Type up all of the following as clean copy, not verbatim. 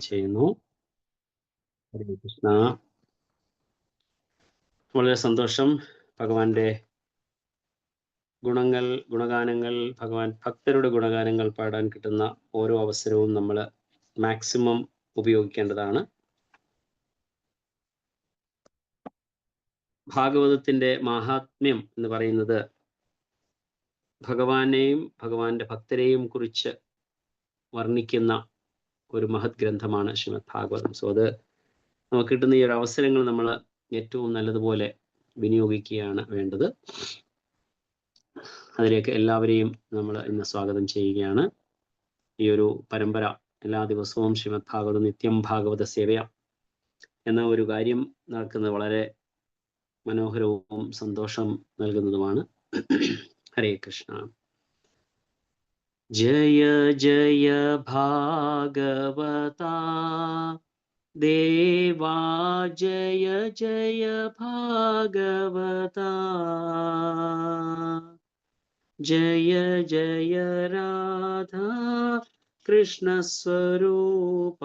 ചെയ്യുന്നു. ഹരേ കൃഷ്ണ. വളരെ സന്തോഷം. ഭഗവാന്റെ ഗുണഗാനങ്ങൾ, ഭക്തരുടെ ഗുണഗാനങ്ങൾ പാടാൻ കിട്ടുന്ന ഓരോ അവസരവും നമ്മൾ മാക്സിമം ഉപയോഗിക്കേണ്ടതാണ്. ഭാഗവതത്തിന്റെ മാഹാത്മ്യം എന്ന് പറയുന്നത് ഭഗവാനെയും ഭഗവാന്റെ ഭക്തരെയും കുറിച്ച് വർണ്ണിക്കുന്ന ഒരു മഹത് ഗ്രന്ഥമാണ് ശ്രീമദ് ഭാഗവതം. സോ അത് നമുക്ക് കിട്ടുന്ന ഈ ഒരു അവസരങ്ങൾ നമ്മൾ ഏറ്റവും നല്ലതുപോലെ വിനിയോഗിക്കുകയാണ് വേണ്ടത്. അതിലേക്ക് എല്ലാവരെയും നമ്മൾ ഇന്ന് സ്വാഗതം ചെയ്യുകയാണ്. ഈ ഒരു പരമ്പര എല്ലാ ദിവസവും ശ്രീമദ് ഭാഗവതം നിത്യം ഭാഗവത സേവയ എന്ന ഒരു കാര്യം നടക്കുന്നത് വളരെ മനോഹരവും സന്തോഷം നൽകുന്നതുമാണ്. ഹരേ കൃഷ്ണ. ജയ ജയ ഭാഗവത ദേവാ, ജയ ജയ ഭാഗവത, ജയ ജയ രാധാ കൃഷ്ണ സ്വരൂപ,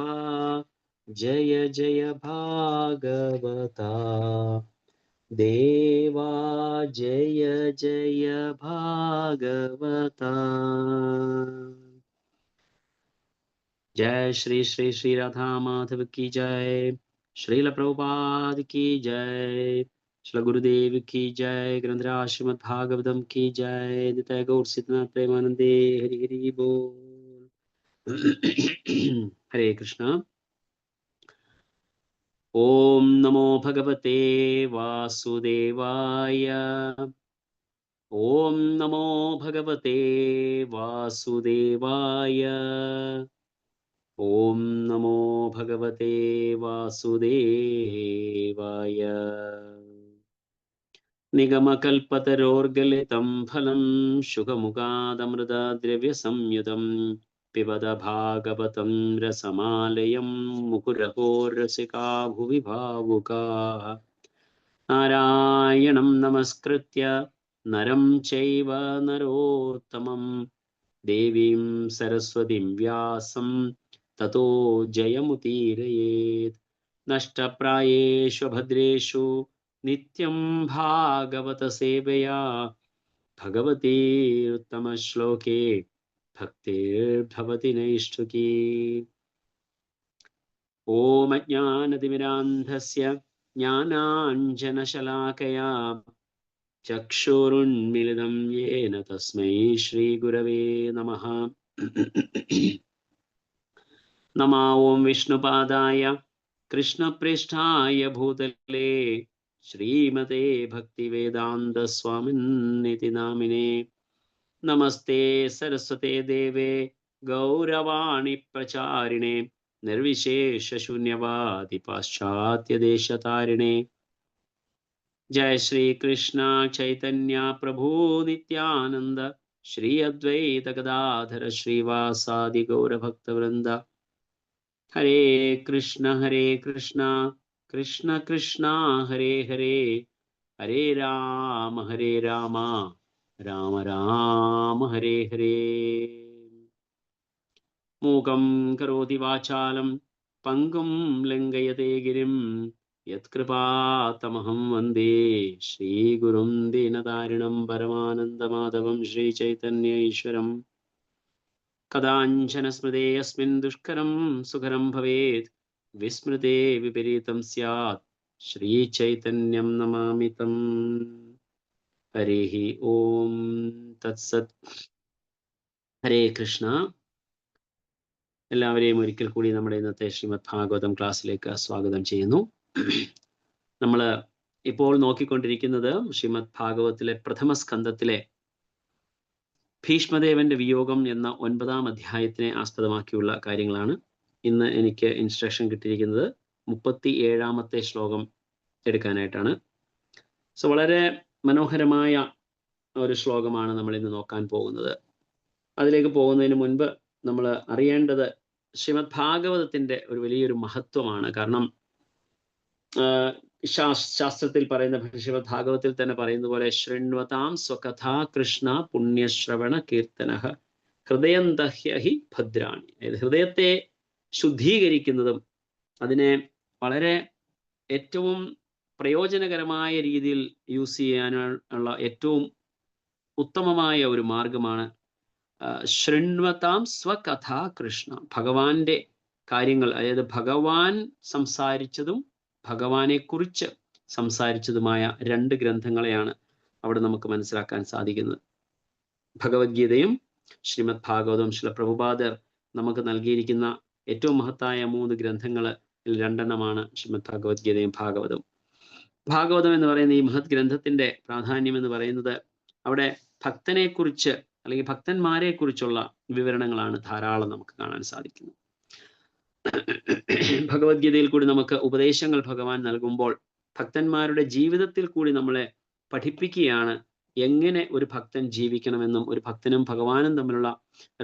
ജയ ജയ ഭാഗവത ദേവാ, ജയ ജയ ഭാഗവത. जय श्री श्री श्री राधा माधव की जय, श्रील प्रभुपाद की जय, श्री गुरुदेव की जय, ग्रंथराज श्रीमद् भागवतम की जय, निताय गौर सिद्धनाथ प्रेमानंदे, हरि हरि बोल. हरे कृष्ण. ओम नमो भगवते वासुदेवाय. ओम नमो भगवते वासुदेवाय. ओम नमो भगवते वासुदेवाय. निगमकल्पतरोर्गलितं फलं शुकमुखादमृतद्रव्यसंयुतं पिबद भागवतं रसमालयं मुकुरहो रसिका भुवि भावुकाः. नारायणं नमस्कृत्य नरं चैव नरोत्तमं देवीं सरस्वतीं व्यासं ततो जयमुदीरयेत्. नष्टप्रायेषु भद्रेषु नित्यं भागवत सेवया भगवती उत्तमश्लोके भक्तिर्भवति नैष्ठुकी. ॐ अज्ञानतिमिरान्धस्य ज्ञानाञ्जनशलाकया चक्षुरुन्मिलितं येन तस्मै श्रीगुरवे नमः. नमो ॐ विष्णुपादाय कृष्णप्रेष्ठाय भूतले श्रीमते भक्तिवेदान्त स्वामिन्निति नामिने. नमस्ते सरस्वते देवे गौरवाणी प्रचारिणे निर्विशेष शून्यवादि पाश्चात्य देशतारिणे. जय श्री कृष्ण चैतन्य प्रभु नित्यानंद, श्री अद्वैत गदाधर श्रीवासादि गौर भक्तवृंद. हरे कृष्ण कृष्ण कृष्ण हरे हरे, हरे राम राम राम हरे हरे. मूकं करोति वाचालं पंगुं लंघयते गिरिं, यत्कृपातमहं वन्दे श्रीगुरुं दीनतारिणं परमानन्दमाधवं श्रीचैतन्य ईश्वरम्. कदाञ्चन स्मृते अस्मिन् दुष्करं सुकरं भवेत्, विस्मृते विपरीतं स्यात् श्रीचैतन्यं नमामि तम्. हरिः ओम तत्सत्. हरे കൃഷ്ണ. എല്ലാവരെയും ഒരിക്കൽ കൂടി നമ്മുടെ ഇന്നത്തെ ശ്രീമദ് ഭാഗവതം ക്ലാസ്സിലേക്ക് സ്വാഗതം ചെയ്യുന്നു. നമ്മൾ ഇപ്പോൾ നോക്കിക്കൊണ്ടിരിക്കുന്നത് ശ്രീമദ് ഭാഗവതത്തിലെ പ്രഥമ സ്കന്ധത്തിലെ ഭീഷ്മദേവന്റെ വിയോഗം എന്ന 9-ാം അധ്യായത്തിനെ ആസ്പദമാക്കിയുള്ള കാര്യങ്ങളാണ്. ഇന്ന് എനിക്ക് ഇൻസ്ട്രക്ഷൻ കിട്ടിയിരിക്കുന്നത് 37-ാമത്തെ ശ്ലോകം എടുക്കാനായിട്ടാണ്. സോ വളരെ മനോഹരമായ ഒരു ശ്ലോകമാണ് നമ്മൾ ഇന്ന് നോക്കാൻ പോകുന്നത്. അതിലേക്ക് പോകുന്നതിന് മുൻപ് നമ്മൾ അറിയേണ്ടത് ശ്രീമദ് ഭാഗവതത്തിന്റെ ഒരു വലിയൊരു മഹത്വമാണ്. കാരണം ശാസ്ത്രത്തിൽ പറയുന്ന, ശ്രീമദ് ഭാഗവതത്തിൽ തന്നെ പറയുന്ന പോലെ ശൃണ്വതാം സ്വകഥാ കൃഷ്ണ പുണ്യശ്രവണ കീർത്തന ഹൃദയം ദഹ്യഹി ഭദ്രാണി. അതായത് ഹൃദയത്തെ ശുദ്ധീകരിക്കുന്നതും അതിനെ വളരെ ഏറ്റവും പ്രയോജനകരമായ രീതിയിൽ യൂസ് ചെയ്യാനുള്ള ഏറ്റവും ഉത്തമമായ ഒരു മാർഗമാണ് ശൃണ്വതാം സ്വകഥാ കൃഷ്ണ. ഭഗവാന്റെ കാര്യങ്ങൾ, അതായത് ഭഗവാൻ സംസാരിച്ചതും ഭഗവാനെ കുറിച്ച് സംസാരിച്ചതുമായ 2 ഗ്രന്ഥങ്ങളെയാണ് അവിടെ നമുക്ക് മനസ്സിലാക്കാൻ സാധിക്കുന്നത്. ഭഗവത്ഗീതയും ശ്രീമദ് ഭാഗവതവും. ശ്രീല പ്രഭുപാദർ നമുക്ക് നൽകിയിരിക്കുന്ന ഏറ്റവും മഹത്തായ 3 ഗ്രന്ഥങ്ങളിൽ 2 ശ്രീമദ് ഭഗവത്ഗീതയും ഭാഗവതവും. ഭാഗവതം എന്ന് പറയുന്ന ഈ മഹത് ഗ്രന്ഥത്തിന്റെ പ്രാധാന്യം എന്ന് പറയുന്നത് അവിടെ ഭക്തനെ കുറിച്ച് അല്ലെങ്കിൽ ഭക്തന്മാരെ കുറിച്ചുള്ള വിവരണങ്ങളാണ് ധാരാളം നമുക്ക് കാണാൻ സാധിക്കുന്നത്. ഭഗവത്ഗീതയിൽ കൂടി നമുക്ക് ഉപദേശങ്ങൾ ഭഗവാൻ നൽകുമ്പോൾ ഭക്തന്മാരുടെ ജീവിതത്തിൽ കൂടി നമ്മളെ പഠിപ്പിക്കുകയാണ് എങ്ങനെ ഒരു ഭക്തൻ ജീവിക്കണമെന്നും ഒരു ഭക്തനും ഭഗവാനും തമ്മിലുള്ള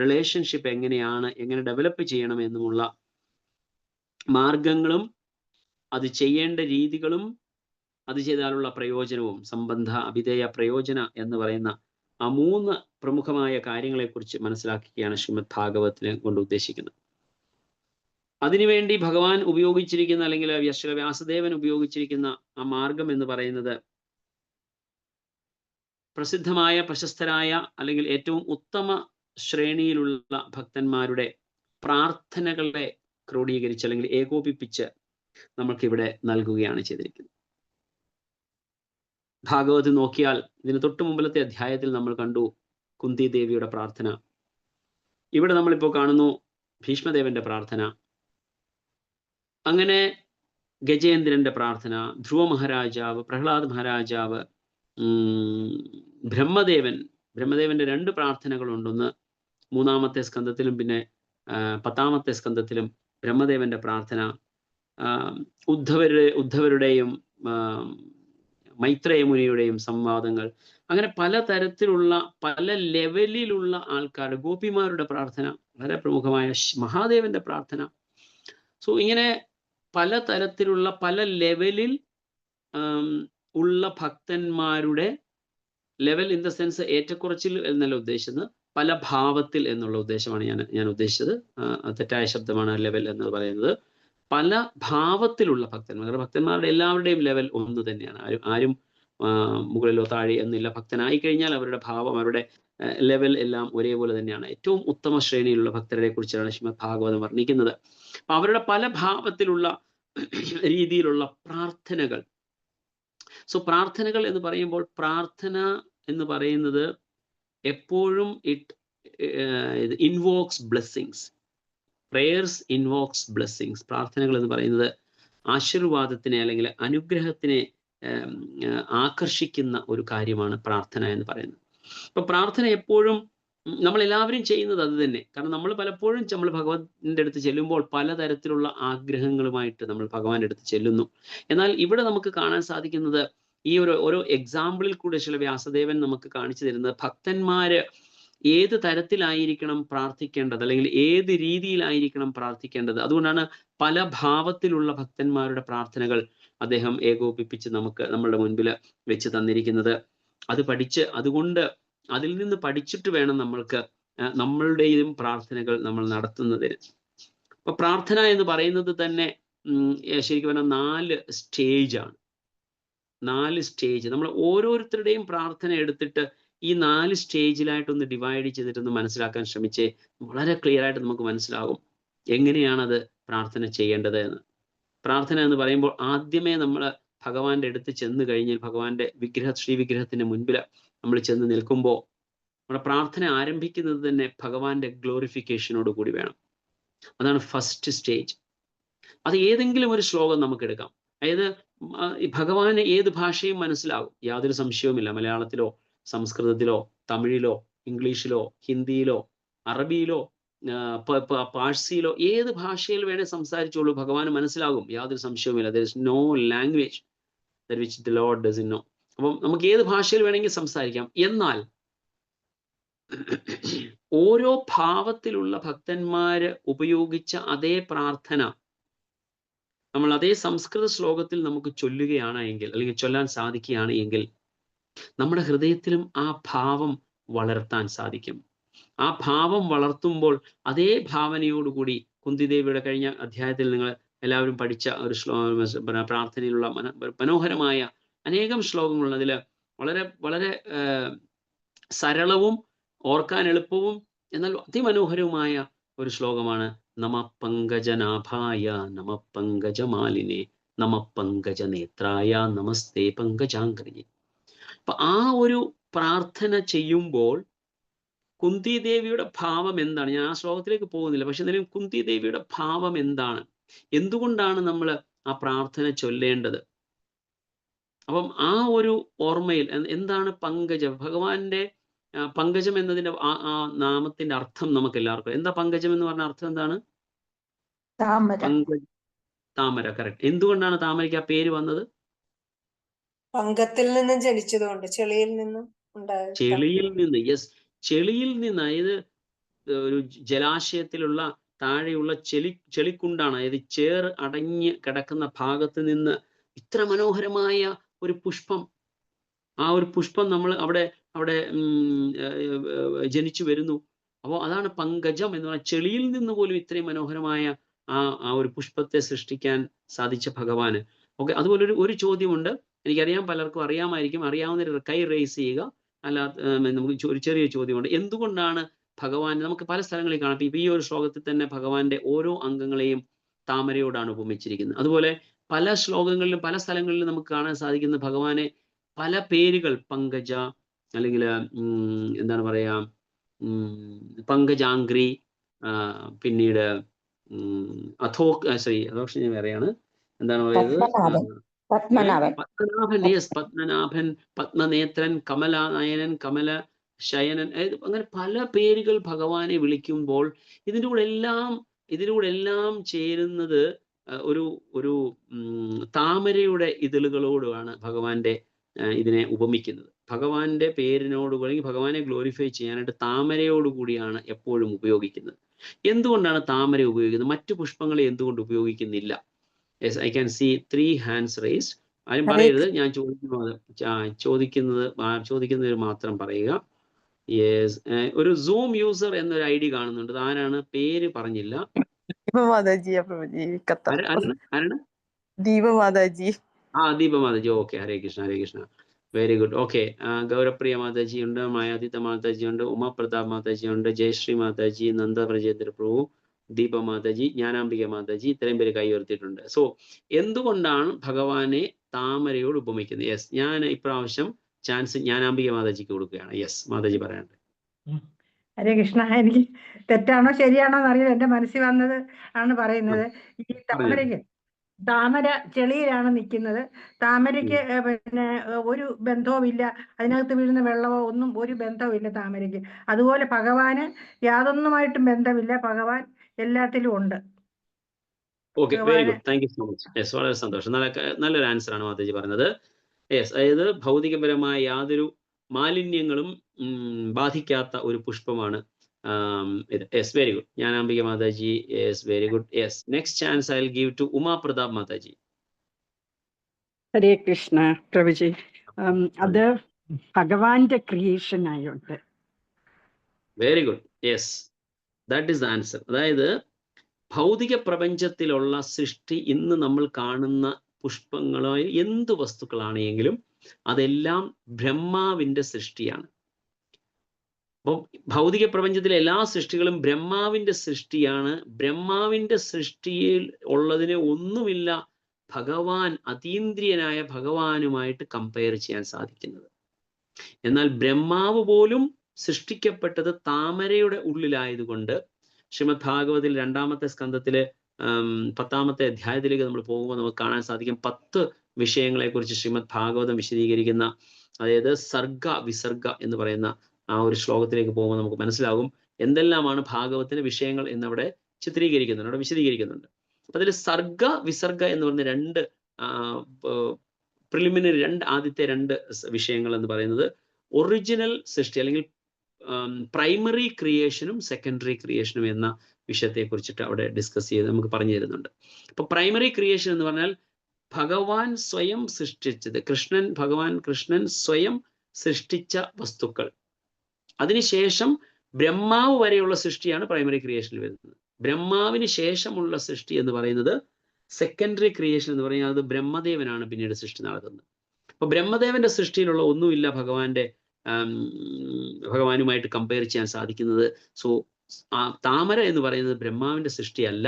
റിലേഷൻഷിപ്പ് എങ്ങനെ ഡെവലപ്പ് ചെയ്യണമെന്നുമുള്ള മാർഗങ്ങളും അത് ചെയ്യേണ്ട രീതികളും അത് ചെയ്താലുള്ള പ്രയോജനവും സംബന്ധ അഭിധേയ പ്രയോജന എന്ന് പറയുന്ന ആ 3 പ്രമുഖമായ കാര്യങ്ങളെക്കുറിച്ച് മനസ്സിലാക്കുകയാണ് ശ്രീമദ് ഭാഗവതത്തിനെ കൊണ്ട് ഉദ്ദേശിക്കുന്നത്. അതിനുവേണ്ടി ഭഗവാൻ ഉപയോഗിച്ചിരിക്കുന്ന അല്ലെങ്കിൽ വ്യാസദേവൻ ഉപയോഗിച്ചിരിക്കുന്ന ആ മാർഗം എന്ന് പറയുന്നത് പ്രസിദ്ധമായ പ്രശസ്തരായ അല്ലെങ്കിൽ ഏറ്റവും ഉത്തമ ശ്രേണിയിലുള്ള ഭക്തന്മാരുടെ പ്രാർത്ഥനകളെ ക്രോഡീകരിച്ച് അല്ലെങ്കിൽ ഏകോപിപ്പിച്ച് നമുക്കിവിടെ നൽകുകയാണ് ചെയ്തിരിക്കുന്നത്. ഭാഗവത് നോക്കിയാൽ ഇതിന് തൊട്ടു മുമ്പിലത്തെ അധ്യായത്തിൽ നമ്മൾ കണ്ടു കുന്തി ദേവിയുടെ പ്രാർത്ഥന. ഇവിടെ നമ്മളിപ്പോൾ കാണുന്നു ഭീഷ്മദേവന്റെ പ്രാർത്ഥന. അങ്ങനെ ഗജേന്ദ്രന്റെ പ്രാർത്ഥന, ധ്രുവ മഹാരാജാവ്, പ്രഹ്ലാദ് മഹാരാജാവ്, ബ്രഹ്മദേവന്റെ 2 പ്രാർത്ഥനകളുണ്ട്. ഒന്ന് 3-ാമത്തെ സ്കന്ധത്തിലും പിന്നെ 10-ാമത്തെ സ്കന്ധത്തിലും ബ്രഹ്മദേവന്റെ പ്രാർത്ഥന. ഉദ്ധവരുടെയും മൈത്രേയ മുനിയുടെയും സംവാദങ്ങൾ. അങ്ങനെ പലതരത്തിലുള്ള പല ലെവലിലുള്ള ആൾക്കാർ, ഗോപിമാരുടെ പ്രാർത്ഥന, വളരെ പ്രമുഖമായ മഹാദേവന്റെ പ്രാർത്ഥന. സോ ഇങ്ങനെ പലതരത്തിലുള്ള പല ലെവലിൽ ഉള്ള ഭക്തന്മാരുടെ ലെവൽ ഇൻ ദ സെൻസ് ഏറ്റക്കുറച്ചിൽ എന്നല്ല ഉദ്ദേശിച്ചത്, പല ഭാവത്തിൽ എന്നുള്ള ഉദ്ദേശമാണ് ഞാൻ ഉദ്ദേശിച്ചത്. തെറ്റായ ശബ്ദമാണ് ലെവൽ എന്ന് പറയുന്നത്. പല ഭാവത്തിലുള്ള ഭക്തന്മാരുടെ എല്ലാവരുടെയും ലെവൽ ഒന്ന് തന്നെയാണ്. ആരും മുകളിലോ താഴെ എന്നില്ല. ഭക്തനായി കഴിഞ്ഞാൽ അവരുടെ ഭാവം, അവരുടെ ലെവൽ എല്ലാം ഒരേപോലെ തന്നെയാണ്. ഏറ്റവും ഉത്തമ ശ്രേണിയിലുള്ള ഭക്തരെ കുറിച്ചാണ് ശ്രീമദ് ഭാഗവതം വർണ്ണിക്കുന്നത്. അപ്പൊ അവരുടെ പല ഭാവത്തിലുള്ള രീതിയിലുള്ള പ്രാർത്ഥനകൾ. സോ പ്രാർത്ഥനകൾ എന്ന് പറയുമ്പോൾ പ്രാർത്ഥന എന്ന് പറയുന്നത് എപ്പോഴും it invokes blessings. Prayers invokes blessings. പ്രാർത്ഥനകൾ എന്ന് പറയുന്നത് ആശീർവാദത്തിനെ അല്ലെങ്കിൽ അനുഗ്രഹത്തിനെ ആകർഷിക്കുന്ന ഒരു കാര്യമാണ് പ്രാർത്ഥന എന്ന് പറയുന്നത്. അപ്പൊ പ്രാർത്ഥന എപ്പോഴും നമ്മളെല്ലാവരും ചെയ്യുന്നത് അത് തന്നെ. കാരണം നമ്മൾ പലപ്പോഴും നമ്മൾ ഭഗവാന്റെ അടുത്ത് ചെല്ലുമ്പോൾ പലതരത്തിലുള്ള ആഗ്രഹങ്ങളുമായിട്ട് നമ്മൾ ഭഗവാന്റെ അടുത്ത് ചെല്ലുന്നു. എന്നാൽ ഇവിടെ നമുക്ക് കാണാൻ സാധിക്കുന്നത് ഈ ഓരോ എക്സാമ്പിളിൽ കൂടെ ചില വ്യാസദേവൻ നമുക്ക് കാണിച്ചു തരുന്നത് ഭക്തന്മാര് ഏത് തരത്തിലായിരിക്കണം പ്രാർത്ഥിക്കേണ്ടത് അല്ലെങ്കിൽ ഏത് രീതിയിലായിരിക്കണം പ്രാർത്ഥിക്കേണ്ടത്. അതുകൊണ്ടാണ് പല ഭാവത്തിലുള്ള ഭക്തന്മാരുടെ പ്രാർത്ഥനകൾ അദ്ദേഹം ഏകോപിപ്പിച്ച് നമ്മളുടെ മുൻപിൽ വെച്ച് തന്നിരിക്കുന്നത്. അത് അതുകൊണ്ട് അതിൽ നിന്ന് പഠിച്ചിട്ട് വേണം നമ്മളുടെയും പ്രാർത്ഥനകൾ നമ്മൾ നടത്തുന്നതിന്. അപ്പൊ പ്രാർത്ഥന എന്ന് പറയുന്നത് തന്നെ ശരിക്കും പറഞ്ഞാൽ 4 സ്റ്റേജാണ്. 4 സ്റ്റേജ്. നമ്മൾ ഓരോരുത്തരുടെയും പ്രാർത്ഥന എടുത്തിട്ട് ഈ 4 സ്റ്റേജിലായിട്ടൊന്ന് ഡിവൈഡ് ചെയ്തിട്ടൊന്ന് മനസ്സിലാക്കാൻ ശ്രമിച്ചേ വളരെ ക്ലിയർ ആയിട്ട് നമുക്ക് മനസ്സിലാകും എങ്ങനെയാണത് പ്രാർത്ഥന ചെയ്യേണ്ടത് എന്ന്. പ്രാർത്ഥന എന്ന് പറയുമ്പോൾ ആദ്യമേ നമ്മൾ ഭഗവാന്റെ അടുത്ത് ചെന്ന് കഴിഞ്ഞാൽ ഭഗവാന്റെ ശ്രീവിഗ്രഹത്തിന്റെ മുൻപിൽ നമ്മൾ ചെന്ന് നിൽക്കുമ്പോൾ നമ്മുടെ പ്രാർത്ഥന ആരംഭിക്കുന്നത് തന്നെ ഭഗവാന്റെ ഗ്ലോറിഫിക്കേഷനോട് കൂടി വേണം. അതാണ് ഫസ്റ്റ് സ്റ്റേജ്. അത് ഏതെങ്കിലും ഒരു ശ്ലോകം നമുക്ക് എടുക്കാം. അതായത് ഭഗവാന് ഏത് ഭാഷയും മനസ്സിലാകും, യാതൊരു സംശയവുമില്ല. മലയാളത്തിലോ സംസ്കൃതത്തിലോ തമിഴിലോ ഇംഗ്ലീഷിലോ ഹിന്ദിയിലോ അറബിയിലോ പാഴ്സിയിലോ ഏത് ഭാഷയിൽ വേണേ സംസാരിച്ചോളൂ, ഭഗവാന് മനസ്സിലാകും, യാതൊരു സംശയവുമില്ല. there is no language that which the Lord doesn't know. അപ്പം നമുക്ക് ഏത് ഭാഷയിൽ വേണമെങ്കിൽ സംസാരിക്കാം. എന്നാൽ ഓരോ ഭാവത്തിലുള്ള ഭക്തന്മാര് ഉപയോഗിച്ച അതേ പ്രാർത്ഥന നമ്മൾ അതേ സംസ്കൃത ശ്ലോകത്തിൽ നമുക്ക് ചൊല്ലുകയാണ് എങ്കിൽ അല്ലെങ്കിൽ ചൊല്ലാൻ സാധിക്കുകയാണ് എങ്കിൽ നമ്മുടെ ഹൃദയത്തിലും ആ ഭാവം വളർത്താൻ സാധിക്കും. ആ ഭാവം വളർത്തുമ്പോൾ അതേ ഭാവനയോടുകൂടി കുന്തിദേവിയുടെ കഴിഞ്ഞ അധ്യായത്തിൽ നിങ്ങൾ എല്ലാവരും പഠിച്ച ഒരു പ്രാർത്ഥനയിലുള്ള മനോഹരമായ അനേകം ശ്ലോകങ്ങളുണ്ട്. അതിൽ വളരെ വളരെ സരളവും ഓർക്കാൻ എളുപ്പവും എന്നാൽ അതിമനോഹരവുമായ ഒരു ശ്ലോകമാണ് നമ പങ്കജനാഭായ നമ പങ്കജമാലിനെ നമ പങ്കജനേത്രായ നമസ്തേ പങ്കജാംഗ്രി. അപ്പൊ ആ ഒരു പ്രാർത്ഥന ചെയ്യുമ്പോൾ കുന്തിദേവിയുടെ ഭാവം എന്താണ്? ഞാൻ ആ ശ്ലോകത്തിലേക്ക് പോകുന്നില്ല, പക്ഷെ എന്നാലും കുന്തിദേവിയുടെ ഭാവം എന്താണ്? എന്തുകൊണ്ടാണ് നമ്മൾ ആ പ്രാർത്ഥന ചൊല്ലേണ്ടത്? അപ്പം ആ ഒരു ഓർമ്മയിൽ എന്താണ് പങ്കജം? ഭഗവാന്റെ പങ്കജം എന്നതിന്റെ ആ നാമത്തിന്റെ അർത്ഥം നമുക്ക് എല്ലാവർക്കും എന്താ? പങ്കജം എന്ന് പറഞ്ഞ അർത്ഥം എന്താണ്? താമര. കറക്റ്റ്. എന്തുകൊണ്ടാണ് താമരയ്ക്ക് ആ പേര് വന്നത്? പങ്കത്തിൽ നിന്നും ജനിച്ചതുകൊണ്ട്, ചെളിയിൽ നിന്നും ഉണ്ടായത്. ചെളിയിൽ നിന്ന്. യെസ്, ചെളിയിൽ നിന്ന്. അതായത് ഒരു ജലാശയത്തിലുള്ള താഴെയുള്ള ചെളിക്കുണ്ടാണ്, അതായത് ചേർ അടഞ്ഞ് കിടക്കുന്ന ഭാഗത്ത് നിന്ന് ഇത്ര മനോഹരമായ ഒരു പുഷ്പം, ആ ഒരു പുഷ്പം നമ്മൾ അവിടെ ജനിച്ചു വരുന്നു. അപ്പോൾ അതാണ് പങ്കജം എന്ന് പറഞ്ഞാൽ ചെളിയിൽ നിന്ന് പോലും ഇത്രയും മനോഹരമായ ആ ഒരു പുഷ്പത്തെ സൃഷ്ടിക്കാൻ സാധിച്ച ഭഗവാന്. ഓക്കെ, അതുപോലെ ഒരു ചോദ്യമുണ്ട്. എനിക്കറിയാം പലർക്കും അറിയാമായിരിക്കും. അറിയാവുന്ന കൈ റേസ് ചെയ്യുക. അല്ല, നമുക്ക് ഒരു ചെറിയ ചോദ്യമുണ്ട്. എന്തുകൊണ്ടാണ് ഭഗവാൻ, നമുക്ക് പല സ്ഥലങ്ങളിൽ കാണാം, ഇപ്പൊ ഈ ഒരു ശ്ലോകത്തിൽ തന്നെ ഭഗവാന്റെ ഓരോ അംഗങ്ങളെയും താമരയോടാണ് ഉപമിച്ചിരിക്കുന്നത്. അതുപോലെ പല ശ്ലോകങ്ങളിലും പല സ്ഥലങ്ങളിലും നമുക്ക് കാണാൻ സാധിക്കുന്ന ഭഗവാനെ പല പേരുകൾ, പങ്കജ, അല്ലെങ്കിൽ എന്താണ് പറയാ, പങ്കജാംഗ്രി, പിന്നീട് അധോക്ഷ വേറെയാണ്, എന്താണ് പറയുന്നത്, പത്മനാഭൻ. യെസ്, പത്മനാഭൻ, പത്മനേത്രൻ, കമലനയനൻ, കമല ശയനൻ. അങ്ങനെ പല പേരുകൾ ഭഗവാനെ വിളിക്കുമ്പോൾ ഇതിലൂടെ എല്ലാം ചേരുന്നത് ഒരു താമരയുടെ ഇതളുകളോടുമാണ് ഭഗവാന്റെ ഇതിനെ ഉപമിക്കുന്നത്. ഭഗവാന്റെ പേരിനോട് അല്ലെങ്കിൽ ഭഗവാനെ ഗ്ലോറിഫൈ ചെയ്യാനായിട്ട് താമരയോടുകൂടിയാണ് എപ്പോഴും ഉപയോഗിക്കുന്നത്. എന്തുകൊണ്ടാണ് താമര ഉപയോഗിക്കുന്നത്? മറ്റു പുഷ്പങ്ങളെ എന്തുകൊണ്ട് ഉപയോഗിക്കുന്നില്ല? Yes, I can see 3 hands raised. ആരും പറയരുത്, ഞാൻ ചോദിക്കുന്നത് മാത്രം പറയുക. യെസ്, ഒരു സൂം യൂസർ എന്നൊരു ID കാണുന്നുണ്ട്. ആരാണ്? പേര് പറഞ്ഞില്ല. Deepamataji. Deepamataji. Okay, Hare Krishna, Hare Krishna. Very good. Okay, Gaurapriya mataji ഉണ്ട്, മായാതീത മാതാജി ഉണ്ട്, ഉമാപ്രതാപ് മാതാജി ഉണ്ട്, ജയശ്രീ മാതാജി, നന്ദ ബ്രജേന്ദ്ര പ്രഭു, ദീപ മാതാജി, ജ്ഞാനാംബിക മാതാജി, ഇത്രയും പേര് കൈ ഉയർത്തിയിട്ടുണ്ട്. സോ എന്തുകൊണ്ടാണ് ഭഗവാനെ താമരയോട് ഉപമിക്കുന്നത്? യെസ്, ഞാൻ ഇപ്രാവശ്യം ചാൻസ് ജ്ഞാനാംബിക മാതാജിക്ക് കൊടുക്കുകയാണ്. യെസ്, മാതാജി പറയാനുണ്ട്. ഹരേ കൃഷ്ണ. എനിക്ക് തെറ്റാണോ ശരിയാണോ എന്നറിയില്ല, എന്റെ മനസ്സിൽ വന്നത് ആണ് പറയുന്നത്. ഈ താമര ചെളിയിലാണ് നിൽക്കുന്നത്. താമരയ്ക്ക് പിന്നെ ഒരു ബന്ധവുമില്ല, അതിനകത്ത് വീഴുന്ന വെള്ളമോ ഒന്നും ഒരു ബന്ധവുമില്ല താമരയ്ക്ക്. അതുപോലെ ഭഗവാന് യാതൊന്നുമായിട്ടും ബന്ധമില്ല, ഭഗവാൻ എല്ലാത്തിലും ഉണ്ട്. Okay, very good, thank you so much. Yes, വളരെ സന്തോഷം. നല്ലൊരു ആൻസർ ആണ് മാതാജി പറഞ്ഞത്. യെസ്, അതായത് ഭൗതികപരമായ യാതൊരു മാലിന്യങ്ങളും ബാധിക്കാത്ത ഒരു പുഷ്പമാണ് ഇത്. Yes, very good. Jnanambika mataji. Yes, very good. Yes, next chance I will give to Uma Pratap mataji. Hare Krishna prabhuji. അത് ഭഗവാന്റെ ക്രിയേഷൻ ആയോണ്ട്. Very good. Yes, that is answer. അതായത് ഭൗതിക പ്രപഞ്ചത്തിലുള്ള സൃഷ്ടി, ഇന്ന് നമ്മൾ കാണുന്ന പുഷ്പങ്ങളോ എന്ത് വസ്തുക്കളാണെങ്കിലും അതെല്ലാം ബ്രഹ്മാവിന്റെ സൃഷ്ടിയാണ്. അപ്പം ഭൗതിക പ്രപഞ്ചത്തിലെ എല്ലാ സൃഷ്ടികളും ബ്രഹ്മാവിന്റെ സൃഷ്ടിയാണ്. ബ്രഹ്മാവിന്റെ സൃഷ്ടിയിൽ ഉള്ളതിനെ ഒന്നുമില്ല ഭഗവാൻ, അതീന്ദ്രിയനായ ഭഗവാനുമായിട്ട് കമ്പയർ ചെയ്യാൻ സാധിക്കുന്നത്. എന്നാൽ ബ്രഹ്മാവ് പോലും സൃഷ്ടിക്കപ്പെട്ടത് താമരയുടെ ഉള്ളിലായതുകൊണ്ട് ശ്രീമദ് ഭാഗവതിൽ 2-ാമത്തെ സ്കന്ധത്തിലെ 10-ാമത്തെ അധ്യായത്തിലേക്ക് നമ്മൾ പോകുമ്പോൾ നമുക്ക് കാണാൻ സാധിക്കും 10 വിഷയങ്ങളെ കുറിച്ച് ശ്രീമദ് ഭാഗവതം വിശദീകരിക്കുന്ന, അതായത് സർഗ വിസർഗ എന്ന് പറയുന്ന ആ ഒരു ശ്ലോകത്തിലേക്ക് പോകുമ്പോൾ നമുക്ക് മനസ്സിലാകും എന്തെല്ലാമാണ് ഭാഗവത്തിന്റെ വിഷയങ്ങൾ എന്നവിടെ ചിത്രീകരിക്കുന്നുണ്ട്, അവിടെ വിശദീകരിക്കുന്നുണ്ട്. അപ്പൊ അതിൽ സർഗ വിസർഗ എന്ന് പറഞ്ഞ 2 പ്രിലിമിനറി ആദ്യത്തെ 2 വിഷയങ്ങൾ എന്ന് പറയുന്നത് ഒറിജിനൽ സൃഷ്ടി അല്ലെങ്കിൽ പ്രൈമറി ക്രിയേഷനും സെക്കൻഡറി ക്രിയേഷനും എന്ന വിഷയത്തെ കുറിച്ചിട്ട് അവിടെ ഡിസ്കസ് ചെയ്ത് നമുക്ക് പറഞ്ഞു തരുന്നുണ്ട്. അപ്പൊ പ്രൈമറി ക്രിയേഷൻ എന്ന് പറഞ്ഞാൽ ഭഗവാൻ സ്വയം സൃഷ്ടിച്ചത്, ഭഗവാൻ കൃഷ്ണൻ സ്വയം സൃഷ്ടിച്ച വസ്തുക്കൾ, അതിനുശേഷം ബ്രഹ്മാവ് വരെയുള്ള സൃഷ്ടിയാണ് പ്രൈമറി ക്രിയേഷനിൽ വരുന്നത്. ബ്രഹ്മാവിന് ശേഷമുള്ള സൃഷ്ടി എന്ന് പറയുന്നത് സെക്കൻഡറി ക്രിയേഷൻ എന്ന് പറയുന്നത് ബ്രഹ്മദേവനാണ് പിന്നീട് സൃഷ്ടി നടത്തുന്നത്. അപ്പൊ ബ്രഹ്മദേവന്റെ സൃഷ്ടിയിലുള്ള ഒന്നുമില്ല ഭഗവാനുമായിട്ട് കമ്പയർ ചെയ്യാൻ സാധിക്കുന്നത്. സോ ആ താമര എന്ന് പറയുന്നത് ബ്രഹ്മാവിന്റെ സൃഷ്ടിയല്ല,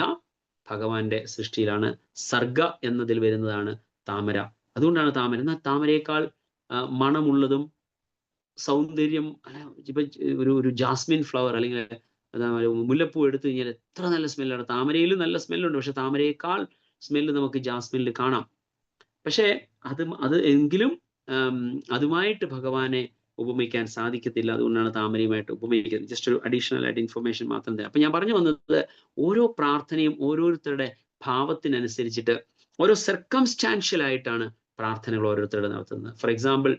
ഭഗവാന്റെ സൃഷ്ടിയിലാണ്. സർഗ എന്നതിൽ വരുന്നതാണ് താമര. അതുകൊണ്ടാണ് താമര. എന്നാൽ താമരയേക്കാൾ മണമുള്ളതും സൗന്ദര്യം, ഇപ്പൊ ഒരു ജാസ്മിൻ ഫ്ലവർ അല്ലെങ്കിൽ മുല്ലപ്പൂ എടുത്തു കഴിഞ്ഞാൽ എത്ര നല്ല സ്മെല്ലാണ്. താമരയിലും നല്ല സ്മെല്ലുണ്ട്, പക്ഷെ താമരയേക്കാൾ സ്മെല്ല് നമുക്ക് ജാസ്മിനിൽ കാണാം. പക്ഷേ അത് എങ്കിലും അതുമായിട്ട് ഭഗവാനെ ഉപമിക്കാൻ സാധിക്കത്തില്ല. അതുകൊണ്ടാണ് താമരയുമായിട്ട് ഉപമിക്കുന്നത്. ജസ്റ്റ് ഒരു അഡീഷണൽ ആയിട്ട് ഇൻഫർമേഷൻ മാത്രം തരാം. അപ്പൊ ഞാൻ പറഞ്ഞു വന്നത്, ഓരോ പ്രാർത്ഥനയും ഓരോരുത്തരുടെ ഭാവത്തിനനുസരിച്ചിട്ട് ഓരോ സർക്കംസ്റ്റാൻഷ്യൽ ആയിട്ടാണ് പ്രാർത്ഥനകൾ ഓരോരുത്തരുടെ നടത്തുന്നത്. ഫോർ എക്സാമ്പിൾ,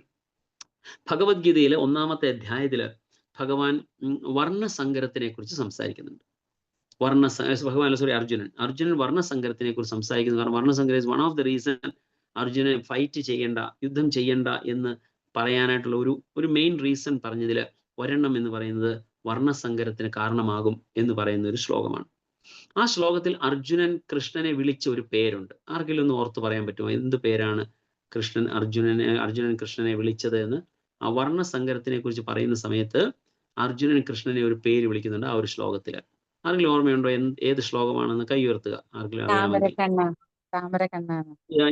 ഭഗവത്ഗീതയിലെ 1-ാമത്തെ അധ്യായത്തില് ഭഗവാൻ വർണ്ണസങ്കരത്തിനെ കുറിച്ച് സംസാരിക്കുന്നുണ്ട്. അർജുനൻ വർണ്ണസങ്കരത്തിനെ കുറിച്ച് സംസാരിക്കുന്നു. കാരണം വർണ്ണസങ്കരം is one of the reason Arjunan fight ചെയ്യേണ്ട, യുദ്ധം ചെയ്യേണ്ട എന്ന് പറയാനായിട്ടുള്ള ഒരു മെയിൻ റീസൺ പറഞ്ഞതിൽ ഒരെണ്ണം എന്ന് പറയുന്നത് വർണ്ണസങ്കരത്തിന് കാരണമാകും എന്ന് പറയുന്ന ഒരു ശ്ലോകമാണ്. ആ ശ്ലോകത്തിൽ അർജുനൻ കൃഷ്ണനെ വിളിച്ച ഒരു പേരുണ്ട്. ആർക്കെങ്കിലും ഒന്ന് ഓർത്ത് പറയാൻ പറ്റുമോ എന്ത് പേരാണ് അർജുനൻ കൃഷ്ണനെ വിളിച്ചത് എന്ന്? ആ വർണ്ണസങ്കരത്തിനെ കുറിച്ച് പറയുന്ന സമയത്ത് അർജുനൻ കൃഷ്ണനെ ഒരു പേര് വിളിക്കുന്നുണ്ട് ആ ഒരു ശ്ലോകത്തില്. ആർക്കെങ്കിലും ഓർമ്മയുണ്ടോ ഏത് ശ്ലോകമാണെന്ന്? കൈ ഉയർത്തുക. ആർക്കെങ്കിലും അറിയാമെങ്കിൽ.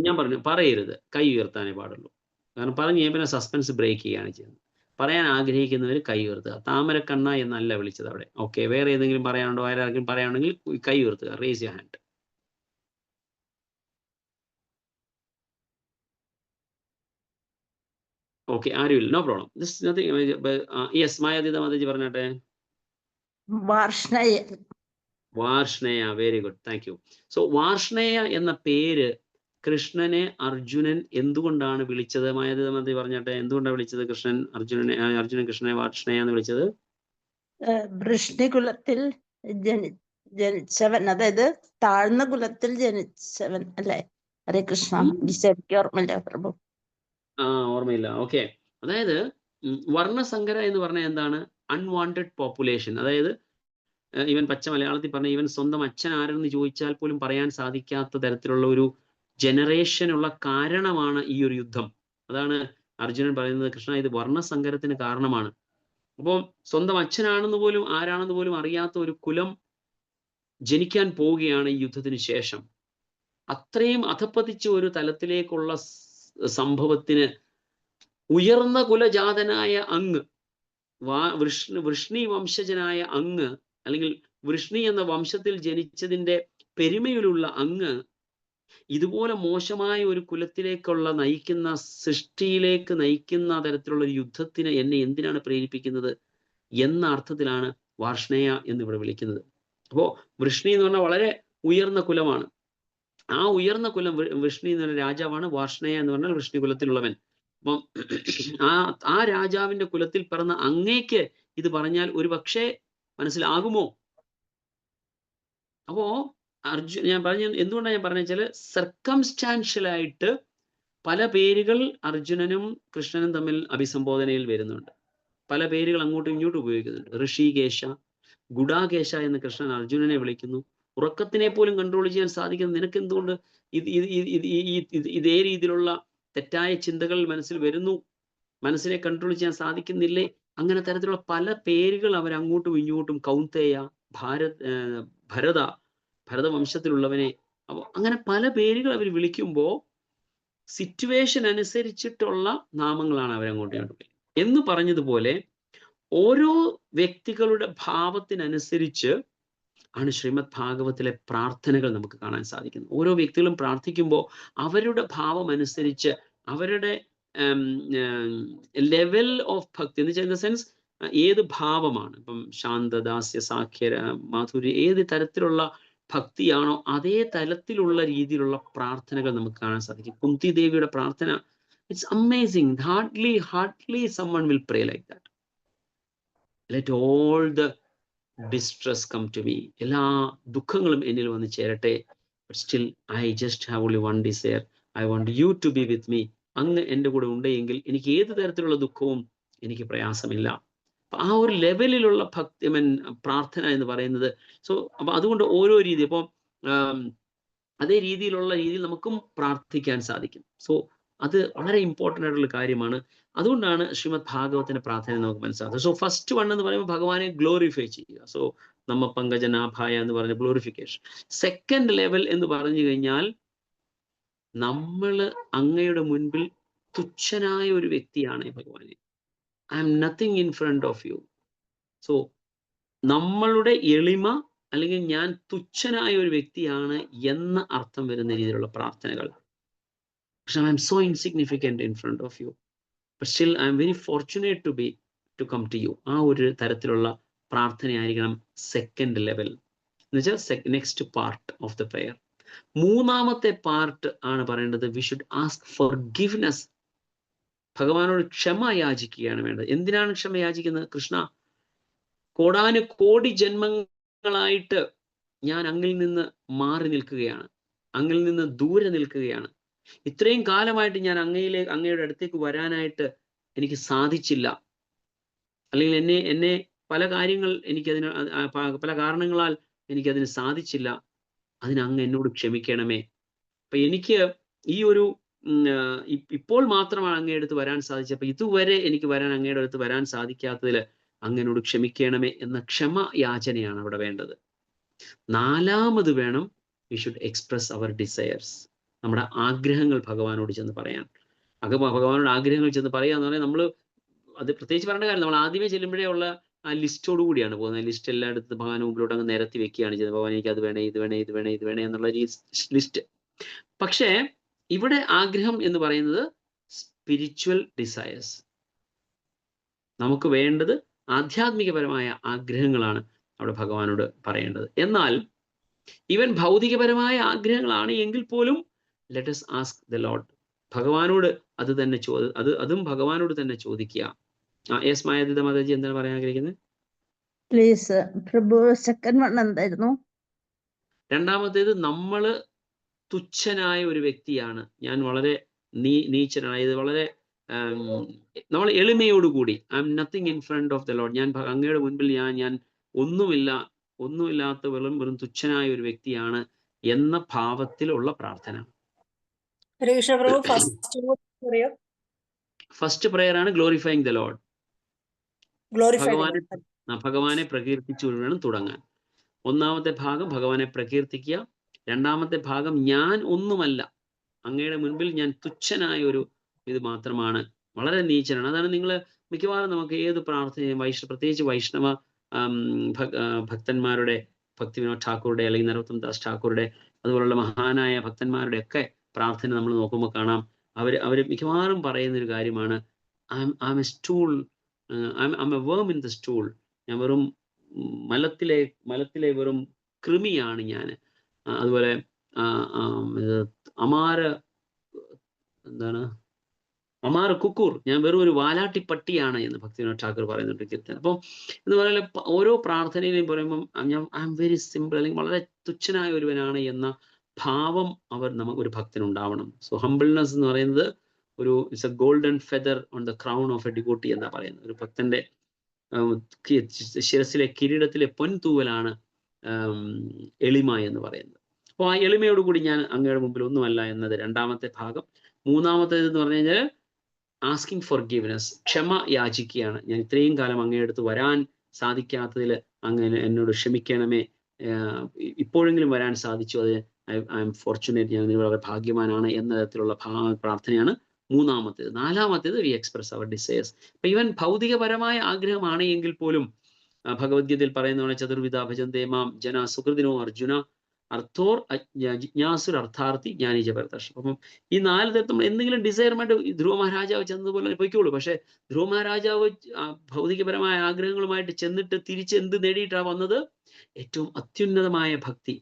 ഞാൻ പറഞ്ഞു, പറയരുത്, കൈ ഉയർത്താനേ പാടുള്ളൂ. കാരണം പറഞ്ഞു കഴിഞ്ഞാൽ പിന്നെ സസ്പെൻസ് ബ്രേക്ക് ചെയ്യുകയാണ് ചെയ്യുന്നത്. പറയാൻ ആഗ്രഹിക്കുന്നവർ കൈ ഉയർത്തുക. താമരക്കണ്ണ എന്നല്ല വിളിച്ചത് അവിടെ. ഓക്കെ, വേറെ ഏതെങ്കിലും പറയാനുണ്ടോ? ആരെങ്കിലും പറയാനുണ്ടെങ്കിൽ കൈ ഉയർത്തുക. Raise your hand. ഓക്കെ, ആരുമില്ല. No problem. Yes, Mayatita mataji പറഞ്ഞാട്ടെ. Varshneya. Very good, thank you. So Varshneya എന്ന പേര് കൃഷ്ണനെ അർജുനൻ എന്തുകൊണ്ടാണ് വിളിച്ചത്? മായാതീത മാതാജി പറഞ്ഞാട്ടെ, എന്തുകൊണ്ടാണ് വിളിച്ചത് അർജുനൻ കൃഷ്ണനെ വാർഷ്ണേയ എന്ന് വിളിച്ചത്? വൃഷ്ണികുലത്തിൽ ജനിച്ചവൻ, അതായത് താഴ്ന്ന കുലത്തിൽ ജനിച്ചവൻ അല്ലേ? ഹരേ കൃഷ്ണ. ശരിക്കും ഓർമ്മയില്ല പ്രഭു. ഓർമ്മയില്ല. ഓക്കെ, അതായത് വർണ്ണസങ്കര എന്ന് പറഞ്ഞാൽ എന്താണ്? Unwanted population. അതായത് ഇവൻ പച്ച മലയാളത്തിൽ പറഞ്ഞ ഇവൻ സ്വന്തം അച്ഛൻ ആരെന്ന് ചോദിച്ചാൽ പോലും പറയാൻ സാധിക്കാത്ത തരത്തിലുള്ള ഒരു ജനറേഷനുള്ള കാരണമാണ് ഈ ഒരു യുദ്ധം. അതാണ് അർജുനൻ പറയുന്നത്, കൃഷ്ണ ഇത് വർണ്ണസങ്കരത്തിന് കാരണമാണ്. അപ്പോൾ സ്വന്തം അച്ഛനാണെന്ന് പോലും ആരാണെന്ന് പോലും അറിയാത്ത ഒരു കുലം ജനിക്കാൻ പോവുകയാണ് ഈ യുദ്ധത്തിന് ശേഷം. അത്രയും അധപ്പതിച്ച ഒരു തലത്തിലേക്കുള്ള സംഭവത്തിന് ഉയർന്ന കുലജാതനായ അങ്ങ്, വൃഷ്ണി വംശജനായ അങ്ങ്, അല്ലെങ്കിൽ വൃഷ്ണി എന്ന വംശത്തിൽ ജനിച്ചതിൻ്റെ പെരുമയിലുള്ള അങ്ങ് ഇതുപോലെ മോശമായ ഒരു കുലത്തിലേക്കുള്ള സൃഷ്ടിയിലേക്ക് നയിക്കുന്ന തരത്തിലുള്ള ഒരു യുദ്ധത്തിന് എന്നെ എന്തിനാണ് പ്രേരിപ്പിക്കുന്നത് എന്ന അർത്ഥത്തിലാണ് വാർഷ്ണേയ എന്നിവിടെ വിളിക്കുന്നത്. അപ്പോൾ വൃഷ്ണി എന്ന് പറഞ്ഞാൽ വളരെ ഉയർന്ന കുലമാണ്. ആ ഉയർന്ന കുലം വൃഷ്ണി എന്ന് പറഞ്ഞ രാജാവാണ്. വാർഷ്ണേയ എന്ന് പറഞ്ഞാൽ വൃഷ്ണി കുലത്തിലുള്ളവൻ. അപ്പം ആ രാജാവിന്റെ കുലത്തിൽ പിറന്ന അങ്ങേക്ക് ഇത് പറഞ്ഞാൽ ഒരു പക്ഷേ മനസ്സിലാകുമോ? അപ്പോ എന്തുകൊണ്ടാണ് ഞാൻ പറഞ്ഞാൽ സർക്കംസ്റ്റാൻഷ്യലായിട്ട് പല പേരുകൾ അർജുനനും കൃഷ്ണനും തമ്മിൽ അഭിസംബോധനയിൽ വരുന്നുണ്ട്. പല പേരുകൾ അങ്ങോട്ടും ഇങ്ങോട്ടും ഉപയോഗിക്കുന്നുണ്ട്. ഋഷികേശ, ഗുഡാകേശ എന്ന് കൃഷ്ണൻ അർജുനനെ വിളിക്കുന്നു. ഉറക്കത്തിനെ പോലും കൺട്രോൾ ചെയ്യാൻ സാധിക്കുന്ന നിനക്ക് എന്തുകൊണ്ട് ഇതേ രീതിയിലുള്ള തെറ്റായ ചിന്തകൾ മനസ്സിൽ വരുന്നു? മനസ്സിനെ കൺട്രോൾ ചെയ്യാൻ സാധിക്കുന്നില്ലേ? അങ്ങനെ തരത്തിലുള്ള പല പേരുകൾ അവർ അങ്ങോട്ടും ഇങ്ങോട്ടും, കൗന്ദേയ, ഭരതവംശത്തിലുള്ളവനെ, അങ്ങനെ പല പേരുകൾ അവർ വിളിക്കുമ്പോൾ സിറ്റുവേഷൻ അനുസരിച്ചിട്ടുള്ള നാമങ്ങളാണ് അവരങ്ങോട്ടും ഇങ്ങോട്ടും. എന്ന് പറഞ്ഞതുപോലെ ഓരോ വ്യക്തികളുടെ ഭാവത്തിനനുസരിച്ച് ആണ് ശ്രീമദ് ഭാഗവത്തിലെ പ്രാർത്ഥനകൾ നമുക്ക് കാണാൻ സാധിക്കുന്നത്. ഓരോ വ്യക്തികളും പ്രാർത്ഥിക്കുമ്പോൾ അവരുടെ ഭാവം അനുസരിച്ച് അവരുടെ ലെവൽ ഓഫ് ഭക്തി എന്ന് വെച്ചാൽ ഇൻ ദ സെൻസ് ഏത് ഭാവമാണ്, ഇപ്പം ശാന്തദാസ്യ, സാഖ്യ, മാധുര്യ, ഏത് തരത്തിലുള്ള ഭക്തിയാണോ അതേ തലത്തിലുള്ള രീതിയിലുള്ള പ്രാർത്ഥനകൾ നമുക്ക് കാണാൻ സാധിക്കും. കുന്തി ദേവിയുടെ പ്രാർത്ഥന, it's amazing. Hardly someone will pray like that. Let all the distress come to me. എല്ലാ ദുഃഖങ്ങളും എന്നിൽ വന്ന് ചേരട്ടെ. But still I just have only one desire. I want you to be with me. അങ്ങ് എൻ്റെ കൂടെ ഉണ്ടെങ്കിൽ എനിക്ക് ഏത് തരത്തിലുള്ള ദുഃഖവും എനിക്ക് പ്രയാസമില്ല. ആ ഒരു ലെവലിലുള്ള ഭക്തി പ്രാർത്ഥന എന്ന് പറയുന്നത്. സോ അപ്പൊ അതുകൊണ്ട് ഓരോ രീതി ഇപ്പം അതേ രീതിയിൽ നമുക്കും പ്രാർത്ഥിക്കാൻ സാധിക്കും. സോ അത് വളരെ ഇമ്പോർട്ടൻ്റ് ആയിട്ടുള്ള കാര്യമാണ്. അതുകൊണ്ടാണ് ശ്രീമദ് ഭാഗവത്തിന്റെ പ്രാർത്ഥന നമുക്ക് മനസ്സിലാക്കുന്നത്. സോ ഫസ്റ്റ് വൺ എന്ന് പറയുമ്പോൾ ഭഗവാനെ ഗ്ലോറിഫൈ ചെയ്യുക. സോ നമ്മ പങ്കജനാഭായ എന്ന് പറഞ്ഞ ഗ്ലോറിഫിക്കേഷൻ. സെക്കൻഡ് ലെവൽ എന്ന് പറഞ്ഞു കഴിഞ്ഞാൽ നമ്മൾ അങ്ങയുടെ മുൻപിൽ തുച്ഛനായ ഒരു വ്യക്തിയാണ് ഭഗവാനെ. I am nothing in front of you. So നമ്മളുടെ എളിമ അല്ലെങ്കിൽ ഞാൻ തുച്ഛനായ ഒരു വ്യക്തിയാണ് എന്ന അർത്ഥം വരുന്ന രീതിയിലുള്ള പ്രാർത്ഥനകൾ. പക്ഷെ I am so insignificant in front of you, but still I am very fortunate to come to you. ആ ഒരു തരത്തിലുള്ള പ്രാർത്ഥനയായിരിക്കണം സെക്കൻഡ് ലെവൽ എന്ന് വെച്ചാൽ next part of the prayer. മൂന്നാമത്തെ പാർട്ട് ആണ് പറയേണ്ടത്, വി ഷുഡ് ആസ്ക് ഫോർഗിവ്നെസ്. ഭഗവാനോട് ക്ഷമ യാചിക്കുകയാണ് വേണ്ടത്. എന്തിനാണ് ക്ഷമ യാചിക്കുന്നത്? കൃഷ്ണ, കോടാനുകോടി ജന്മങ്ങളായിട്ട് ഞാൻ അങ്ങിൽ നിന്ന് മാറി നിൽക്കുകയാണ്, അങ്ങിൽ നിന്ന് ദൂരെ നിൽക്കുകയാണ്. ഇത്രയും കാലമായിട്ട് ഞാൻ അങ്ങയുടെ അടുത്തേക്ക് വരാനായിട്ട് എനിക്ക് സാധിച്ചില്ല, അല്ലെങ്കിൽ എന്നെ പല കാര്യങ്ങൾ എനിക്കതിന് പല കാരണങ്ങളാൽ എനിക്കതിന് സാധിച്ചില്ല. അതിന് അങ്ങ് എന്നോട് ക്ഷമിക്കണമേ. അപ്പൊ എനിക്ക് ഈ ഒരു ഇപ്പോൾ മാത്രമാണ് അങ്ങയുടെ അടുത്ത് വരാൻ സാധിച്ചത്. അപ്പൊ ഇതുവരെ എനിക്ക് അങ്ങയുടെ അടുത്ത് വരാൻ സാധിക്കാത്തതിൽ അങ്ങനോട് ക്ഷമിക്കണമേ എന്ന ക്ഷമ യാചനയാണ് അവിടെ വേണ്ടത്. നാലാമത് വേണം, we should express our desires. നമ്മുടെ ആഗ്രഹങ്ങൾ ഭഗവാനോട് ചെന്ന് പറയാൻ. ഭഗവാനോട് ആഗ്രഹങ്ങൾ ചെന്ന് പറയാന്ന് പറഞ്ഞാൽ നമ്മൾ അത് പ്രത്യേകിച്ച് പറയേണ്ട കാര്യം, നമ്മൾ ആദ്യമേ ചെല്ലുമ്പോഴേ ഉള്ള ആ ലിസ്റ്റോട് കൂടിയാണ് പോകുന്നത്. ലിസ്റ്റ് എല്ലായിടത്തും ഭഗവാൻ മുമ്പിലോട്ട് അങ്ങ് നിരത്തി വെക്കുകയാണ് ചെയ്യുന്നത്. ഭഗവാൻ എനിക്ക് അത് വേണേ, ഇത് വേണേ, ഇത് വേണേ, ഇത് വേണേ എന്നുള്ള ലിസ്റ്റ്. പക്ഷേ ഇവിടെ ആഗ്രഹം എന്ന് പറയുന്നത് സ്പിരിച്വൽ ഡിസയേഴ്സ്. നമുക്ക് വേണ്ടത് ആധ്യാത്മികപരമായ ആഗ്രഹങ്ങളാണ് അവിടെ ഭഗവാനോട് പറയേണ്ടത്. എന്നാൽ ഈവൻ ഭൗതികപരമായ ആഗ്രഹങ്ങളാണ് എങ്കിൽ പോലും let us ask the Lord. ഭഗവാനോട് അത് തന്നെ അതും ഭഗവാനോട് തന്നെ ചോദിക്കുക. യെസ് മായാദിത മാതാജി, എന്താണ് പറയാൻ ആഗ്രഹിക്കുന്നത്? പ്ലീസ് പ്രഭു, സെക്കൻഡ് വൺ എന്തായിരുന്നു? രണ്ടാമത്തേത്, നമ്മള് തുച്ഛനായ ഒരു വ്യക്തിയാണ്, ഞാൻ വളരെ നീചനാണ്. ഇത് വളരെ നമ്മൾ എളിമയോടുകൂടി I am nothing in front of the lord, ഞാൻ അങ്ങയുടെ മുൻപിൽ ഞാൻ ഒന്നുമില്ലാത്ത വെറും തുച്ഛനായ ഒരു വ്യക്തിയാണ് എന്ന ഭാവത്തിലുള്ള പ്രാർത്ഥന. ഫസ്റ്റ് പ്രെയർ ആണ് ഗ്ലോറിഫൈങ് ദ ലോർഡ്. ഭഗവാനെ പ്രകീർത്തിച്ചു വേണം തുടങ്ങാൻ. ഒന്നാമത്തെ ഭാഗം ഭഗവാനെ പ്രകീർത്തിക്കുക. രണ്ടാമത്തെ ഭാഗം ഞാൻ ഒന്നുമല്ല, അങ്ങയുടെ മുൻപിൽ ഞാൻ തുച്ഛനായ ഒരു ഇത് മാത്രമാണ്, വളരെ നീചനാണ്. അതാണ് നിങ്ങൾ മിക്കവാറും നമുക്ക് ഏത് പ്രാർത്ഥനയും പ്രത്യേകിച്ച് വൈഷ്ണവ ഭക്തന്മാരുടെ, ഭക്തിവിനോദ് ഠാക്കൂറുടെ അല്ലെങ്കിൽ നരോത്തം ദാസ് ഠാക്കൂറുടെ അതുപോലുള്ള മഹാനായ ഭക്തന്മാരുടെ ഒക്കെ പ്രാർത്ഥന നമ്മൾ നോക്കുമ്പോൾ കാണാം, അവർ മിക്കവാറും പറയുന്ന ഒരു കാര്യമാണ്, I'm a stool, I'm a worm in the stool. ഞാൻ വെറും മലത്തിലെ വെറും കൃമിയാണ് ഞാൻ. അതുപോലെ അമാര കുക്കൂർ, ഞാൻ വെറും ഒരു വാലാട്ടിപ്പട്ടിയാണ് എന്ന് ഭക്തിവിനോദ് ഠാക്കൂർ പറയുന്നുണ്ട് കീർത്തനം. അപ്പം എന്ന് പറയുന്നത് ഓരോ പ്രാർത്ഥനയിലും പറയുമ്പം ഐ എം വെരി സിമ്പിൾ, അല്ലെങ്കിൽ വളരെ തുച്ഛനായ ഒരുവനാണ് എന്ന ഭാവം ഒരു ഭക്തനുണ്ടാവണം. സോ ഹംബിൾനെസ് എന്ന് പറയുന്നത് it's A golden feather on the crown of A devotee എന്നാ പറയുന്നത്. ഒരു ഭക്തന്റെ ശിരസിലെ കിരീടത്തിലെ പൊൻതൂവലാണ് എളിമ എന്ന് പറയുന്നത്. അപ്പോൾ ആ എളിമയോടുകൂടി ഞാൻ അങ്ങയുടെ മുമ്പിൽ ഒന്നുമല്ല എന്നത് രണ്ടാമത്തെ ഭാഗം. മൂന്നാമത്തേത് എന്ന് പറഞ്ഞു കഴിഞ്ഞാൽ ആസ്കിങ് ഫോർഗിവ്നെസ്, ക്ഷമ യാചിക്കുകയാണ്. ഞാൻ ഇത്രയും കാലം അങ്ങയുടെ അടുത്ത് വരാൻ സാധിക്കാത്തതിൽ അങ്ങ് എന്നോട് ക്ഷമിക്കണമേ, ഇപ്പോഴെങ്കിലും വരാൻ സാധിച്ചു, അത് ഐ എം ഫോർച്ചുനേറ്റ്, ഞാൻ വളരെ ഭാഗ്യവാനാണ് എന്ന തരത്തിലുള്ള പ്രാർത്ഥനയാണ് മൂന്നാമത്തേത്. നാലാമത്തേത് വി എക്സ്പ്രസ് അവർ ഡിസയേഴ്സ്. അപ്പൊ ഇവൻ ഭൗതികപരമായ ആഗ്രഹമാണ് എങ്കിൽ പോലും ഭഗവത്ഗീതയിൽ പറയുന്നതാണ്, ചതുർവിധ ഭജന്തേ മാം ജന സുഹൃദിനോ അർജുന അർത്ഥോർ ജിജ്ഞാസുർ അർത്ഥാർത്ഥി ജ്ഞാനിജ പരദർശി. അപ്പം ഈ നാല് തരത്തിൽ എന്തെങ്കിലും ഡിസയറുമായിട്ട് ധ്രുവ മഹാരാജാവ് ചെന്നതുപോലെ പൊയ്ക്കോളൂ. പക്ഷെ ധ്രുവ മഹാരാജാവ് ഭൗതികപരമായ ആഗ്രഹങ്ങളുമായിട്ട് ചെന്നിട്ട് തിരിച്ച് എന്ത് നേടിയിട്ടാണ് വന്നത്? ഏറ്റവും അത്യുന്നതമായ ഭക്തി.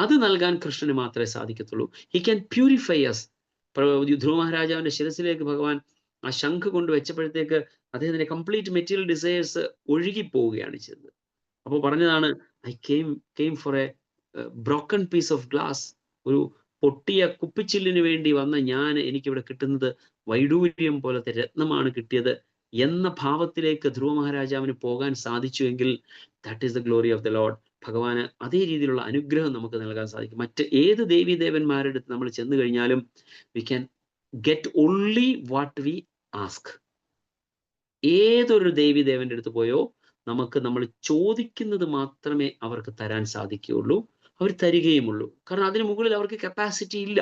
അത് നൽകാൻ കൃഷ്ണന് മാത്രമേ സാധിക്കത്തുള്ളൂ. He can purify us. Dhruva മഹാരാജാവിന്റെ ശിരസിലേക്ക് ഭഗവാൻ ആ ശംഖ് കൊണ്ട് വെച്ചപ്പോഴത്തേക്ക് അദ്ദേഹത്തിന്റെ കംപ്ലീറ്റ് മെറ്റീരിയൽ ഡിസയേഴ്സ് ഒഴുകിപ്പോവുകയാണ് ചെയ്തത്. അപ്പോൾ പറഞ്ഞതാണ്, I came for a broken piece of glass. ഒരു പൊട്ടിയ കുപ്പിച്ചില്ലിന് വേണ്ടി വന്ന എനിക്കിവിടെ കിട്ടുന്നത് വൈഡൂര്യം പോലത്തെ രത്നമാണ് കിട്ടിയത് എന്ന ഭാവത്തിലേക്ക് ധ്രുവ മഹാരാജാവിന് പോകാൻ സാധിച്ചുവെങ്കിൽ that is the glory of the lord. ഭഗവാന് അതേ രീതിയിലുള്ള അനുഗ്രഹം നമുക്ക് നൽകാൻ സാധിക്കും. മറ്റ് ഏത് ദേവീ ദേവന്മാരുടെ അടുത്ത് നമ്മൾ ചെന്ന് കഴിഞ്ഞാലും we can get only what we ask. ഏതൊരു ദേവി ദേവന്റെ അടുത്ത് പോയോ നമുക്ക് നമ്മൾ ചോദിക്കുന്നത് മാത്രമേ അവർക്ക് തരാൻ സാധിക്കുകയുള്ളൂ, അവർ തരികയുമുള്ളൂ. കാരണം അതിന് മുകളിൽ അവർക്ക് കപ്പാസിറ്റി ഇല്ല.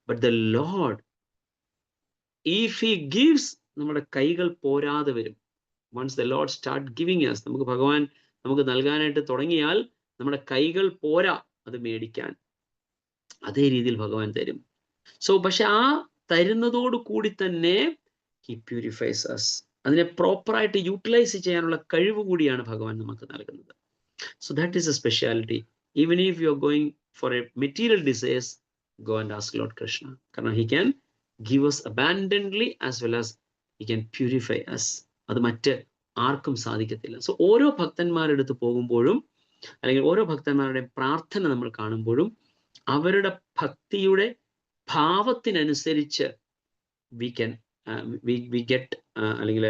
But the lord if he gives, നമ്മുടെ കൈകൾ പോരാതെ വരും. Once the lord start giving us, നമുക്ക് ഭഗവാൻ നമുക്ക് നൽകാനായിട്ട് തുടങ്ങിയാൽ നമ്മുടെ കൈകൾ പോരാ അത് മേടിക്കാൻ. അതേ രീതിയിൽ ഭഗവാൻ തരും. സോ പക്ഷെ ആ തരുന്നതോട് കൂടി തന്നെ ഹി പ്യൂരിഫൈസ് us. അതിനെ പ്രോപ്പറായിട്ട് യൂട്ടിലൈസ് ചെയ്യാനുള്ള കഴിവ് കൂടിയാണ് ഭഗവാൻ നമുക്ക് നൽകുന്നത്. So that is a speciality. Even if you are going for a material desires, go and ask lord Krishna. കാരണം he can give us abundantly as well as he can purify us. അത് മറ്റ് ആർക്കും സാധിക്കത്തില്ല. സോ ഓരോ ഭക്തന്മാരുടെ അടുത്ത് പോകുമ്പോഴും അല്ലെങ്കിൽ ഓരോ ഭക്തന്മാരുടെ പ്രാർത്ഥന നമ്മൾ കാണുമ്പോഴും അവരുടെ ഭക്തിയുടെ ഭാവത്തിനനുസരിച്ച് വി ക്യാൻ വി ഗെറ്റ് അല്ലെങ്കിൽ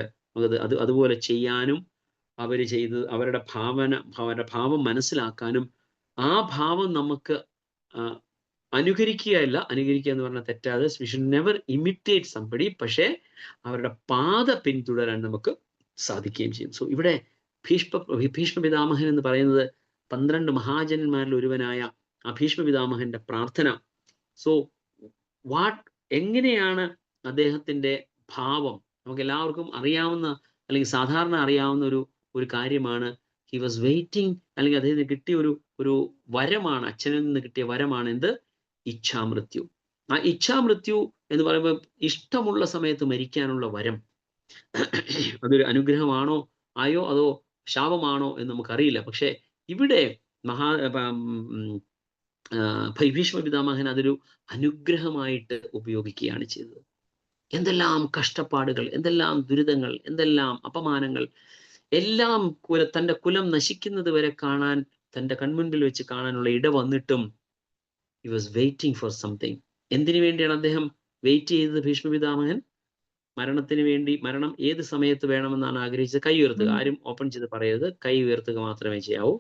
അത് അതുപോലെ ചെയ്യാനും അവർ ചെയ്ത് അവരുടെ ഭാവം മനസ്സിലാക്കാനും ആ ഭാവം നമുക്ക് അനുകരിക്കുക എന്ന് പറഞ്ഞാൽ തെറ്റാതെ, we should never imitate somebody, പക്ഷേ അവരുടെ പാത പിന്തുടരാൻ നമുക്ക് സാധിക്കുകയും ചെയ്യും. സോ ഇവിടെ ഭീഷ്മ പിതാമഹൻ എന്ന് പറയുന്നത് 12 മഹാജനന്മാരിൽ ഒരുവനായ ആ ഭീഷ്മ പിതാമഹന്റെ പ്രാർത്ഥന. സോ എങ്ങനെയാണ് അദ്ദേഹത്തിന്റെ ഭാവം നമുക്ക് എല്ലാവർക്കും അറിയാവുന്ന അല്ലെങ്കിൽ സാധാരണ അറിയാവുന്ന ഒരു കാര്യമാണ്. ഹി വാസ് വെയിറ്റിംഗ്, അല്ലെങ്കിൽ അദ്ദേഹത്തിന് കിട്ടിയ ഒരു വരമാണ്, അച്ഛനിൽ നിന്ന് കിട്ടിയ വരമാണ് എന്ത്? ഇച്ഛാമൃത്യു. ആ ഇച്ഛാമൃത്യു എന്ന് പറയുമ്പോൾ ഇഷ്ടമുള്ള സമയത്ത് മരിക്കാനുള്ള വരം. അതൊരു അനുഗ്രഹമാണോ അതോ ശാപമാണോ എന്ന് നമുക്കറിയില്ല. പക്ഷെ ഇവിടെ ഭീഷ്മ പിതാമഹൻ അതൊരു അനുഗ്രഹമായിട്ട് ഉപയോഗിക്കുകയാണ് ചെയ്തത്. എന്തെല്ലാം കഷ്ടപ്പാടുകൾ, എന്തെല്ലാം ദുരിതങ്ങൾ, എന്തെല്ലാം അപമാനങ്ങൾ, എല്ലാം തൻ്റെ കുലം നശിക്കുന്നത് വരെ കാണാൻ, തൻ്റെ കൺമുൻപിൽ വെച്ച് കാണാനുള്ള ഇട വന്നിട്ടും he was waiting for something. എന്തിനു വേണ്ടിയാണ് അദ്ദേഹം വെയിറ്റ് ചെയ്തത്? ഭീഷ്മ പിതാമഹൻ മരണത്തിന് വേണ്ടി. മരണം ഏത് സമയത്ത് വേണമെന്നാണ് ആഗ്രഹിച്ചത്? കൈ ഉയർത്തുക. ആരും ഓപ്പൺ ചെയ്ത് പറയരുത്, കൈ ഉയർത്തുക മാത്രമേ ചെയ്യാവൂ.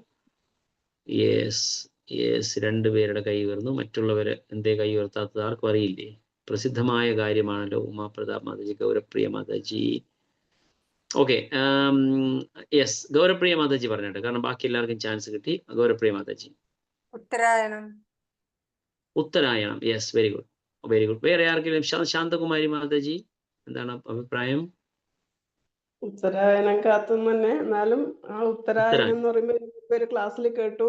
യെസ് 2 പേരുടെ കൈ ഉയർന്നു. മറ്റുള്ളവര് എന്തേ കൈ ഉയർത്താത്തത്? ആർക്കും അറിയില്ലേ? പ്രസിദ്ധമായ കാര്യമാണല്ലോ. ഉമാപ്രതാപ് മാതാജി, ഗൗരപ്രിയ മാതാജി. ഓക്കെ, യെസ്, ഗൗരപ്രിയ മാതാജി പറഞ്ഞിട്ട്, കാരണം ബാക്കി എല്ലാവർക്കും ചാൻസ് കിട്ടി. Gaurapriya mataji. Uttarayanam. Yes, very good, very good. വേറെ ആർക്കെങ്കിലും? ശാന്തകുമാരി മാതാജി, എന്താണ് അഭിപ്രായം? ഉത്തരായനം കാത്തും തന്നെ. എന്നാലും ആ ഉത്തരായനം എന്ന് പറയുമ്പോൾ ഒരു ക്ലാസ്സിൽ കേട്ടു,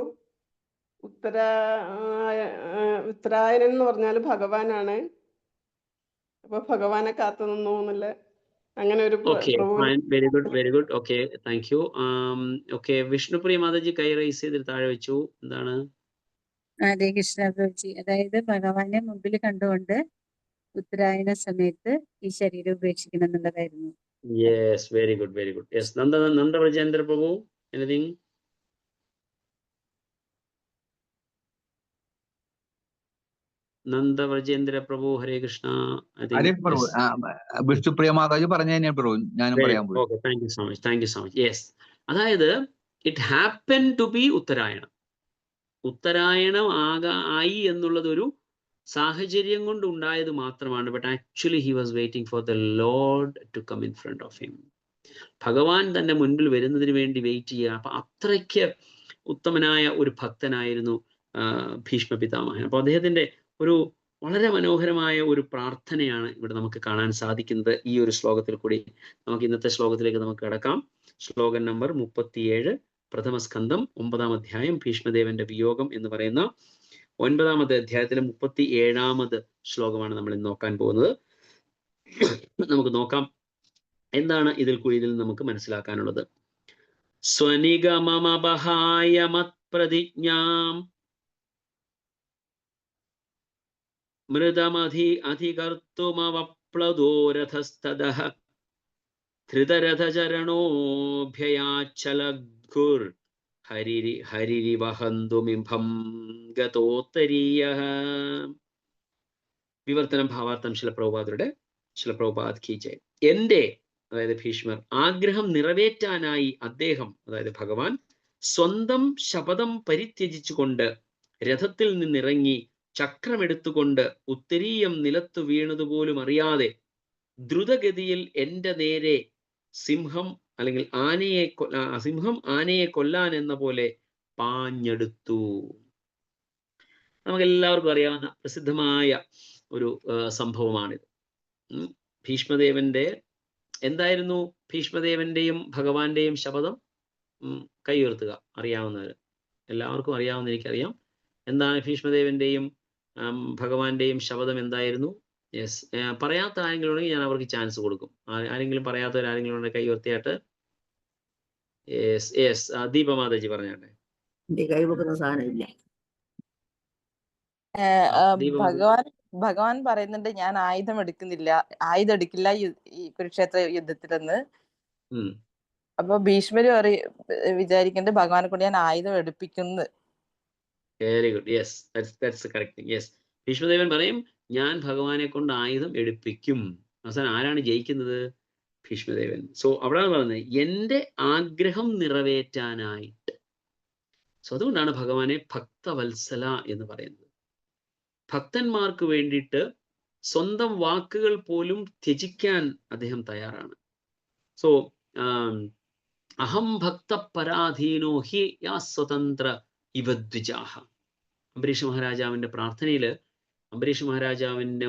ഉത്തരായനം എന്ന് പറഞ്ഞാൽ ഭഗവാനാണ്. അപ്പൊ ഭഗവാനെ കാത്തു നിന്നു എന്നല്ല, അങ്ങനെ ഒരു very good, very good. Okay, thank U. Okay, Vishnupriya Mataji കൈ റൈസ് ചെയ്തിട്ട് താഴെ വെച്ചു. എന്താണ്? ഹരേ കൃഷ്ണ പ്രഭുജി. അതായത് ഭഗവാനെ മുമ്പിൽ കണ്ടുകൊണ്ട് ഉത്തരായന സമയത്ത് ഈ ശരീരം ഉപേക്ഷിക്കണം എന്നുള്ളതായിരുന്നു. Yes, very good, very good. Yes, Nanda Vrajendra prabhu, anything? Nanda Vrajendra prabhu, Hare Krishna. Vishnupriya mataji പറഞ്ഞു പ്രഭു, ഞാനും പറയാൻ പോയി. Okay, thank you so much, thank you so much. Yes, അതായത് it happen to be Uttarayanam. Uttarayanam ആയി എന്നുള്ളത് ഒരു സാഹചര്യം കൊണ്ട് ഉണ്ടായത് മാത്രമാണ്. But actually he was waiting for the lord to come in front of him. ഭഗവാൻ തന്റെ മുൻപിൽ വരുന്നതിന് വേണ്ടി വെയിറ്റ് ചെയ്യുക. അപ്പൊ അത്രയ്ക്ക് ഉത്തമനായ ഒരു ഭക്തനായിരുന്നു ഭീഷ്മ പിതാമഹൻ. അപ്പൊ അദ്ദേഹത്തിന്റെ ഒരു വളരെ മനോഹരമായ ഒരു പ്രാർത്ഥനയാണ് ഇവിടെ നമുക്ക് കാണാൻ സാധിക്കുന്നത്. ഈ ഒരു ശ്ലോകത്തിൽ കൂടി നമുക്ക് ഇന്നത്തെ ശ്ലോകത്തിലേക്ക് നമുക്ക് കിടക്കാം. ശ്ലോകം നമ്പർ 37, പ്രഥമ സ്കന്ധം 9-ാം അധ്യായം, ഭീഷ്മദേവന്റെ വിയോഗം എന്ന് പറയുന്ന 9-ാമത്തെ അധ്യായത്തിലെ 37-ാമത് ശ്ലോകമാണ് നമ്മൾ ഇന്ന് നോക്കാൻ പോകുന്നത്. നമുക്ക് നോക്കാം എന്താണ് ഇതിൽ നമുക്ക് മനസ്സിലാക്കാനുള്ളത്. സ്വനിഗമമപഹായ മത്പ്രതിജ്ഞാം അധികർത്തുമവപ്ലദോരഥസ്തദഃ ധൃതരഥചരണോഭ്യയാച്ചലഘുർ ഹരിരിവഹന്തുമിംഭം ഗതോത്തരീയഃ. വിവർത്തനം ഭാവാർത്ഥം ശിലപ്രഭുപാദ് കീ ജയ്. എന്റെ അതായത് ഭീഷ്മർ, ആഗ്രഹം നിറവേറ്റാനായി അദ്ദേഹം, അതായത് ഭഗവാൻ, സ്വന്തം ശപഥം പരിത്യജിച്ചുകൊണ്ട് രഥത്തിൽ നിന്നിറങ്ങി ചക്രമെടുത്തുകൊണ്ട് ഉത്തരീയം നിലത്തു വീണതുപോലും അറിയാതെ ദ്രുതഗതിയിൽ എൻ്റെ നേരെ സിംഹം അല്ലെങ്കിൽ സിംഹം ആനയെ കൊല്ലാൻ എന്ന പോലെ പാഞ്ഞെടുത്തു. നമുക്കെല്ലാവർക്കും അറിയാവുന്ന പ്രസിദ്ധമായ ഒരു സംഭവമാണിത്. ഭീഷ്മദേവന്റെ എന്തായിരുന്നു ഭീഷ്മദേവന്റെയും ഭഗവാന്റെയും ശപഥം? കൈ ഉയർത്തുക, അറിയാവുന്നവർ. എല്ലാവർക്കും അറിയാവുന്ന എനിക്കറിയാം. എന്താണ് ഭീഷ്മദേവന്റെയും ഭഗവാന്റെയും ശപഥം എന്തായിരുന്നു? യെസ്, പറയാത്ത ആരെങ്കിലും ഉണ്ടെങ്കിൽ ഞാൻ അവർക്ക് ചാൻസ് കൊടുക്കും. ആരെങ്കിലും പറയാത്തവരാരെങ്കിലും ഉണ്ടെങ്കിൽ കൈ ഉയർത്തിയായിട്ട്. യെസ് യെസ്, ദീപമാതാജി പറഞ്ഞാട്ടെ. ഭഗവാൻ പറയുന്നുണ്ട്, ഞാൻ ആയുധം എടുക്കില്ല ഈ കുരുക്ഷേത്ര യുദ്ധത്തിലെന്ന്. അപ്പൊ ഭീഷ്മര് വിചാരിക്കേണ്ടത് ഭഗവാനെ കൊണ്ട് ഞാൻ ആയുധം എടുപ്പിക്കുന്നു. Very good. Yes, that's correct. Yes, Bhishmadevan പറയും ഞാൻ ഭഗവാനെ കൊണ്ട് ആയുധം എടുപ്പിക്കും. അവസാനം ആരാണ് ജയിക്കുന്നത്? ഭീഷ്മദേവൻ. സോ അവിടെയാണ് പറയുന്നത് എൻ്റെ ആഗ്രഹം നിറവേറ്റാനായിട്ട്. സോ അതുകൊണ്ടാണ് ഭഗവാനെ ഭക്തവത്സല എന്ന് പറയുന്നത്. ഭക്തന്മാർക്ക് വേണ്ടിയിട്ട് സ്വന്തം വാക്കുകൾ പോലും ത്യജിക്കാൻ അദ്ദേഹം തയ്യാറാണ്. സോ അഹം ഭക്ത പരാധീനോ ഹി യാ സ്വതന്ത്ര ഇവദ്വിജാഹ. അംബരീഷ് മഹാരാജാവിന്റെ പ്രാർത്ഥനയിൽ അംബരീഷ് മഹാരാജാവിന്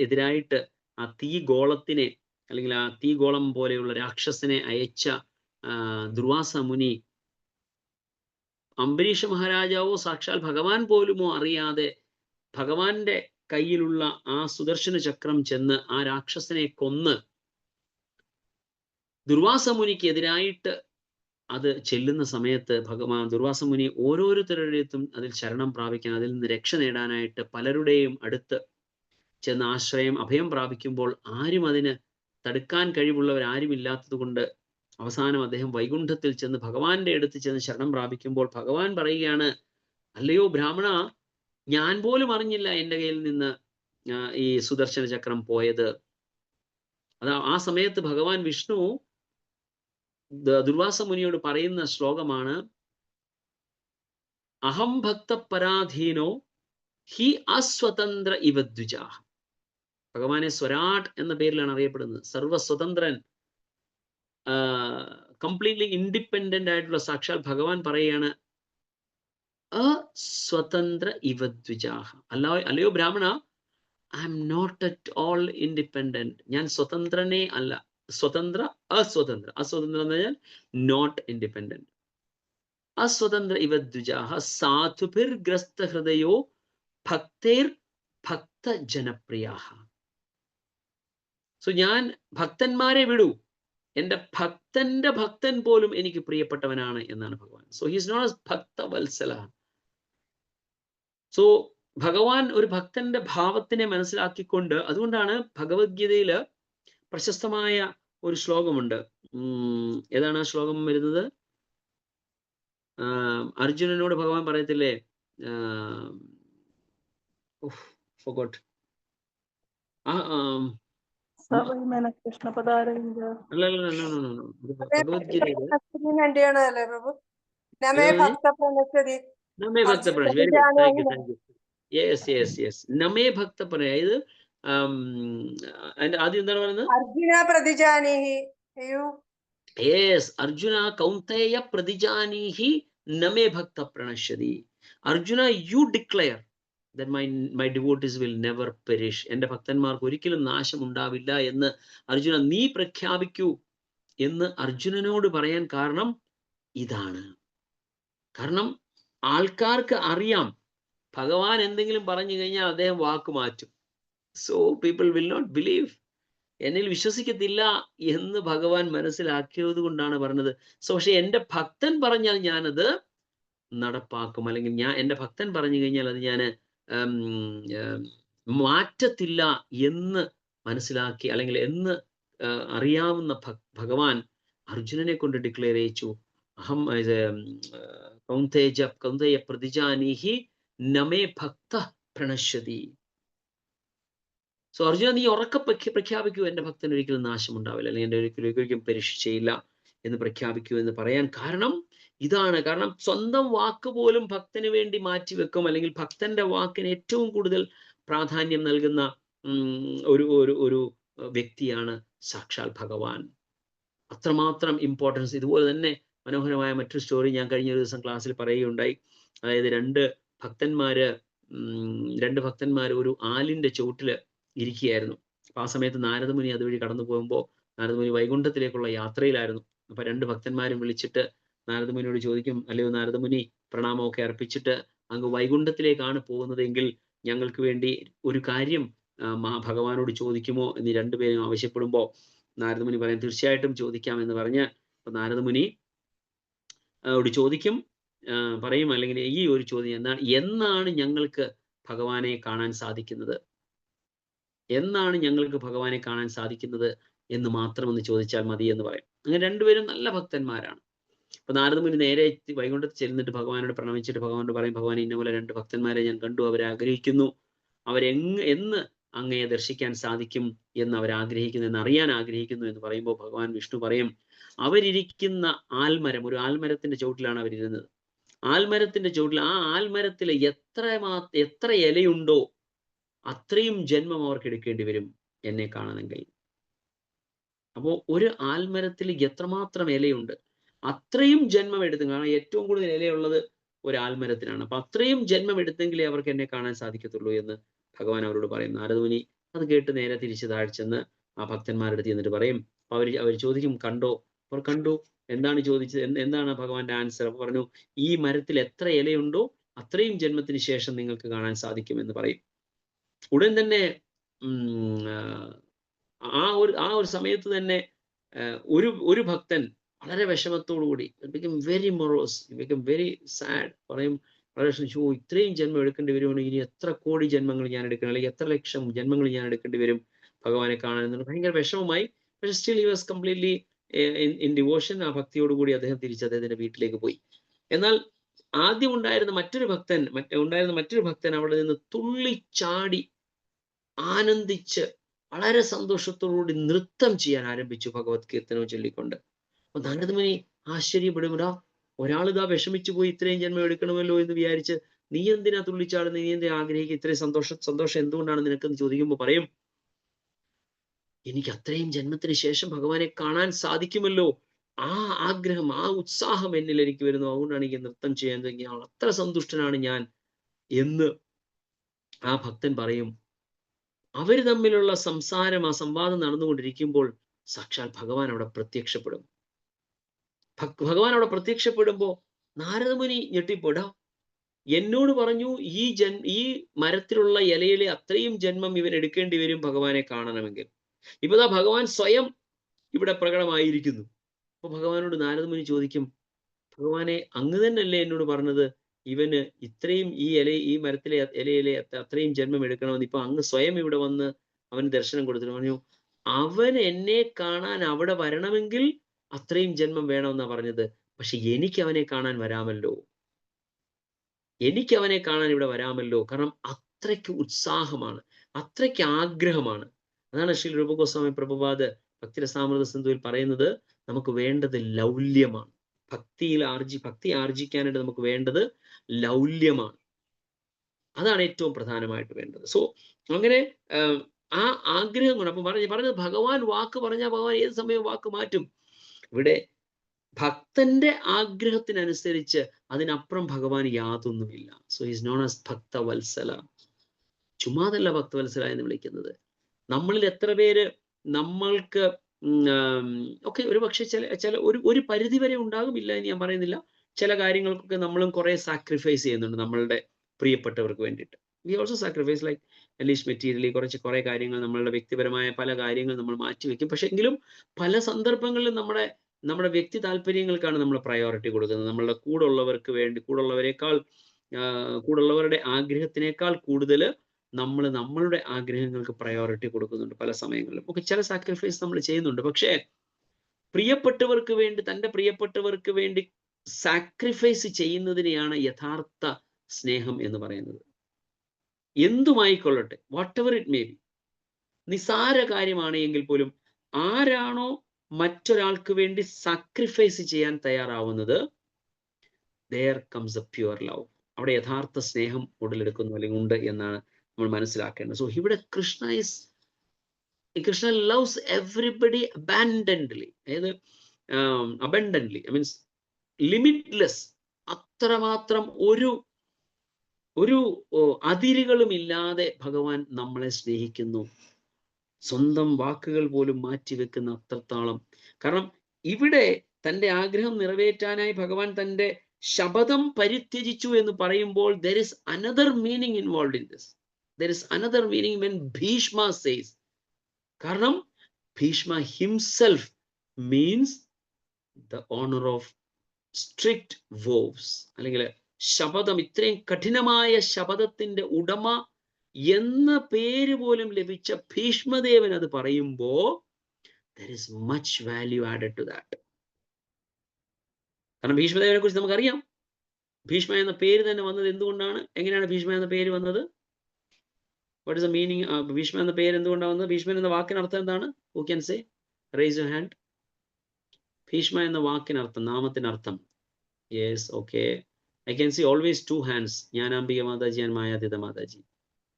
എതിരായിട്ട് ആ തീഗോളത്തിനെ അല്ലെങ്കിൽ ആ തീഗോളം പോലെയുള്ള രാക്ഷസനെ അയച്ച ദുർവാസ മുനി, അംബരീഷ് മഹാരാജാവോ സാക്ഷാൽ ഭഗവാൻ പോലുമോ അറിയാതെ ഭഗവാന്റെ കയ്യിലുള്ള ആ സുദർശന ചക്രം ചെന്ന് ആ രാക്ഷസനെ കൊന്ന് ദുർവാസ മുനിക്ക് എതിരായിട്ട് അത് ചെല്ലുന്ന സമയത്ത് ദുർവാസ മുനി ഓരോരുത്തരുടെയും അതിൽ ശരണം പ്രാപിക്കാൻ, അതിൽ നിന്ന് രക്ഷ നേടാനായിട്ട് പലരുടെയും അടുത്ത് ചെന്ന് ആശ്രയം അഭയം പ്രാപിക്കുമ്പോൾ ആരും അതിന് തടുക്കാൻ കഴിവുള്ളവരാരും ഇല്ലാത്തത് കൊണ്ട് അവസാനം അദ്ദേഹം വൈകുണ്ഠത്തിൽ ചെന്ന് ഭഗവാന്റെ അടുത്ത് ചെന്ന് ശരണം പ്രാപിക്കുമ്പോൾ ഭഗവാൻ പറയുകയാണ്, അല്ലയോ ബ്രാഹ്മണ, ഞാൻ പോലും അറിഞ്ഞില്ല എൻ്റെ കയ്യിൽ നിന്ന് ഈ സുദർശന ചക്രം പോയത്. ആ സമയത്ത് ഭഗവാൻ വിഷ്ണു ദുർവാസ മുനിയോട് പറയുന്ന ശ്ലോകമാണ് അഹം ഭക്ത പരാധീനോ ഹി അസ്വതന്ത്ര ഇവദ്വിജാഹ. ഭഗവാനെ സ്വരാട് എന്ന പേരിലാണ് അറിയപ്പെടുന്നത്. സർവസ്വതന്ത്രൻ, കംപ്ലീറ്റ്ലി ഇൻഡിപെൻഡന്റ് ആയിട്ടുള്ള സാക്ഷാൽ ഭഗവാൻ പറയുകയാണ് അസ്വതന്ത്ര ഇവദ്വിജാഹ. അല്ലയോ ബ്രാഹ്മണ, I am not at all independent. ഞാൻ സ്വതന്ത്രനേ അല്ല. അസ്വതന്ത്ര എന്ന് പറഞ്ഞാൽ നോട്ട് ഇൻഡിപെൻഡന്റ്. അസ്വതന്ത്ര ഇവദ്വിജാഹ സാധുഭിർ ഗ്രസ്ത ഹൃദയോ ഭക്തേർ ഭക്ത ജനപ്രിയാഹ. സോ ഞാൻ ഭക്തന്മാരെ വിടൂ, എൻ്റെ ഭക്തന്റെ ഭക്തൻ പോലും എനിക്ക് പ്രിയപ്പെട്ടവനാണ് എന്നാണ് ഭഗവാൻ. So he is not a Bhaktavatsala. So ഭഗവാൻ ഒരു ഭക്തന്റെ ഭാവത്തിനെ മനസ്സിലാക്കിക്കൊണ്ട്, അതുകൊണ്ടാണ് ഭഗവത്ഗീതയില് പ്രശസ്തമായ ഒരു ശ്ലോകമുണ്ട്. ഏതാണ് ആ ശ്ലോകം വരുന്നത്? അർജുനനോട് ഭഗവാൻ പറയത്തില്ലേ, നമേ ഭക്തപ്രണയ. ഇത് ആദ്യം എന്താണ് പറയുന്നത്? അർജുന പ്രതിജാനീഹി. യെസ്, അർജുന കൗന്തേയ പ്രതിജാനീഹി നമേ ഭക്ത പ്രണശ്യതി. Arjuna, you declare that my devotees will never perish. എൻ്റെ ഭക്തന്മാർക്ക് ഒരിക്കലും നാശം ഉണ്ടാവില്ല എന്ന് അർജുന നീ പ്രഖ്യാപിക്കൂ എന്ന് അർജുനനോട് പറയാൻ കാരണം ഇതാണ്. കാരണം ആൾക്കാർക്ക് അറിയാം ഭഗവാൻ എന്തെങ്കിലും പറഞ്ഞു കഴിഞ്ഞാൽ അദ്ദേഹം വാക്ക് മാറ്റും. So people will not believe, എന്നിൽ വിശ്വസിക്കത്തില്ല എന്ന് ഭഗവാൻ മനസ്സിലാക്കിയത് കൊണ്ടാണ് പറഞ്ഞത്. സോ പക്ഷെ എൻ്റെ ഭക്തൻ പറഞ്ഞാൽ ഞാനത് നടപ്പാക്കും, അല്ലെങ്കിൽ എൻ്റെ ഭക്തൻ പറഞ്ഞു കഴിഞ്ഞാൽ അത് ഞാൻ മാറ്റത്തില്ല എന്ന് മനസ്സിലാക്കി, അല്ലെങ്കിൽ എന്ന് അറിയാവുന്ന ഭഗവാൻ അർജുനനെ കൊണ്ട് ഡിക്ലെയർ ചെയ്യിച്ചു, അഹം കൗന്തേയ പ്രതിജാനീഹി നമേ ഭക്ത പ്രണശ്യതി. സോ അർജുന, നീ ഉറക്കെ പ്രഖ്യാപിക്കൂ, എൻ്റെ ഭക്തൻ ഒരിക്കലും നാശമുണ്ടാവില്ല, അല്ലെങ്കിൽ എൻ്റെ ഒരിക്കലും പരീക്ഷിച്ചയില്ല എന്ന് പ്രഖ്യാപിക്കൂ എന്ന് പറയാൻ കാരണം ഇതാണ്. കാരണം സ്വന്തം വാക്ക് പോലും ഭക്തന് വേണ്ടി മാറ്റിവെക്കും, അല്ലെങ്കിൽ ഭക്തന്റെ വാക്കിന് ഏറ്റവും കൂടുതൽ പ്രാധാന്യം നൽകുന്ന ഒരു ഒരു ഒരു വ്യക്തിയാണ് സാക്ഷാൽ ഭഗവാൻ. അത്രമാത്രം ഇമ്പോർട്ടൻസ്. ഇതുപോലെ തന്നെ മനോഹരമായ മറ്റൊരു സ്റ്റോറി ഞാൻ കഴിഞ്ഞ ഒരു ദിവസം ക്ലാസ്സിൽ പറയുകയുണ്ടായി. അതായത് രണ്ട് ഭക്തന്മാര് ഒരു ആലിന്റെ ചുവട്ടില് ഇരിക്കുകയായിരുന്നു. അപ്പൊ ആ സമയത്ത് നാരദമുനി അതുവഴി കടന്നു പോകുമ്പോൾ നാരദമുനി വൈകുണ്ഠത്തിലേക്കുള്ള യാത്രയിലായിരുന്നു. അപ്പൊ രണ്ട് ഭക്തന്മാരും വിളിച്ചിട്ട് നാരദമുനിയോട് ചോദിക്കും, അല്ലയോ നാരദമുനി, പ്രണാമമൊക്കെ അർപ്പിച്ചിട്ട് അങ്ങ് വൈകുണ്ഠത്തിലേക്കാണ് പോകുന്നതെങ്കിൽ ഞങ്ങൾക്ക് വേണ്ടി ഒരു കാര്യം ഭഗവാനോട് ചോദിക്കുമോ എന്ന് രണ്ടുപേരും ആവശ്യപ്പെടുമ്പോൾ നാരദമുനി പറയും, തീർച്ചയായിട്ടും ചോദിക്കാം എന്ന് പറഞ്ഞ് നാരദമുനി ചോദിക്കും, പറയും, അല്ലെങ്കിൽ ഈ ഒരു ചോദ്യം എന്നാണ് ഞങ്ങൾക്ക് ഭഗവാനെ കാണാൻ സാധിക്കുന്നത്, എന്നാണ് ഞങ്ങൾക്ക് ഭഗവാനെ കാണാൻ സാധിക്കുന്നത് എന്ന് മാത്രം ഒന്ന് ചോദിച്ചാൽ മതി എന്ന് പറയും. അങ്ങനെ രണ്ടുപേരും നല്ല ഭക്തന്മാരാണ്. അപ്പൊ നാരദമുനി നേരെ വൈകുണ്ഠത്തിൽ ചെല്ലിട്ട് ഭഗവാനോട് പ്രണമിച്ചിട്ട് ഭഗവാനോട് പറയും, ഭഗവാൻ, ഇന്നപോലെ രണ്ട് ഭക്തന്മാരെ ഞാൻ കണ്ടു, അവരെ ആഗ്രഹിക്കുന്നു, എന്ന് അങ്ങയെ ദർശിക്കാൻ സാധിക്കും എന്ന് അവരാഗ്രഹിക്കുന്നു, എന്ന് അറിയാൻ ആഗ്രഹിക്കുന്നു എന്ന് പറയുമ്പോൾ ഭഗവാൻ വിഷ്ണു പറയും, അവരിയ്ക്കുന്ന ആൽമരം, ഒരു ആൽമരത്തിന്റെ ചുവട്ടിലാണ് അവരിരുന്നത്. ആൽമരത്തിന്റെ ചുവട്ടിൽ, ആ ആൽമരത്തിൽ എത്ര ഇലയുണ്ടോ അത്രയും ജന്മം അവർക്ക് എടുക്കേണ്ടി വരും എന്നെ കാണണമെങ്കിൽ. അപ്പോ ഒരു ആൽമരത്തിൽ എത്രമാത്രം ഇലയുണ്ട് അത്രയും ജന്മം എടുത്തു. കാരണം ഏറ്റവും കൂടുതൽ ഇലയുള്ളത് ഒരു ആൽമരത്തിനാണ്. അപ്പൊ അത്രയും ജന്മം എടുത്തെങ്കിലേ അവർക്ക് എന്നെ കാണാൻ സാധിക്കത്തുള്ളൂ എന്ന് ഭഗവാൻ അവരോട് പറയും. നാരദമുനി അത് കേട്ട് നേരെ തിരിച്ച് താഴ്ചെന്ന് ആ ഭക്തന്മാരുടെ അടുത്ത് എന്നിട്ട് പറയും. അപ്പൊ അവർ ചോദിക്കും, കണ്ടോ? അവർ കണ്ടു. എന്താണ് ചോദിച്ചത്? എന്താണ് ഭഗവാന്റെ ആൻസർ? അപ്പൊ പറഞ്ഞു, ഈ മരത്തിൽ എത്ര ഇലയുണ്ടോ അത്രയും ജന്മത്തിന് ശേഷം നിങ്ങൾക്ക് കാണാൻ സാധിക്കും എന്ന് പറയും. ഉടൻ തന്നെ ആ ഒരു സമയത്ത് തന്നെ ഒരു ഭക്തൻ വളരെ വിഷമത്തോടുകൂടി, വെരി മൊറോസ്, വെരി സാഡ്, പറയും, വളരെ വിഷമിച്ചു, ഇത്രയും ജന്മം എടുക്കേണ്ടി വരുവാണെങ്കിൽ ഇനി എത്ര കോടി ജന്മങ്ങൾ ഞാൻ എടുക്കണം, അല്ലെങ്കിൽ എത്ര ലക്ഷം ജന്മങ്ങൾ ഞാൻ എടുക്കേണ്ടി വരും ഭഗവാനെ കാണാൻ എന്നുള്ള ഭയങ്കര വിഷമമായി. പക്ഷെ still he was completely in devotion. ആ ഭക്തിയോടുകൂടി അദ്ദേഹം തിരിച്ച് അദ്ദേഹത്തിന്റെ വീട്ടിലേക്ക് പോയി. എന്നാൽ ആദ്യം ഉണ്ടായിരുന്ന മറ്റൊരു ഭക്തൻ അവിടെ നിന്ന് തുള്ളിച്ചാടി ആനന്ദിച്ച് വളരെ സന്തോഷത്തോടുകൂടി നൃത്തം ചെയ്യാൻ ആരംഭിച്ചു, ഭഗവത് കീർത്തനവും ചൊല്ലിക്കൊണ്ട്. അപ്പൊ നാരദമുനി ആശ്ചര്യപ്പെടുമിടാ, ഒരാളിതാ വിഷമിച്ചു പോയി, ഇത്രയും ജന്മം എടുക്കണമല്ലോ എന്ന് വിചാരിച്ച് നീ എന്തിനാ തുള്ളിച്ചാടുന്നത്, നീ എന്തിനാ ആഗ്രഹിക്കുക, ഇത്രയും സന്തോഷം എന്തുകൊണ്ടാണ് നിനക്കെന്ന് ചോദിക്കുമ്പോൾ പറയും, എനിക്ക് അത്രയും ജന്മത്തിന് ശേഷം ഭഗവാനെ കാണാൻ സാധിക്കുമല്ലോ, ആ ആഗ്രഹം, ആ ഉത്സാഹം എന്നിൽ എനിക്ക് വരുന്നു, അതുകൊണ്ടാണ് എനിക്ക് നൃത്തം ചെയ്യാൻ തുടങ്ങി, അത്ര സന്തുഷ്ടനാണ് ഞാൻ എന്ന് ആ ഭക്തൻ പറയും. അവർ തമ്മിലുള്ള ആ സംവാദം നടന്നുകൊണ്ടിരിക്കുമ്പോൾ സാക്ഷാൽ ഭഗവാൻ അവിടെ പ്രത്യക്ഷപ്പെടും. ഭഗവാൻ അവിടെ പ്രത്യക്ഷപ്പെടുമ്പോ നാരദമുനി ഞെട്ടിപ്പെടാ, എന്നോട് പറഞ്ഞു ഈ മരത്തിലുള്ള ഇലയിലെ അത്രയും ജന്മം ഇവൻ എടുക്കേണ്ടി വരും ഭഗവാനെ കാണണമെങ്കിൽ. ഇപ്പതാ ഭഗവാൻ സ്വയം ഇവിടെ പ്രകടമായിരിക്കുന്നു. അപ്പൊ ഭഗവാനോട് നാരദമുനി ചോദിക്കും, ഭഗവാനെ, അങ്ങ് തന്നെയല്ലേ എന്നോട് പറഞ്ഞത് ഇവന് ഇത്രയും ഈ മരത്തിലെ ഇലയിലെ അത്രയും ജന്മം എടുക്കണമെന്ന്? ഇപ്പൊ അങ്ങ് സ്വയം ഇവിടെ വന്ന് അവന് ദർശനം കൊടുത്തിട്ട് പറഞ്ഞു, അവൻ എന്നെ കാണാൻ അവിടെ വരണമെങ്കിൽ അത്രയും ജന്മം വേണമെന്നാ പറഞ്ഞത്. പക്ഷെ എനിക്ക് അവനെ കാണാൻ വരാമല്ലോ, ഇവിടെ വരാമല്ലോ. കാരണം അത്രയ്ക്ക് ഉത്സാഹമാണ്, അത്രയ്ക്ക് ആഗ്രഹമാണ്. അതാണ് ശ്രീ രൂപ ഗോസ്വാമി പ്രഭുപാദ് ഭക്തിരസാമൃത സിന്ധുവിൽ പറയുന്നത്, നമുക്ക് വേണ്ടത് ലൗല്യമാണ്. ഭക്തി ആർജിക്കാനായിട്ട് നമുക്ക് വേണ്ടത് ലൗല്യമാണ്. അതാണ് ഏറ്റവും പ്രധാനമായിട്ട് വേണ്ടത്. സോ അങ്ങനെ ആ ആഗ്രഹം കൊണ്ട്, അപ്പൊ പറഞ്ഞത് ഭഗവാൻ വാക്ക് പറഞ്ഞാൽ ഭഗവാൻ ഏത് സമയവും വാക്ക് മാറ്റും. ഇവിടെ ഭക്തന്റെ ആഗ്രഹത്തിനനുസരിച്ച് അതിനപ്പുറം ഭഗവാൻ യാതൊന്നുമില്ല. So is none as Bhaktavatsala. ചുമ്മാതല്ല ഭക്തവത്സല എന്ന് വിളിക്കുന്നത്. നമ്മളിൽ എത്ര പേര് നമ്മൾക്ക് ഒക്കെ ഒരു പക്ഷെ ചില ഒരു പരിധി വരെ ഉണ്ടാകുമില്ല എന്ന് ഞാൻ പറയുന്നില്ല. ചില കാര്യങ്ങൾക്കൊക്കെ നമ്മളും കുറെ സാക്രിഫൈസ് ചെയ്യുന്നുണ്ട് നമ്മളുടെ പ്രിയപ്പെട്ടവർക്ക് വേണ്ടിയിട്ട്. We also sacrifice, like at least materially കുറെ കാര്യങ്ങൾ, നമ്മളുടെ വ്യക്തിപരമായ പല കാര്യങ്ങൾ നമ്മൾ മാറ്റിവെക്കും. പക്ഷെ എങ്കിലും പല സന്ദർഭങ്ങളിലും നമ്മുടെ വ്യക്തി താല്പര്യങ്ങൾക്കാണ് നമ്മൾ പ്രയോറിറ്റി കൊടുക്കുന്നത്. നമ്മളുടെ കൂടുള്ളവരുടെ ആഗ്രഹത്തിനേക്കാൾ കൂടുതൽ നമ്മളുടെ ആഗ്രഹങ്ങൾക്ക് പ്രയോറിറ്റി കൊടുക്കുന്നുണ്ട് പല സമയങ്ങളിലും. ഒക്കെ ചില സാക്രിഫൈസ് നമ്മൾ ചെയ്യുന്നുണ്ട്. പക്ഷേ തൻ്റെ പ്രിയപ്പെട്ടവർക്ക് വേണ്ടി സാക്രിഫൈസ് ചെയ്യുന്നതിനെയാണ് യഥാർത്ഥ സ്നേഹം എന്ന് പറയുന്നത്. എന്തുമായിക്കൊള്ളട്ടെ, whatever it may be. നിസാര കാര്യമാണ് എങ്കിൽ പോലും ആരാണോ മറ്റൊരാൾക്ക് വേണ്ടി സാക്രിഫൈസ് ചെയ്യാൻ തയ്യാറാവുന്നത്, there comes a pure love. അവിടെ യഥാർത്ഥ സ്നേഹം ഉടലെടുക്കുന്നു അല്ലെങ്കിൽ ഉണ്ട് എന്നാണ് നമ്മൾ മനസ്സിലാക്കേണ്ടത്. സോ ഇവിടെ കൃഷ്ണ loves everybody abundantly. അതായത് abundantly, I means limitless. അത്രമാത്രം ഒരു അതിരുകളും ഇല്ലാതെ ഭഗവാൻ നമ്മളെ സ്നേഹിക്കുന്നു. സ്വന്തം വാക്കുകൾ പോലും മാറ്റിവെക്കുന്ന അത്രത്തോളം. കാരണം ഇവിടെ തന്റെ ആഗ്രഹം നിറവേറ്റാനായി ഭഗവാൻ തന്റെ ശപഥം പരിത്യജിച്ചു എന്ന് പറയുമ്പോൾ there is another meaning involved in this. There is another meaning when Bhishma says. കാരണം Bhishma himself means the honor of strict vows. അല്ലെങ്കിൽ ശപഥം, ഇത്രയും കഠിനമായ ശപഥത്തിന്റെ ഉടമ എന്ന പേര് പോലും ലഭിച്ച ഭീഷ്മദേവൻ അത് പറയുമ്പോ there is much value added to that. കാരണം ഭീഷ്മദേവനെ കുറിച്ച് നമുക്കറിയാം. ഭീഷ്മ എന്ന പേര് തന്നെ വന്നത് എന്തുകൊണ്ടാണ്? എങ്ങനെയാണ് ഭീഷ്മ എന്ന പേര് വന്നത്? What is the meaning? Bhishma എന്ന പേര് എന്തുകൊണ്ടാണ് വന്നത്? ഭീഷ്മൻ എന്ന വാക്കിനർത്ഥം എന്താണ്? Who can say? Raise your hand. Bhishma എന്ന വാക്കിനർത്ഥം, നാമത്തിനർത്ഥം. Yes, okay. I can see always two hands. Jnanambika Mataji and Mayatita Mataji.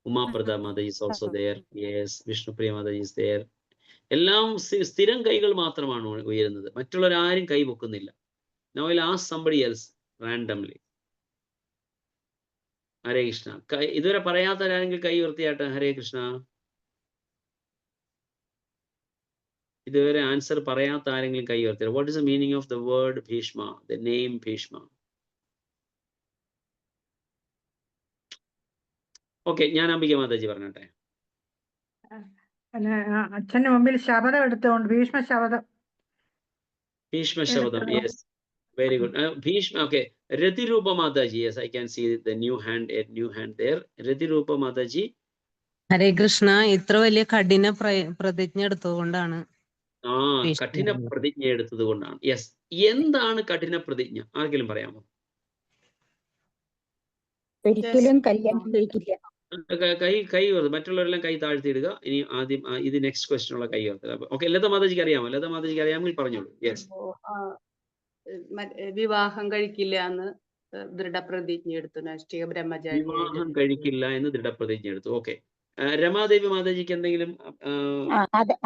Uma Prada Mataji is also there. Yes, Vishnu Priya Mataji is there. എല്ലാം സ്ഥിരം കൈകൾ മാത്രമാണ് ഉയരുന്നത്. മറ്റുള്ളവരാരും കൈ പൊക്കുന്നില്ല. Now I'll ask somebody else randomly. ഹരേ കൃഷ്ണ. ഇതുവരെ പറയാത്തവരാണെങ്കിൽ കൈ ഉയർത്തിയാട്ടെ. ഹരേ കൃഷ്ണ. ഇതുവരെ answer പറയാത്ത ആരെങ്കിലും കൈ ഉയർത്തിയാൽ. What is the meaning of the word Bhishma? The name Bhishma. Okay, ഞാൻ അംബിക മാതാജി പറഞ്ഞോട്ടെ. അച്ഛന്റെ മുമ്പിൽ ശപഥം എടുത്തുകൊണ്ട് ഭീഷ്മ ശപഥം. ഭീഷ്മ ശപഥം, yes, very good. Bhishma, okay. Ratirupa mataji, yes, I can see the new hand there. Ratirupa mataji. Hare Krishna. ഇത്ര വലിയ കഠിന പ്രതിജ്ഞ എടുത്തുകൊണ്ടാണ്. കഠിന പ്രതിജ്ഞ എടുത്തത് കൊണ്ടാണ്. യെസ്. എന്താണ് കഠിന പ്രതിജ്ഞ? ആർക്കെങ്കിലും പറയാമോ? ഒരിക്കലും കല്യാണം കഴിക്കില്ല. കൈ മറ്റുള്ളവരെല്ലാം കൈ താഴ്ത്തിയിടുക. ഇനി ആദ്യം ഇത് നെക്സ്റ്റ് ക്വസ്റ്റ്യൻ ഉള്ള കൈ ഉയർത്തുക. ഓക്കെ, ലത മാതാജിക്ക് അറിയാമോ? ലത മാതാജിക്ക് അറിയാമെങ്കിൽ പറഞ്ഞോളൂ. യെസ്. വിവാഹം കഴിക്കില്ല എന്ന് ദൃഢപ്രതിജ്ഞ എടുത്തു. നൈഷ്ഠിക ബ്രഹ്മചാരി. വിവാഹം കഴിക്കില്ല എന്ന് ദൃഢപ്രതിജ്ഞ എടുത്തു. ഓക്കെ. രമാദേവി മാതാജിക്ക് എന്തെങ്കിലും?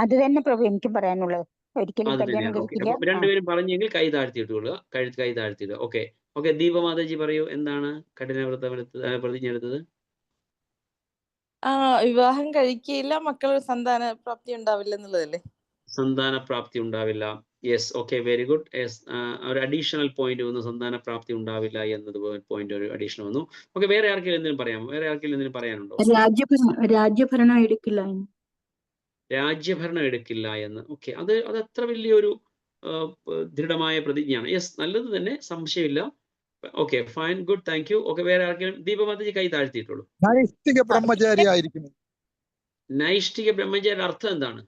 അത് തന്നെ പ്രഭു എനിക്ക് പറയാനുള്ളത്. ഒരിക്കലും കല്യാണം കഴിക്കില്ല. രണ്ടുപേരും പറഞ്ഞെങ്കിൽ കൈ താഴ്ത്തിയിട്ടുകൊള്ളുക. കൈ താഴ്ത്തിയിടുക. ഓക്കെ. ഓക്കെ, ദീപ മാതാജി പറയൂ, എന്താണ് കഠിന പ്രതിജ്ഞ എടുത്തത്? വിവാഹം കഴിക്കില്ല, മക്കൾ സന്താന പ്രാപ്തി ഉണ്ടാവില്ല എന്നുള്ളതല്ലേ? സന്താന പ്രാപ്തി ഉണ്ടാവില്ല. Yes, okay, very good. Yes, ഒരു അഡീഷണൽ പോയിന്റ് വന്നു. സന്താന പ്രാപ്തി ഉണ്ടാവില്ല എന്നത് പോയിന്റ് ഒരു അഡീഷണൽ വന്നു. ഓക്കെ, വേറെ ആർക്കെങ്കിലും എന്തെങ്കിലും പറയാമോ? വേറെ ആർക്കെങ്കിലും എന്തെങ്കിലും പറയാനുണ്ടോ? രാജ്യഭരണം എടുക്കില്ല. രാജ്യഭരണം എടുക്കില്ല എന്ന്. ഓക്കെ, അത് അത്ര വലിയൊരു ദൃഢമായ പ്രതിജ്ഞയാണ്. യെസ്, നല്ലത് തന്നെ, സംശയമില്ല. Okay, fine, good, thank U. Okay, വേറെ ആർക്കെങ്കിലും? ദീപമാതാജി കൈ താഴ്ത്തിയിട്ടുള്ളൂ. നൈഷ്ഠിക ബ്രഹ്മചാരി ആയിരിക്കും. നൈഷ്ഠിക ബ്രഹ്മചാരി അർത്ഥം എന്താണ്?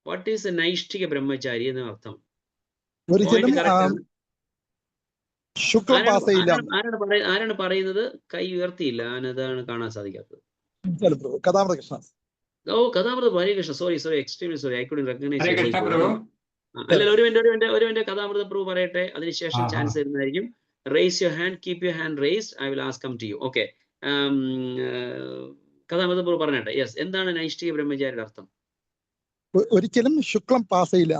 What is a naishthika brahmachari എന്ന അർത്ഥം? ആരാണ് പറയുന്നത്? കൈ ഉയർത്തിയില്ല, അതാണ് കാണാൻ സാധിക്കാത്തത്. ഓ, Kathamrita. Hare Krishna. Sorry, extremely sorry, I couldn't recognise. അല്ല, ഒരു കഥാമൃത പ്രഭു പറയട്ടെ, അതിനുശേഷം ചാൻസ് തരുന്നതായിരിക്കും. Raise your hand, keep your hand raised, I will ask come to you. Okay, Kathamrita prabhu പറഞ്ഞട്ടെ. യെസ്, എന്താണ് നൈഷ്ഠിക ബ്രഹ്മചാരിയുടെ അർത്ഥം? ഒരിക്കലും ശുക്ലം പാസ് ചെയ്യില്ല.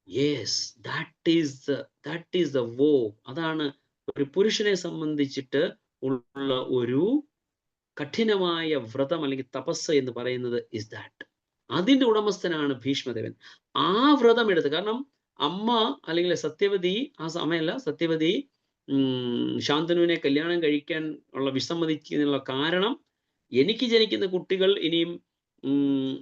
Yes, that is the vow. അതാണ് ഒരു പുരുഷനെ സംബന്ധിച്ചിട്ട് ഉള്ള ഒരു കഠിനമായ വ്രതം അല്ലെങ്കിൽ തപസ് എന്ന് പറയുന്നത്. Is that. അതിന്റെ ഉടമസ്ഥനാണ് ഭീഷ്മദേവൻ. ആ വ്രതം എടുത്ത്, കാരണം അമ്മ അല്ലെങ്കിൽ സത്യവതി, ആ സമയമല്ല, സത്യവതി ശാന്തനുവിനെ കല്യാണം കഴിക്കാൻ ഉള്ള വിസമ്മതിക്കുന്നതിനുള്ള കാരണം, എനിക്ക് ജനിക്കുന്ന കുട്ടികൾ ഇനിയും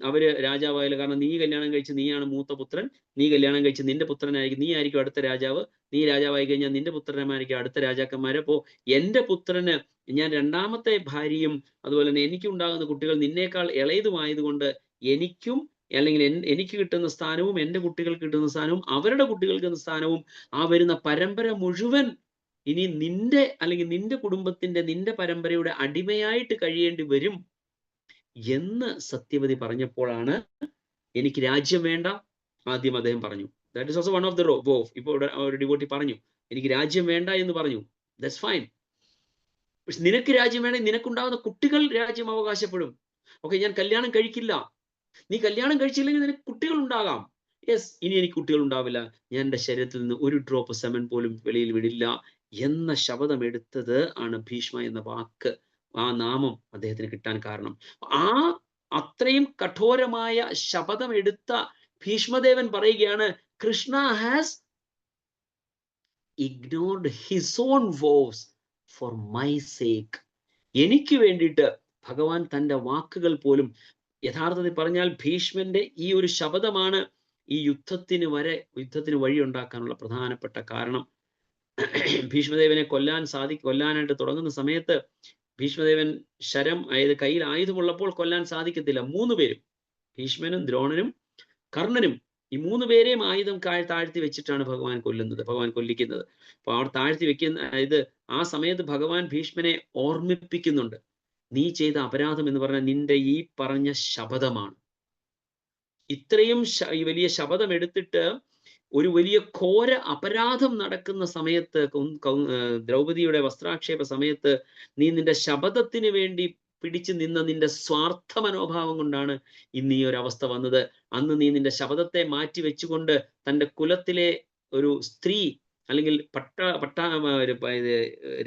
അവര് രാജാവായാലും, കാരണം നീ കല്യാണം കഴിച്ച് നീയാണ് മൂത്ത പുത്രൻ, നീ കല്യാണം കഴിച്ച് നിന്റെ പുത്രനായിരിക്കും, നീ ആയിരിക്കും അടുത്ത രാജാവ്, നീ രാജാവായി കഴിഞ്ഞാൽ നിന്റെ പുത്രന്മാരായിരിക്കും അടുത്ത രാജാക്കന്മാര്. അപ്പോ എന്റെ പുത്രന് ഞാൻ രണ്ടാമത്തെ ഭാര്യയും അതുപോലെ തന്നെ എനിക്കുണ്ടാകുന്ന കുട്ടികൾ നിന്നേക്കാൾ ഇളയതുമായതുകൊണ്ട് എനിക്കും അല്ലെങ്കിൽ എനിക്ക് കിട്ടുന്ന സ്ഥാനവും എൻ്റെ കുട്ടികൾക്ക് കിട്ടുന്ന സ്ഥാനവും അവരുടെ കുട്ടികൾക്ക് കിട്ടുന്ന സ്ഥാനവും ആ വരുന്ന പരമ്പര മുഴുവൻ ഇനി നിന്റെ അല്ലെങ്കിൽ നിന്റെ കുടുംബത്തിന്റെ നിന്റെ പരമ്പരയുടെ അടിമയായിട്ട് കഴിയേണ്ടി വരും എന്ന് സത്യവതി പറഞ്ഞപ്പോഴാണ് എനിക്ക് രാജ്യം വേണ്ട. ആദ്യം അദ്ദേഹം പറഞ്ഞു. That is also one of the vow. ഇപ്പോൾ ഒരു ഡിവോട്ടി പറഞ്ഞു എനിക്ക് രാജ്യം വേണ്ട എന്ന് പറഞ്ഞു. That's fine. പക്ഷെ നിനക്ക് രാജ്യം വേണമെങ്കിൽ നിനക്കുണ്ടാകുന്ന കുട്ടികൾ രാജ്യം അവകാശപ്പെടും. ഓക്കെ, ഞാൻ കല്യാണം കഴിക്കില്ല, നീ കല്യാണം കഴിച്ചില്ലെങ്കിൽ നിനക്ക് കുട്ടികൾ ഉണ്ടാകാം. യെസ്, ഇനി എനിക്ക് കുട്ടികൾ ഉണ്ടാവില്ല, ഞാൻ എൻ്റെ ശരീരത്തിൽ നിന്ന് ഒരു ഡ്രോപ്പ് സെമൻ പോലും വെളിയിൽ വിടില്ല എന്ന ശപഥം എടുത്തത് ആണ് ഭീഷ്മ എന്ന വാക്ക്, ആ നാമം അദ്ദേഹത്തിന് കിട്ടാൻ കാരണം. ആ അത്രയും കഠോരമായ ശപഥം എടുത്ത ഭീഷ്മദേവൻ പറയുകയാണ്, Krishna has ignored his own vows for my sake. എനിക്ക് വേണ്ടിയിട്ട് ഭഗവാൻ തൻ്റെ വാക്കുകൾ പോലും, യഥാർത്ഥത്തിൽ പറഞ്ഞാൽ ഭീഷ്മന്റെ ഈ ഒരു ശപഥമാണ് ഈ യുദ്ധത്തിന് വഴിയുണ്ടാക്കാനുള്ള പ്രധാനപ്പെട്ട കാരണം. ഭീഷ്മദേവനെ കൊല്ലാനായിട്ട് തുടങ്ങുന്ന സമയത്ത് ഭീഷ്മദേവൻ ശരം, അതായത് കയ്യിൽ ആയുധമുള്ളപ്പോൾ കൊല്ലാൻ സാധിക്കത്തില്ല. 3 പേരും, ഭീഷ്മനും ദ്രോണനും കർണനും, ഈ 3 പേരെയും ആയുധം താഴ്ത്തി വെച്ചിട്ടാണ് ഭഗവാൻ കൊല്ലിക്കുന്നത്. അപ്പൊ അവർ താഴ്ത്തി വെക്കുന്ന ആ സമയത്ത് ഭഗവാൻ ഭീഷ്മനെ ഓർമ്മിപ്പിക്കുന്നുണ്ട്, നീ ചെയ്ത അപരാധം എന്ന് പറഞ്ഞാൽ നിന്റെ ഈ പറഞ്ഞ ശപഥമാണ്. ഇത്രയും വലിയ ശപഥം എടുത്തിട്ട് ഒരു വലിയ ഘോര അപരാധം നടക്കുന്ന സമയത്ത്, ദ്രൗപദിയുടെ വസ്ത്രാക്ഷേപ സമയത്ത് നീ നിന്റെ ശപഥത്തിന് വേണ്ടി പിടിച്ചു നിന്ന നിന്റെ സ്വാർത്ഥ മനോഭാവം കൊണ്ടാണ് ഇന്ന് ഈ ഒരു അവസ്ഥ വന്നത്. അന്ന് നീ നിന്റെ ശപഥത്തെ മാറ്റി വെച്ചുകൊണ്ട് തൻ്റെ കുലത്തിലെ ഒരു സ്ത്രീ അല്ലെങ്കിൽ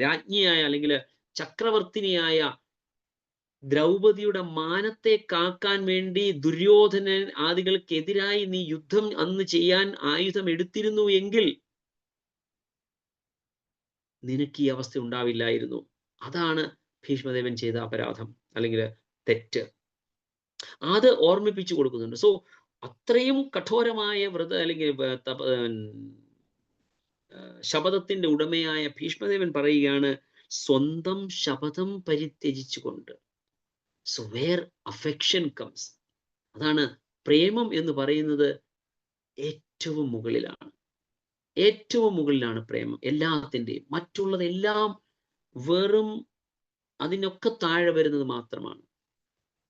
രാജ്ഞിയായ അല്ലെങ്കിൽ ചക്രവർത്തിനിയായ ദ്രൗപദിയുടെ മാനത്തെ കാക്കാൻ വേണ്ടി ദുര്യോധനൻ ആദികൾക്കെതിരായി നീ യുദ്ധം അന്ന് ചെയ്യാൻ ആയുധം എടുത്തിരുന്നു എങ്കിൽ നിനക്ക് ഈ അവസ്ഥ ഉണ്ടാവില്ലായിരുന്നു. അതാണ് ഭീഷ്മദേവൻ ചെയ്ത അപരാധം അല്ലെങ്കിൽ തെറ്റ്. അത് ഓർമ്മിപ്പിച്ചു കൊടുക്കുന്നുണ്ട്. സോ അത്രയും കഠോരമായ വ്രത അല്ലെങ്കിൽ ശപഥത്തിന്റെ ഉടമയായ ഭീഷ്മദേവൻ പറയുകയാണ്, സ്വന്തം ശപഥം പരിത്യജിച്ചുകൊണ്ട്. സോ വേർ അഫെക്ഷൻ കംസ്, അതാണ് പ്രേമം എന്ന് പറയുന്നത്. ഏറ്റവും മുകളിലാണ് പ്രേമം എല്ലാത്തിൻ്റെയും. മറ്റുള്ളതെല്ലാം വെറും അതിനൊക്കെ താഴെ വരുന്നത് മാത്രമാണ്.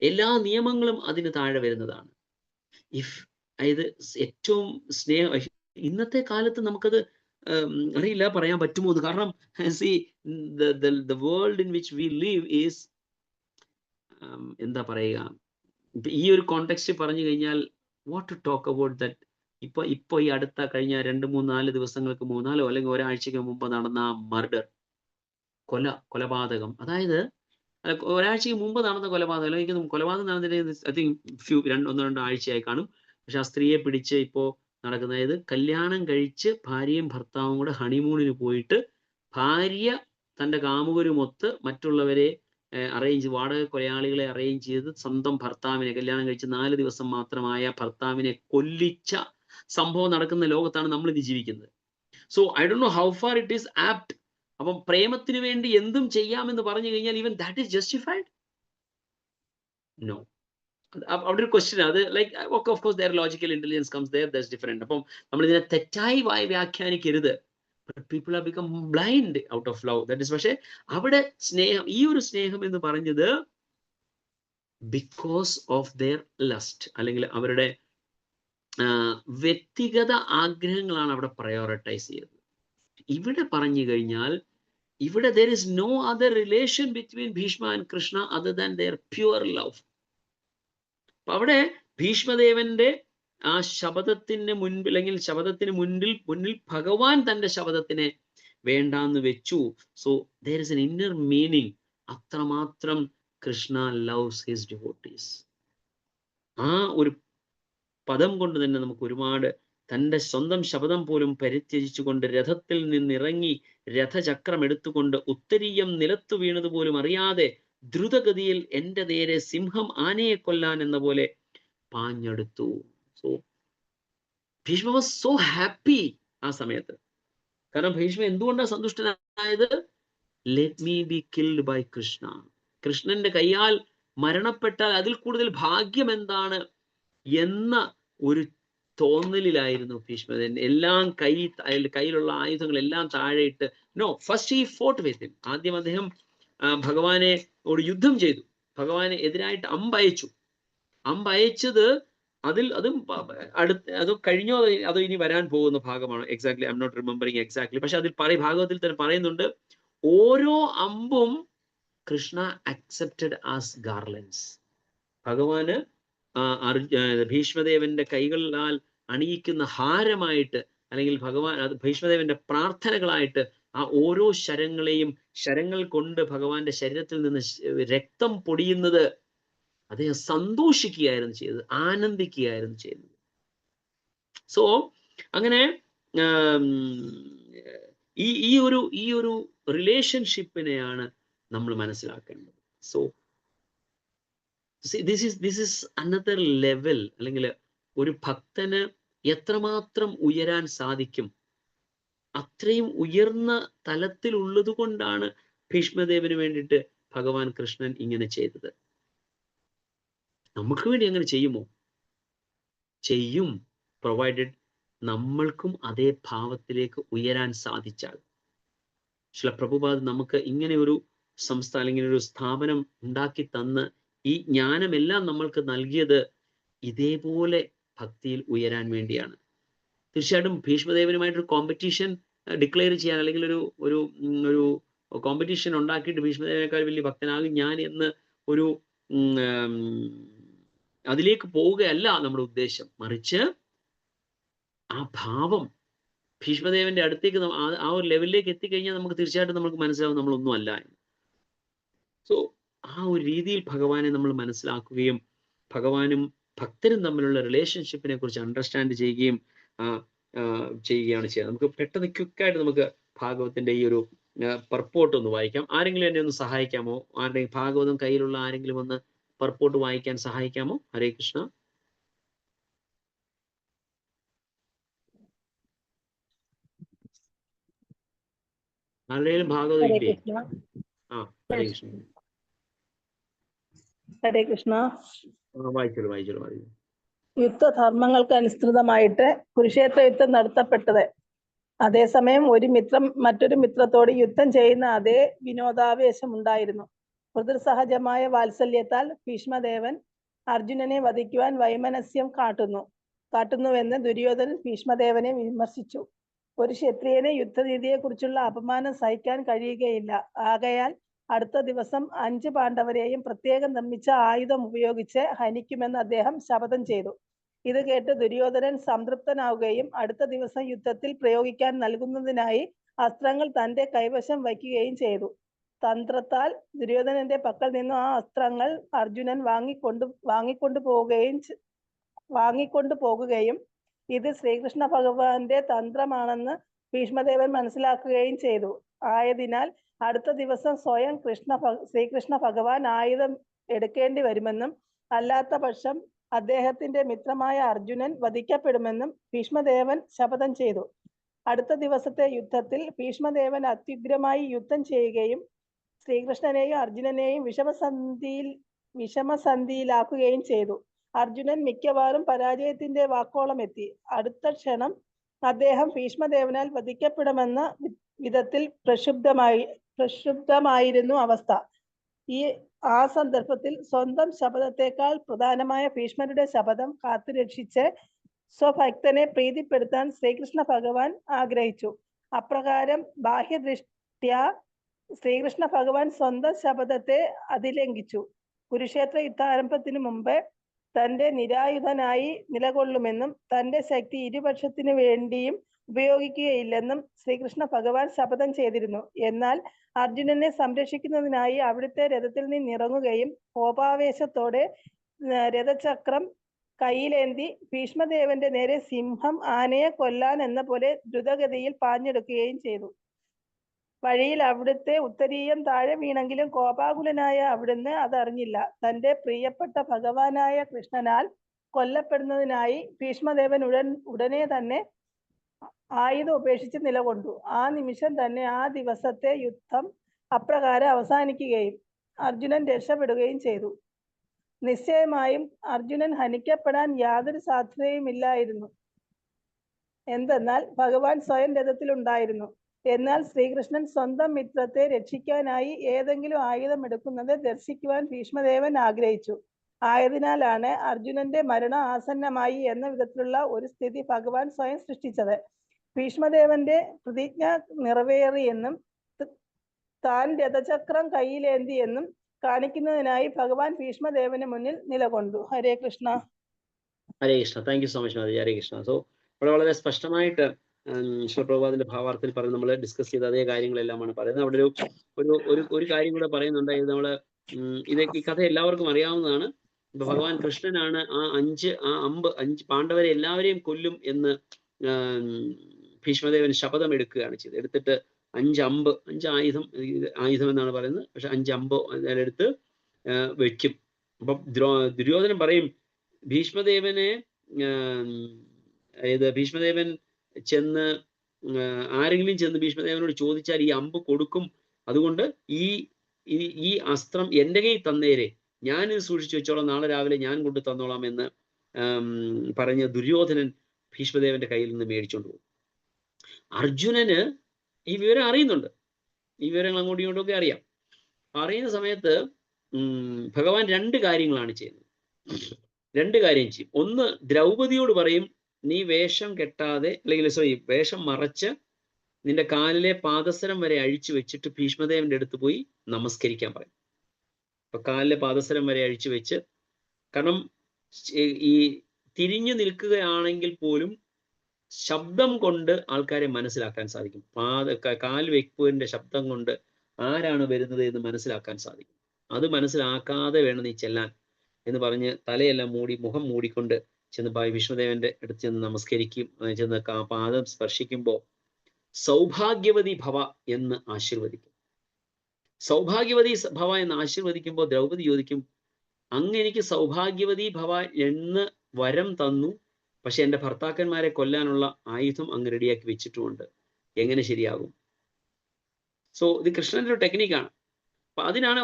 എല്ലാ നിയമങ്ങളും അതിന് താഴെ വരുന്നതാണ്. അതായത് ഏറ്റവും ഇന്നത്തെ കാലത്ത് നമുക്കത് അറിയില്ല പറയാൻ പറ്റുമോ എന്ന്. കാരണം the world in which we live is എന്താ പറയുക, ഈ ഒരു കോണ്ടെക്സ്റ്റ് പറഞ്ഞു കഴിഞ്ഞാൽ what to talk about that. ഇപ്പൊ ഈ അടുത്ത കഴിഞ്ഞ 2-3-4 ദിവസങ്ങൾക്ക് മുന്നാലോ അല്ലെങ്കിൽ ഒരാഴ്ചക്ക് മുമ്പ് നടന്ന മർഡർ, കൊലപാതകം, അതായത് ഒരാഴ്ചക്ക് മുമ്പ് നടന്ന കൊലപാതകം, എനിക്ക് കൊലപാതകം നടന്നിട്ട് ഐ തിങ്ക് 1-2 ആഴ്ചയായി കാണും. പക്ഷെ ആ സ്ത്രീയെ പിടിച്ച് ഇപ്പോൾ നടക്കുന്ന, അതായത് കല്യാണം കഴിച്ച് ഭാര്യയും ഭർത്താവും കൂടെ ഹണിമൂണിന് പോയിട്ട് ഭാര്യ തൻ്റെ കാമുകരുമൊത്ത് മറ്റുള്ളവരെ വാടക കൊലയാളികളെ അറേഞ്ച് ചെയ്ത് സ്വന്തം ഭർത്താവിനെ, കല്യാണം കഴിച്ച് 4 ദിവസം മാത്രമായ ഭർത്താവിനെ കൊല്ലിച്ച സംഭവം നടക്കുന്ന ലോകത്താണ് നമ്മൾ ഇത് ജീവിക്കുന്നത്. So I don't know how far it is apt. അപ്പം പ്രേമത്തിന് വേണ്ടി എന്തും ചെയ്യാമെന്ന് പറഞ്ഞു കഴിഞ്ഞാൽ even that is justified? No. അവിടെ ഒരു ക്വസ്റ്റ്യൻ, അത് like of course there logical intelligence comes there, that's different. അപ്പം നമ്മൾ ഇതിനെ തെറ്റായി വ്യാഖ്യാനിക്കരുത്. People are become blind out of love. That is. പക്ഷെ അവിടെ സ്നേഹം, ഈ ഒരു സ്നേഹം എന്ന് പറഞ്ഞത് ബിക്കോസ് ഓഫ് ദെയർ ലസ്റ്റ്, അല്ലെങ്കിൽ അവരുടെ വ്യക്തിഗത ആഗ്രഹങ്ങളാണ് അവിടെ പ്രയോറിറ്റൈസ് ചെയ്തത്. ഇവിടെ പറഞ്ഞു കഴിഞ്ഞാൽ ഇവിടെ there is no other relation between Bhishma and Krishna other than their pure love. അപ്പൊ അവിടെ ഭീഷ്മദേവന്റെ ആ ശപഥത്തിന് മുൻപിൽ, അല്ലെങ്കിൽ ശപഥത്തിന് മുന്നിൽ ഭഗവാൻ തന്റെ ശപഥത്തിനെ വേണ്ടാന്ന് വെച്ചു. So there is an inner meaning. അത്രമാത്രം കൃഷ്ണ loves his devotees. ആ ഒരു പദം കൊണ്ട് തന്നെ നമുക്ക് ഒരുപാട്, തൻ്റെ സ്വന്തം ശപഥം പോലും പരിത്യജിച്ചുകൊണ്ട് രഥത്തിൽ നിന്നിറങ്ങി രഥചക്രം എടുത്തുകൊണ്ട് ഉത്തരീയം നിലത്തു വീണതുപോലും അറിയാതെ ദ്രുതഗതിയിൽ എൻ്റെ നേരെ സിംഹം ആനയെ കൊല്ലാൻ എന്ന പോലെ പാഞ്ഞെടുത്തു. So Bhishma was so happy ആ സമയത്ത്. കാരണം ഭീഷ്മ എന്തുകൊണ്ടാണ് സന്തുഷ്ടനായത്? Let me be killed by Krishna. കൃഷ്ണന്റെ കയ്യാൽ മരണപ്പെട്ടാൽ അതിൽ കൂടുതൽ ഭാഗ്യം എന്താണ് എന്ന ഒരു തോന്നലിലായിരുന്നു ഭീഷ്മദേവൻ. എല്ലാം കയ്യിലുള്ള ആയുധങ്ങളെല്ലാം താഴെയിട്ട്, no, first he fought with him. ആദ്യം അദ്ദേഹം ഭഗവാനോട് യുദ്ധം ചെയ്തു. ഭഗവാന് എതിരായിട്ട് അമ്പയച്ചു. അമ്പയച്ചത് അതും അത് കഴിഞ്ഞോ അതോ ഇനി വരാൻ പോകുന്ന ഭാഗമാണ്. Exactly I am not remembering exactly. പക്ഷെ അതിൽ ഭാഗവതത്തിൽ തന്നെ പറയുന്നുണ്ട്, ഓരോ അമ്പും കൃഷ്ണ അക്സെപ്റ്റഡ് ആസ് ഗാർലൻസ്. ഭഗവാന് ഭീഷ്മദേവന്റെ കൈകളാൽ അണിയിക്കുന്ന ഹാരമായിട്ട്, അല്ലെങ്കിൽ ഭഗവാൻ അത് ഭീഷ്മദേവന്റെ പ്രാർത്ഥനകളായിട്ട് ആ ഓരോ ശരങ്ങൾ കൊണ്ട് ഭഗവാന്റെ ശരീരത്തിൽ നിന്ന് രക്തം പൊടിയുന്നത് അദ്ദേഹം സന്തോഷിക്കുകയായിരുന്നു ചെയ്തത്, ആനന്ദിക്കുകയായിരുന്നു ചെയ്തത്. സോ അങ്ങനെ ഈ ഒരു റിലേഷൻഷിപ്പിനെയാണ് നമ്മൾ മനസ്സിലാക്കേണ്ടത്. So this is another level. അല്ലെങ്കിൽ ഒരു ഭക്തന് എത്രമാത്രം ഉയരാൻ സാധിക്കും, അത്രയും ഉയർന്ന തലത്തിലുള്ളത് കൊണ്ടാണ് ഭീഷ്മദേവന് വേണ്ടിയിട്ട് ഭഗവാൻ കൃഷ്ണൻ ഇങ്ങനെ ചെയ്തത്. നമുക്ക് വേണ്ടി അങ്ങനെ ചെയ്യുമോ? ചെയ്യും, പ്രൊവൈഡഡ് നമ്മൾക്കും അതേ ഭാവത്തിലേക്ക് ഉയരാൻ സാധിച്ചാൽ. ശ്രീല പ്രഭുപാദ് നമുക്ക് ഇങ്ങനെ ഒരു സംസ്ഥാനം, ഇങ്ങനെ ഒരു സ്ഥാപനം ഉണ്ടാക്കി തന്ന് ഈ ജ്ഞാനമെല്ലാം നമ്മൾക്ക് നൽകിയത് ഇതേപോലെ ഭക്തിയിൽ ഉയരാൻ വേണ്ടിയാണ്. തീർച്ചയായിട്ടും ഭീഷ്മദേവനുമായിട്ടൊരു കോമ്പറ്റീഷൻ ഡിക്ലെയർ ചെയ്യാൻ, അല്ലെങ്കിൽ ഒരു കോമ്പറ്റീഷൻ ഉണ്ടാക്കിയിട്ട് ഭീഷ്മദേവനേക്കാൾ വലിയ ഭക്തനാകും ഞാൻ എന്ന് ഒരു അതിലേക്ക് പോവുകയല്ല നമ്മുടെ ഉദ്ദേശം. മറിച്ച് ആ ഭാവം ഭീഷ്മദേവന്റെ അടുത്തേക്ക് ആ ഒരു ലെവലിലേക്ക് എത്തിക്കഴിഞ്ഞാൽ നമുക്ക് തീർച്ചയായിട്ടും നമുക്ക് മനസ്സിലാവും നമ്മളൊന്നും അല്ല എന്ന്. സോ ആ ഒരു രീതിയിൽ ഭഗവാനെ നമ്മൾ മനസ്സിലാക്കുകയും ഭഗവാനും ഭക്തരും തമ്മിലുള്ള റിലേഷൻഷിപ്പിനെ കുറിച്ച് അണ്ടർസ്റ്റാൻഡ് ചെയ്യുകയും ചെയ്യുകയാണ് ചെയ്യുക. നമുക്ക് പെട്ടെന്ന് ക്വിക്കായിട്ട് നമുക്ക് ഭാഗവത്തിന്റെ ഈ ഒരു പർപ്പോട്ട് ഒന്ന് വായിക്കാം. ആരെങ്കിലും എന്നെ ഒന്ന് സഹായിക്കാമോ? ആരുടെയും ഭാഗവതം കയ്യിലുള്ള ആരെങ്കിലും ഒന്ന് പർപ്പോട്ട് വായിക്കാൻ സഹായിക്കാമോ? ഹരേ കൃഷ്ണ. ആരുടെയും ഭാഗവതം ഇല്ലേ? ഹരേ കൃഷ്ണ. ഹരേ കൃഷ്ണ. വായിച്ചോളൂ. യുദ്ധധർമ്മങ്ങൾക്ക് അനുസൃതമായിട്ട് കുരുക്ഷേത്ര യുദ്ധം നടത്തപ്പെട്ടത്. അതേസമയം ഒരു മിത്രം മറ്റൊരു മിത്രത്തോട് യുദ്ധം ചെയ്യുന്ന അതേ വിനോദാവേശം ഉണ്ടായിരുന്നു. പിതൃസഹജമായ വാത്സല്യത്താൽ ഭീഷ്മദേവൻ അർജുനനെ വധിക്കുവാൻ വൈമനസ്യം കാട്ടുന്നുവെന്ന് ദുര്യോധനൻ ഭീഷ്മദേവനെ വിമർശിച്ചു. ഒരു ക്ഷത്രിയന് യുദ്ധനീതിയെ കുറിച്ചുള്ള അപമാനം സഹിക്കാൻ കഴിയുകയില്ല. ആകയാൽ അടുത്ത ദിവസം 5 പാണ്ഡവരെയും പ്രത്യേകം നിർമ്മിച്ച ആയുധം ഉപയോഗിച്ച് ഹനിക്കുമെന്ന് അദ്ദേഹം ശപഥം ചെയ്തു. ഇത് കേട്ട് ദുര്യോധനൻ സംതൃപ്തനാവുകയും അടുത്ത ദിവസം യുദ്ധത്തിൽ പ്രയോഗിക്കാൻ നൽകുന്നതിനായി അസ്ത്രങ്ങൾ തന്റെ കൈവശം വയ്ക്കുകയും ചെയ്തു. തന്ത്രത്താൽ ദുര്യോധനന്റെ പക്കൽ നിന്നും ആ അസ്ത്രങ്ങൾ അർജുനൻ വാങ്ങിക്കൊണ്ടു പോകുകയും ഇത് ശ്രീകൃഷ്ണ ഭഗവാന്റെ തന്ത്രമാണെന്ന് ഭീഷ്മദേവൻ മനസ്സിലാക്കുകയും ചെയ്തു. ആയതിനാൽ അടുത്ത ദിവസം സ്വയം ശ്രീകൃഷ്ണ ഭഗവാൻ ആയുധം എടുക്കേണ്ടി വരുമെന്നും അല്ലാത്ത പക്ഷം അദ്ദേഹത്തിന്റെ മിത്രമായ അർജുനൻ വധിക്കപ്പെടുമെന്നും ഭീഷ്മദേവൻ ശപഥം ചെയ്തു. അടുത്ത ദിവസത്തെ യുദ്ധത്തിൽ ഭീഷ്മദേവൻ അത്യുഗ്രമായി യുദ്ധം ചെയ്യുകയും ശ്രീകൃഷ്ണനെയും അർജുനനെയും വിഷമസന്ധിയിലാക്കുകയും ചെയ്തു. അർജുനൻ മിക്കവാറും പരാജയത്തിന്റെ വാക്കോളം എത്തി. അടുത്ത ക്ഷണം അദ്ദേഹം ഭീഷ്മദേവനാൽ വധിക്കപ്പെടുമെന്ന വിധത്തിൽ പ്രക്ഷുബ്ധമായിരുന്നു അവസ്ഥ. ആ സന്ദർഭത്തിൽ സ്വന്തം ശപഥത്തെക്കാൾ പ്രധാനമായ ഭീഷ്മരുടെ ശപഥം കാത്തുരക്ഷിച്ച് സ്വഭക്തനെ പ്രീതിപ്പെടുത്താൻ ശ്രീകൃഷ്ണ ഭഗവാൻ ആഗ്രഹിച്ചു. അപ്രകാരം ബാഹ്യദൃഷ്ട്യാ ശ്രീകൃഷ്ണ ഭഗവാൻ സ്വന്തം ശപഥത്തെ അതിലംഘിച്ചു. കുരുക്ഷേത്ര യുദ്ധാരംഭത്തിനു മുമ്പ് തന്റെ നിരായുധനായി നിലകൊള്ളുമെന്നും തന്റെ ശക്തി ഇരുപക്ഷത്തിനു വേണ്ടിയും ഉപയോഗിക്കുകയില്ലെന്നും ശ്രീകൃഷ്ണ ഭഗവാൻ ശപഥം ചെയ്തിരുന്നു. എന്നാൽ അർജുനനെ സംരക്ഷിക്കുന്നതിനായി അവിടുത്തെ രഥത്തിൽ നിന്നിറങ്ങുകയും കോപാവേശത്തോടെ രഥചക്രം കയ്യിലേന്തി ഭീഷ്മദേവന്റെ നേരെ സിംഹം ആനയെ കൊല്ലാൻ എന്ന പോലെ ദ്രുതഗതിയിൽ പാഞ്ഞെടുക്കുകയും ചെയ്തു. വഴിയിൽ അവിടുത്തെ ഉത്തരീയം താഴെ വീണെങ്കിലും കോപാകുലനായ അവിടുന്ന് അതറിഞ്ഞില്ല. തന്റെ പ്രിയപ്പെട്ട ഭഗവാനായ കൃഷ്ണനാൽ കൊല്ലപ്പെടുന്നതിനായി ഭീഷ്മദേവൻ ഉടനെ തന്നെ ആയുധം ഉപേക്ഷിച്ച് നിലകൊണ്ടു. ആ നിമിഷം തന്നെ ആ ദിവസത്തെ യുദ്ധം അപ്രകാരം അവസാനിക്കുകയും അർജുനൻ രക്ഷപ്പെടുകയും ചെയ്തു. നിശ്ചയമായും അർജുനൻ ഹനിക്കപ്പെടാൻ യാതൊരു സാധ്യതയുമില്ലായിരുന്നു. എന്തെന്നാൽ ഭഗവാൻ സ്വയം രഥത്തിലുണ്ടായിരുന്നു. എന്നാൽ ശ്രീകൃഷ്ണൻ സ്വന്തം മിത്രത്തെ രക്ഷിക്കാനായി ഏതെങ്കിലും ആയുധം എടുക്കുന്നത് ദർശിക്കുവാൻ ഭീഷ്മദേവൻ ആഗ്രഹിച്ചു. ആയതിനാലാണ് അർജുനന്റെ മരണം ആസന്നമായി എന്ന വിധത്തിലുള്ള ഒരു സ്ഥിതി ഭഗവാൻ സ്വയം സൃഷ്ടിച്ചത്. ഭീഷ്മദേവന്റെ പ്രതിജ്ഞ നിറവേറിയെന്നും താൻ രഥചക്രം കയ്യിലേന്തിയെന്നും കാണിക്കുന്നതിനായി ഭഗവാൻ ഭീഷ്മദേവന് മുന്നിൽ നിലകൊണ്ടു. Hare Krishna. Hare Krishna. Thank you so much Madhavi. Hare Krishna. So ഇവിടെ വളരെ സ്പഷ്ടമായിട്ട് ശിവപ്രഭാതിന്റെ ഭാവാർത്ഥത്തിൽ പറഞ്ഞ് നമ്മൾ ഡിസ്കസ് ചെയ്ത അതേ കാര്യങ്ങളെല്ലാമാണ് പറയുന്നത്. അവിടെ ഒരു കാര്യം കൂടെ പറയുന്നുണ്ട്. ഇത് നമ്മള് ഈ കഥ എല്ലാവർക്കും അറിയാവുന്നതാണ്. ഇപ്പൊ ഭഗവാൻ കൃഷ്ണനാണ് ആ അഞ്ച് പാണ്ഡവരെ എല്ലാവരെയും കൊല്ലും എന്ന് ഭീഷ്മദേവൻ ശപഥം എടുക്കുകയാണ് ചെയ്തത്. എടുത്തിട്ട് 5 ആയുധം എന്നാണ് പറയുന്നത്. പക്ഷെ 5 അമ്പ് എടുത്ത് വെക്കും. അപ്പൊ ദുര്യോധനൻ പറയും ഭീഷ്മദേവൻ ആരെങ്കിലും ചെന്ന് ഭീഷ്മദേവനോട് ചോദിച്ചാൽ ഈ അമ്പ് കൊടുക്കും. അതുകൊണ്ട് ഈ അസ്ത്രം എൻ്റെ കയ്യിൽ തന്നേരെ, ഞാനിത് സൂക്ഷിച്ചു വെച്ചോളാം, നാളെ രാവിലെ ഞാൻ കൊണ്ട് തന്നോളാം എന്ന് പറഞ്ഞ ദുര്യോധനൻ ഭീഷ്മദേവന്റെ കയ്യിൽ നിന്ന് മേടിച്ചോണ്ട് പോകും. അർജുനന് ഈ വിവരം അറിയുന്നുണ്ട്. ഈ വിവരങ്ങൾ അങ്ങോട്ടും ഇങ്ങോട്ടും ഒക്കെ അറിയാം. അറിയുന്ന സമയത്ത് ഭഗവാൻ 2 കാര്യങ്ങളാണ് ചെയ്യുന്നത്. 2 കാര്യം ചെയ്യും. ഒന്ന്, ദ്രൗപദിയോട് പറയും നീ വേഷം കെട്ടാതെ, അല്ലെങ്കിൽ വേഷം മറച്ച് നിന്റെ കാലിലെ പാദസരം വരെ അഴിച്ചു വെച്ചിട്ട് ഭീഷ്മദേവന്റെ അടുത്ത് പോയി നമസ്കരിക്കാൻ പറയും. അപ്പൊ കാലിലെ പാദസരം വരെ അഴിച്ചു വെച്ച്, കാരണം ഈ തിരിഞ്ഞു നിൽക്കുകയാണെങ്കിൽ പോലും ശബ്ദം കൊണ്ട് ആൾക്കാരെ മനസ്സിലാക്കാൻ സാധിക്കും. കാൽ വെക്കുവിന്റെ ശബ്ദം കൊണ്ട് ആരാണ് വരുന്നത് എന്ന് മനസ്സിലാക്കാൻ സാധിക്കും. അത് മനസ്സിലാക്കാതെ വേണം നീ ചെല്ലാൻ എന്ന് പറഞ്ഞ് തലയെല്ലാം മൂടി മുഖം മൂടിക്കൊണ്ട് ചെന്ന് ഭീഷ്മദേവന്റെ അടുത്ത് ചെന്ന് നമസ്കരിക്കും. ചെന്ന് പാദം സ്പർശിക്കുമ്പോൾ സൗഭാഗ്യവതി ഭവ എന്ന് ആശീർവദിക്കും. സൗഭാഗ്യവതി ഭവ എന്ന് ആശീർവദിക്കുമ്പോൾ ദ്രൗപദി ചോദിക്കും, അങ്ങ് എനിക്ക് സൗഭാഗ്യവതി ഭവ എന്ന് വരം തന്നു, പക്ഷെ എൻ്റെ ഭർത്താക്കന്മാരെ കൊല്ലാനുള്ള ആയുധം അങ്ങ് റെഡിയാക്കി വെച്ചിട്ടുമുണ്ട്, എങ്ങനെ ശരിയാകും? സോ ഇത് കൃഷ്ണന്റെ ഒരു ടെക്നിക്കാണ്. അപ്പൊ അതിനാണ്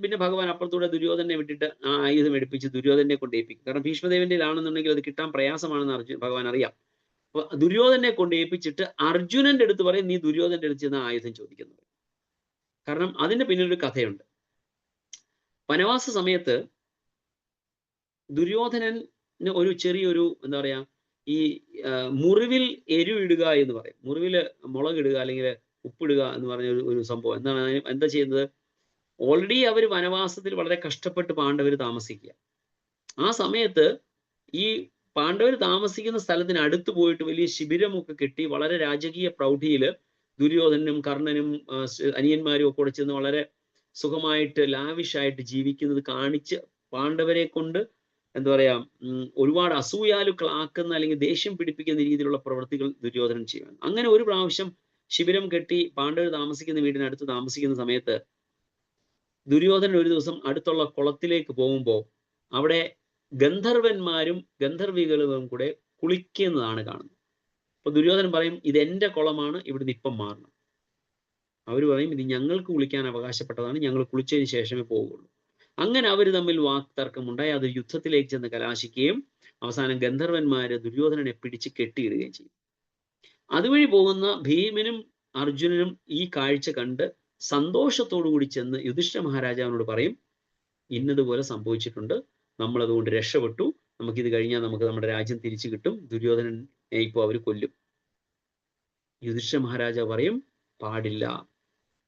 പിന്നെ ഭഗവാൻ അപ്പുറത്തൂടെ ദുര്യോധനെ വിട്ടിട്ട് ആ ആയുധം എടുപ്പിച്ച് ദുര്യോധനെ കൊണ്ട് ഏൽപ്പിക്കും. കാരണം ഭീഷ്മദേവന്റെ ആണെന്നുണ്ടെങ്കിൽ അത് കിട്ടാൻ പ്രയാസമാണെന്ന് ഭഗവാൻ അറിയാം. അപ്പൊ ദുര്യോധനെ കൊണ്ട് ഏൽപ്പിച്ചിട്ട് അർജുനന്റെ അടുത്ത് പറയും നീ ദുര്യോധന്റെ അടുത്ത് ചെന്ന് ആയുധം ചോദിക്കുന്നത്. കാരണം അതിന്റെ പിന്നിലൊരു കഥയുണ്ട്. വനവാസ സമയത്ത് ദുര്യോധനന് ഒരു ചെറിയൊരു എന്താ പറയാ, ഈ മുറിവിൽ എരിവിടുക എന്ന് പറയും. മുറിവിൽ മുളകിടുക അല്ലെങ്കിൽ ഉപ്പിടുക എന്ന് പറഞ്ഞ ഒരു സംഭവം. എന്താ ചെയ്യുന്നത്? ഓൾറെഡി അവർ വനവാസത്തിൽ വളരെ കഷ്ടപ്പെട്ട് പാണ്ഡവർ താമസിക്കുക. ആ സമയത്ത് ഈ പാണ്ഡവർ താമസിക്കുന്ന സ്ഥലത്തിന് അടുത്ത് പോയിട്ട് വലിയ ശിബിരമൊക്കെ കെട്ടി വളരെ രാജകീയ പ്രൗഢിയിൽ ദുര്യോധനും കർണനും അനിയന്മാരും ഒക്കെ കൂടെ ചെന്ന് വളരെ സുഖമായിട്ട് ലാവിഷായിട്ട് ജീവിക്കുന്നത് കാണിച്ച് പാണ്ഡവരെ കൊണ്ട് എന്താ പറയാ ഒരുപാട് അസൂയാലുക്കളാക്കുന്ന അല്ലെങ്കിൽ ദേഷ്യം പിടിപ്പിക്കുന്ന രീതിയിലുള്ള പ്രവൃത്തികൾ ദുര്യോധനൻ ചെയ്യുകയാണ്. അങ്ങനെ ഒരു പ്രാവശ്യം ശിബിരം കെട്ടി പാണ്ഡവർ താമസിക്കുന്ന വീടിനടുത്ത് താമസിക്കുന്ന സമയത്ത് ദുര്യോധനൻ ഒരു ദിവസം അടുത്തുള്ള കുളത്തിലേക്ക് പോകുമ്പോൾ അവിടെ ഗന്ധർവന്മാരും ഗന്ധർവികളും കൂടെ കുളിക്കുന്നതാണ് കാണുന്നത്. അപ്പൊ ദുര്യോധനൻ പറയും ഇത് എൻ്റെ കുളമാണ്, ഇവിടുന്ന് ഇപ്പം മാറണം. അവർ പറയും ഇത് ഞങ്ങൾക്ക് കുളിക്കാൻ അവകാശപ്പെട്ടതാണ്, ഞങ്ങൾ കുളിച്ചതിന് ശേഷമേ പോവുകയുള്ളൂ. അങ്ങനെ അവർ തമ്മിൽ വാക്തർക്കമുണ്ടായി. അത് യുദ്ധത്തിലേക്ക് ചെന്ന് കലാശിക്കുകയും അവസാനം ഗന്ധർവന്മാര് ദുര്യോധനനെ പിടിച്ച് കെട്ടിയിടുകയും ചെയ്യും. അതുവഴി പോകുന്ന ഭീമനും അർജുനനും ഈ കാഴ്ച കണ്ട് സന്തോഷത്തോടു കൂടി ചെന്ന് യുധിഷ്ഠിര മഹാരാജാവിനോട് പറയും ഇന്നതുപോലെ സംഭവിച്ചിട്ടുണ്ട്, നമ്മളതുകൊണ്ട് രക്ഷപ്പെട്ടു, നമുക്കിത് കഴിഞ്ഞാൽ നമുക്ക് നമ്മുടെ രാജ്യം തിരിച്ചു കിട്ടും, ദുര്യോധനനെ ഇപ്പോൾ അവർ കൊല്ലും. യുധിഷ്ഠിര മഹാരാജാവ് പറയും പാടില്ല,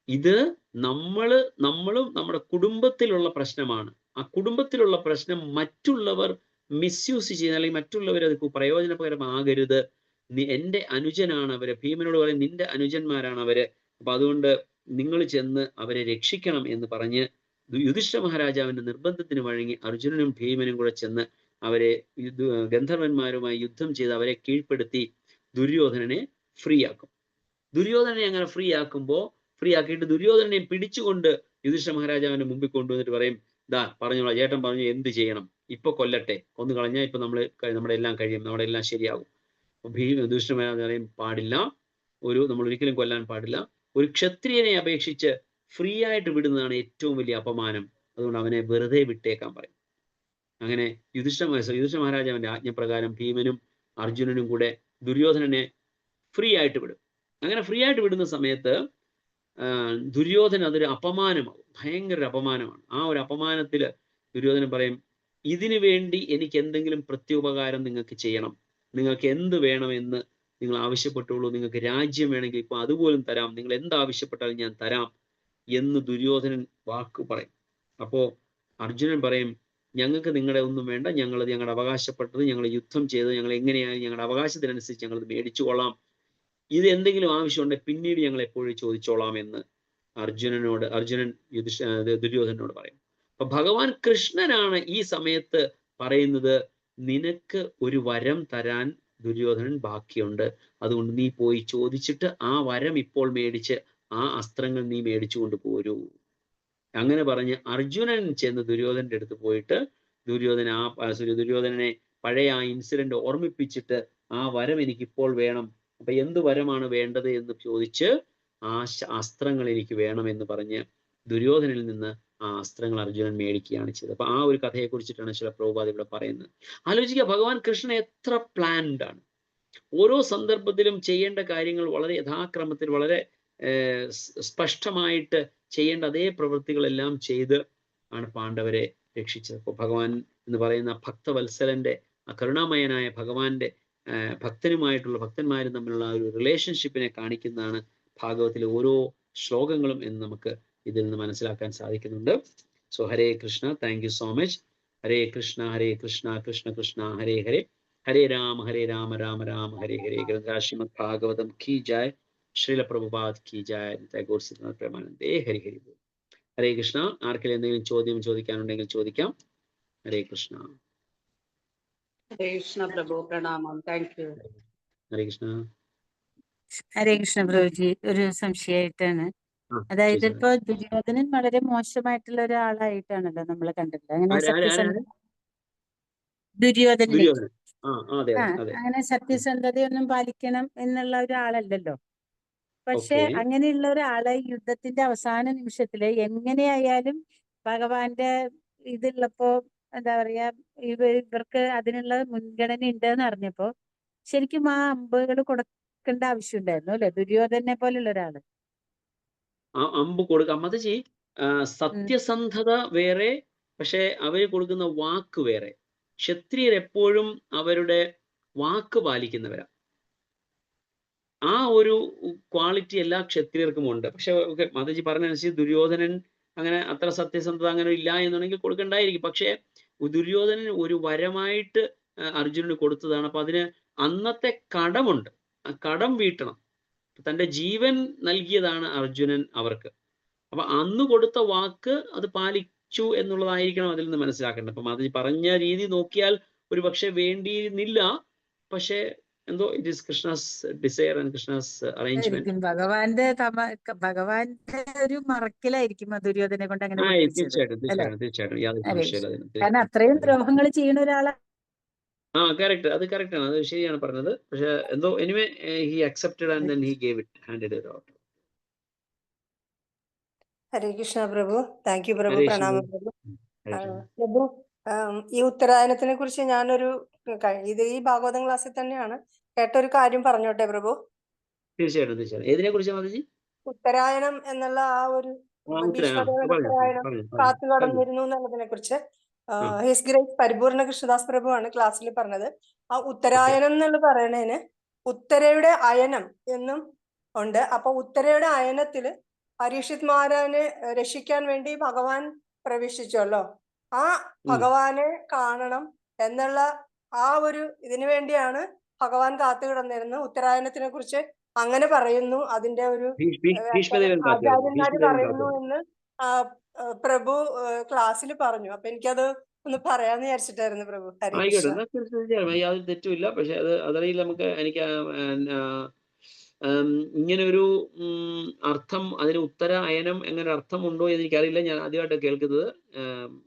ഇത് നമ്മളും നമ്മുടെ കുടുംബത്തിലുള്ള പ്രശ്നമാണ്. ആ കുടുംബത്തിലുള്ള പ്രശ്നം മറ്റുള്ളവർ മിസ്യൂസ് ചെയ്യുന്ന അല്ലെങ്കിൽ മറ്റുള്ളവർ അത് പ്രയോജനപരമാകരുത്. എൻ്റെ അനുജനാണ് അവര്. ഭീമനോട് പറയും നിന്റെ അനുജന്മാരാണ് അവര്, അപ്പൊ അതുകൊണ്ട് നിങ്ങൾ ചെന്ന് അവരെ രക്ഷിക്കണം എന്ന് പറഞ്ഞ് യുധിഷ്ഠിര മഹാരാജാവിന്റെ നിർബന്ധത്തിന് വഴങ്ങി അർജുനനും ഭീമനും കൂടെ ചെന്ന് അവരെ ഗന്ധർവന്മാരുമായി യുദ്ധം ചെയ്ത് അവരെ കീഴ്പ്പെടുത്തി ദുര്യോധനനെ ഫ്രീ ആക്കും. ദുര്യോധനനെ അങ്ങനെ ഫ്രീ ആക്കിയിട്ട് ദുര്യോധനനെ പിടിച്ചുകൊണ്ട് യുധിഷ്ഠിര മഹാരാജാവിന്റെ മുമ്പിൽ കൊണ്ടുവന്നിട്ട് പറയും ദാ പറഞ്ഞോളാം, ചേട്ടൻ പറഞ്ഞു എന്ത് ചെയ്യണം, ഇപ്പൊ കൊല്ലട്ടെ, കൊന്നു കളഞ്ഞാൽ ഇപ്പൊ നമ്മുടെ എല്ലാം കഴിയും, നമ്മുടെ എല്ലാം ശരിയാകും. യുധിഷ്ഠിര മഹാരാജാവ് പറയും പാടില്ല, നമ്മൾ ഒരിക്കലും കൊല്ലാൻ പാടില്ല. ഒരു ക്ഷത്രിയനെ അപേക്ഷിച്ച് ഫ്രീ ആയിട്ട് വിടുന്നതാണ് ഏറ്റവും വലിയ അപമാനം, അതുകൊണ്ട് അവനെ വെറുതെ വിട്ടേക്കാൻ പറയും. അങ്ങനെ യുധിഷ്ഠിര മഹാരാജാവിന്റെ ആജ്ഞപ്രകാരം ഭീമനും അർജുനനും കൂടെ ദുര്യോധനനെ ഫ്രീ ആയിട്ട് വിടും. അങ്ങനെ ഫ്രീ ആയിട്ട് വിടുന്ന സമയത്ത് ദുര്യോധന അതൊരു അപമാനമാവും, ഭയങ്കര ഒരു അപമാനമാണ്. ആ ഒരു അപമാനത്തിൽ ദുര്യോധനൻ പറയും, ഇതിനു വേണ്ടി എനിക്ക് എന്തെങ്കിലും പ്രത്യുപകാരം നിങ്ങൾക്ക് ചെയ്യണം, നിങ്ങൾക്ക് എന്ത് വേണമെന്ന് നിങ്ങൾ ആവശ്യപ്പെട്ടുള്ളൂ, നിങ്ങൾക്ക് രാജ്യം വേണമെങ്കിൽ ഇപ്പൊ അതുപോലും തരാം, നിങ്ങൾ എന്താവശ്യപ്പെട്ടാലും ഞാൻ തരാം എന്ന് ദുര്യോധനൻ വാക്ക് പറയും. അപ്പോ അർജുനൻ പറയും, ഞങ്ങൾക്ക് നിങ്ങളുടെ ഒന്നും വേണ്ട, ഞങ്ങളുടെ അവകാശപ്പെട്ടത് ഞങ്ങൾ യുദ്ധം ചെയ്ത് ഞങ്ങൾ എങ്ങനെയായാലും ഞങ്ങളുടെ അവകാശത്തിനനുസരിച്ച് ഞങ്ങൾ മേടിച്ചു കൊള്ളാം, ഇത് എന്തെങ്കിലും ആവശ്യമുണ്ടെങ്കിൽ പിന്നീട് ഞങ്ങൾ എപ്പോഴും ചോദിച്ചോളാം എന്ന് അർജുനൻ ദുര്യോധനോട് പറയും. അപ്പൊ ഭഗവാൻ കൃഷ്ണനാണ് ഈ സമയത്ത് പറയുന്നത്, നിനക്ക് ഒരു വരം തരാൻ ദുര്യോധനൻ ബാക്കിയുണ്ട്, അതുകൊണ്ട് നീ പോയി ചോദിച്ചിട്ട് ആ വരം ഇപ്പോൾ മേടിച്ച് ആ അസ്ത്രങ്ങൾ നീ മേടിച്ചു കൊണ്ട് പോരൂ. അങ്ങനെ പറഞ്ഞ് അർജുനൻ ചെന്ന് ദുര്യോധനന്റെ അടുത്ത് പോയിട്ട് ദുര്യോധനനെ പഴയ ആ ഇൻസിഡന്റ് ഓർമ്മിപ്പിച്ചിട്ട് ആ വരം എനിക്കിപ്പോൾ വേണം, അപ്പൊ എന്ത് വരമാണ് വേണ്ടത് എന്ന് ചോദിച്ച് ആ അസ്ത്രങ്ങൾ എനിക്ക് വേണം എന്ന് പറഞ്ഞ് ദുര്യോധനിൽ നിന്ന് ആ അസ്ത്രങ്ങൾ അർജുനൻ മേടിക്കുകയാണ് ചെയ്തത്. അപ്പൊ ആ ഒരു കഥയെ കുറിച്ചിട്ടാണ് ചില പ്രഭുപാദ് ഇവിടെ പറയുന്നത്. ആലോചിക്കുക, ഭഗവാൻ കൃഷ്ണൻ എത്ര പ്ലാൻഡ് ആണ്. ഓരോ സന്ദർഭത്തിലും ചെയ്യേണ്ട കാര്യങ്ങൾ വളരെ യഥാക്രമത്തിൽ വളരെ സ്പഷ്ടമായിട്ട് ചെയ്യേണ്ട അതേ പ്രവൃത്തികളെല്ലാം ചെയ്ത് ആണ് പാണ്ഡവരെ രക്ഷിച്ചത്. അപ്പോൾ ഭഗവാൻ എന്ന് പറയുന്ന ഭക്തവത്സലന്റെ ആ കരുണാമയനായ ഭഗവാന്റെ ഭക്തന്മാരും തമ്മിലുള്ള ഒരു റിലേഷൻഷിപ്പിനെ കാണിക്കുന്നതാണ് ഭാഗവത്തിലെ ഓരോ ശ്ലോകങ്ങളും എന്ന് നമുക്ക് ഇതിൽ നിന്ന് മനസ്സിലാക്കാൻ സാധിക്കുന്നുണ്ട്. So Hare Krishna, thank you so much. Hare Krishna Krishna Krishna Hare Hare, Hare Rama Rama Rama Hare Hare. ഗ്രന്ഥ ശ്രീമദ് ഭാഗവതം കി ജായ്, ശ്രീല പ്രഭുപാദ് കി ജായ്, ടാഗോർ ശ്രീനാഥ് പ്രേമാനന്ദേ. ഹരി ഹരി ബോൾ. ഹരേ കൃഷ്ണ. ആർക്കെങ്കിലും എന്തെങ്കിലും ചോദ്യം ചോദിക്കാനുണ്ടെങ്കിൽ ചോദിക്കാം. ഹരേ കൃഷ്ണ. ഹരേ കൃഷ്ണ പ്രഭു, പ്രണാമം. Thank you. ഹരേ കൃഷ്ണ. ഹരേ കൃഷ്ണ പ്രഭുജി, ഒരു സംശയമായിട്ടാണ്. അതായത് ഇപ്പൊ ദുര്യോധനൻ വളരെ മോശമായിട്ടുള്ള ഒരാളായിട്ടാണല്ലോ നമ്മൾ കണ്ടിട്ടുള്ളത്. അങ്ങനെ സത്യസന്ധ ദുര്യോധനൻ അങ്ങനെ സത്യസന്ധതയൊന്നും പാലിക്കണം എന്നുള്ള ഒരാളല്ലല്ലോ. പക്ഷെ അങ്ങനെയുള്ള ഒരാളെ യുദ്ധത്തിന്റെ അവസാന നിമിഷത്തില് എങ്ങനെയായാലും ഭഗവാന്റെ ഇതുള്ളപ്പോ എന്താ പറയാ, ഇവർക്ക് അതിനുള്ള മുൻഗണന ഉണ്ട് എന്ന് അറിഞ്ഞപ്പോ ശരിക്കും ആ അമ്പുകൾ കൊടുക്കേണ്ട ആവശ്യം ഉണ്ടായിരുന്നു അല്ലെ, ദുര്യോധനെ പോലുള്ള ഒരാള്. അമ്പ് കൊടുക്കാം മതജി. സത്യസന്ധത വേറെ, പക്ഷെ അവര് കൊടുക്കുന്ന വാക്ക് വേറെ. ക്ഷത്രിയർ എപ്പോഴും അവരുടെ വാക്ക് പാലിക്കുന്നവരാ. ആ ഒരു ക്വാളിറ്റി എല്ലാ ക്ഷത്രിയർക്കും ഉണ്ട്. പക്ഷെ മതജി പറഞ്ഞനുസരിച്ച് ദുര്യോധനൻ അങ്ങനെ അത്ര സത്യസന്ധത അങ്ങനെ ഇല്ല എന്നുണ്ടെങ്കിൽ കൊടുക്കണ്ടായിരിക്കും. പക്ഷെ ദുര്യോധനൻ ഒരു വരമായിട്ട് അർജുനന് കൊടുത്തതാണ്. അപ്പൊ അതിന് അന്നത്തെ കടമുണ്ട്, ആ കടം വീട്ടണം. തൻ്റെ ജീവൻ നൽകിയതാണ് അർജുനൻ അവർക്ക്. അപ്പൊ അന്ന് കൊടുത്ത വാക്ക് അത് പാലിച്ചു എന്നുള്ളതായിരിക്കണം അതിൽ നിന്ന് മനസ്സിലാക്കേണ്ടത്. അപ്പം അത് പറഞ്ഞ രീതി നോക്കിയാൽ ഒരു പക്ഷെ വേണ്ടിയിരുന്നില്ല. പക്ഷെ എന്തോ it is Krishna's desire and Krishna's arrangement. ഭഗവാന്റെ ഒരു മറക്കലായിരിക്കും ദുര്യോധനെ കൊണ്ട് അങ്ങനെ. തീർച്ചയായിട്ടും യാതൊരു സംശയമില്ല. കാരണം അത്രയും ദ്രോഹങ്ങൾ ചെയ്യുന്ന ഒരാളെ. കറക്റ്റ്, അത് കറക്റ്റ് ആണ്, അത് ശരിയാണ് പറഞ്ഞത്. പക്ഷെ എന്തോ anyway he accepted and then he gave it, handed it out. Hare Krishna Prabhu. Thank you Prabhu. പ്രണാമം പ്രഭു. പ്രഭു, ഈ ഉത്തരായനത്തിനെ കുറിച്ച് ഞാനൊരു ഈ ഭാഗവതം ക്ലാസ്സിൽ തന്നെയാണ് കേട്ടൊരു കാര്യം പറഞ്ഞോട്ടെ പ്രഭു? തീർച്ചയായിട്ടും. ഏതിനെ കുറിച്ചാണ് മതജി? ഉത്തരായനം എന്നുള്ള ആ ഒരു ഉത്തരായനം കാത്തു കടന്നിരുന്നു എന്നുള്ളതിനെ കുറിച്ച് ഹിസ് ഗ്രേസ് പരിപൂർണ കൃഷ്ണദാസ് പ്രഭു ആണ് ക്ലാസ്സിൽ പറഞ്ഞത്. ആ ഉത്തരായനം എന്നുള്ള പറയണതിന് ഉത്തരയുടെ അയനം എന്നും ഉണ്ട്. അപ്പൊ ഉത്തരയുടെ അയനത്തില് പരീക്ഷിത് മഹാരാജനെ രക്ഷിക്കാൻ വേണ്ടി ഭഗവാൻ പ്രവേശിച്ചല്ലോ. ആ ഭഗവാനെ കാണണം എന്നുള്ള ആ ഒരു ഇതിനു വേണ്ടിയാണ് ഭഗവാൻ കാത്തു കിടന്നിരുന്നത്. ഉത്തരായനത്തിനെ കുറിച്ച് അങ്ങനെ പറയുന്നു, അതിന്റെ ഒരു ആചാര്യന്മാര് പറയുന്നു എന്ന് പ്രഭു ക്ലാസ്സിൽ പറഞ്ഞു. അപ്പൊ എനിക്കത് ഒന്ന് പറയാന്ന് വിചാരിച്ചിട്ടായിരുന്നു പ്രഭു. യാതൊരു തെറ്റുമില്ല. പക്ഷെ അതറിയില്ല നമുക്ക്. എനിക്ക് ഇങ്ങനെ ഒരു അർത്ഥം, അതിന് ഉത്തര അയനം എങ്ങനെ അർത്ഥമുണ്ടോ എന്ന് എനിക്കറിയില്ല. ഞാൻ ആദ്യമായിട്ട് കേൾക്കുന്നത്.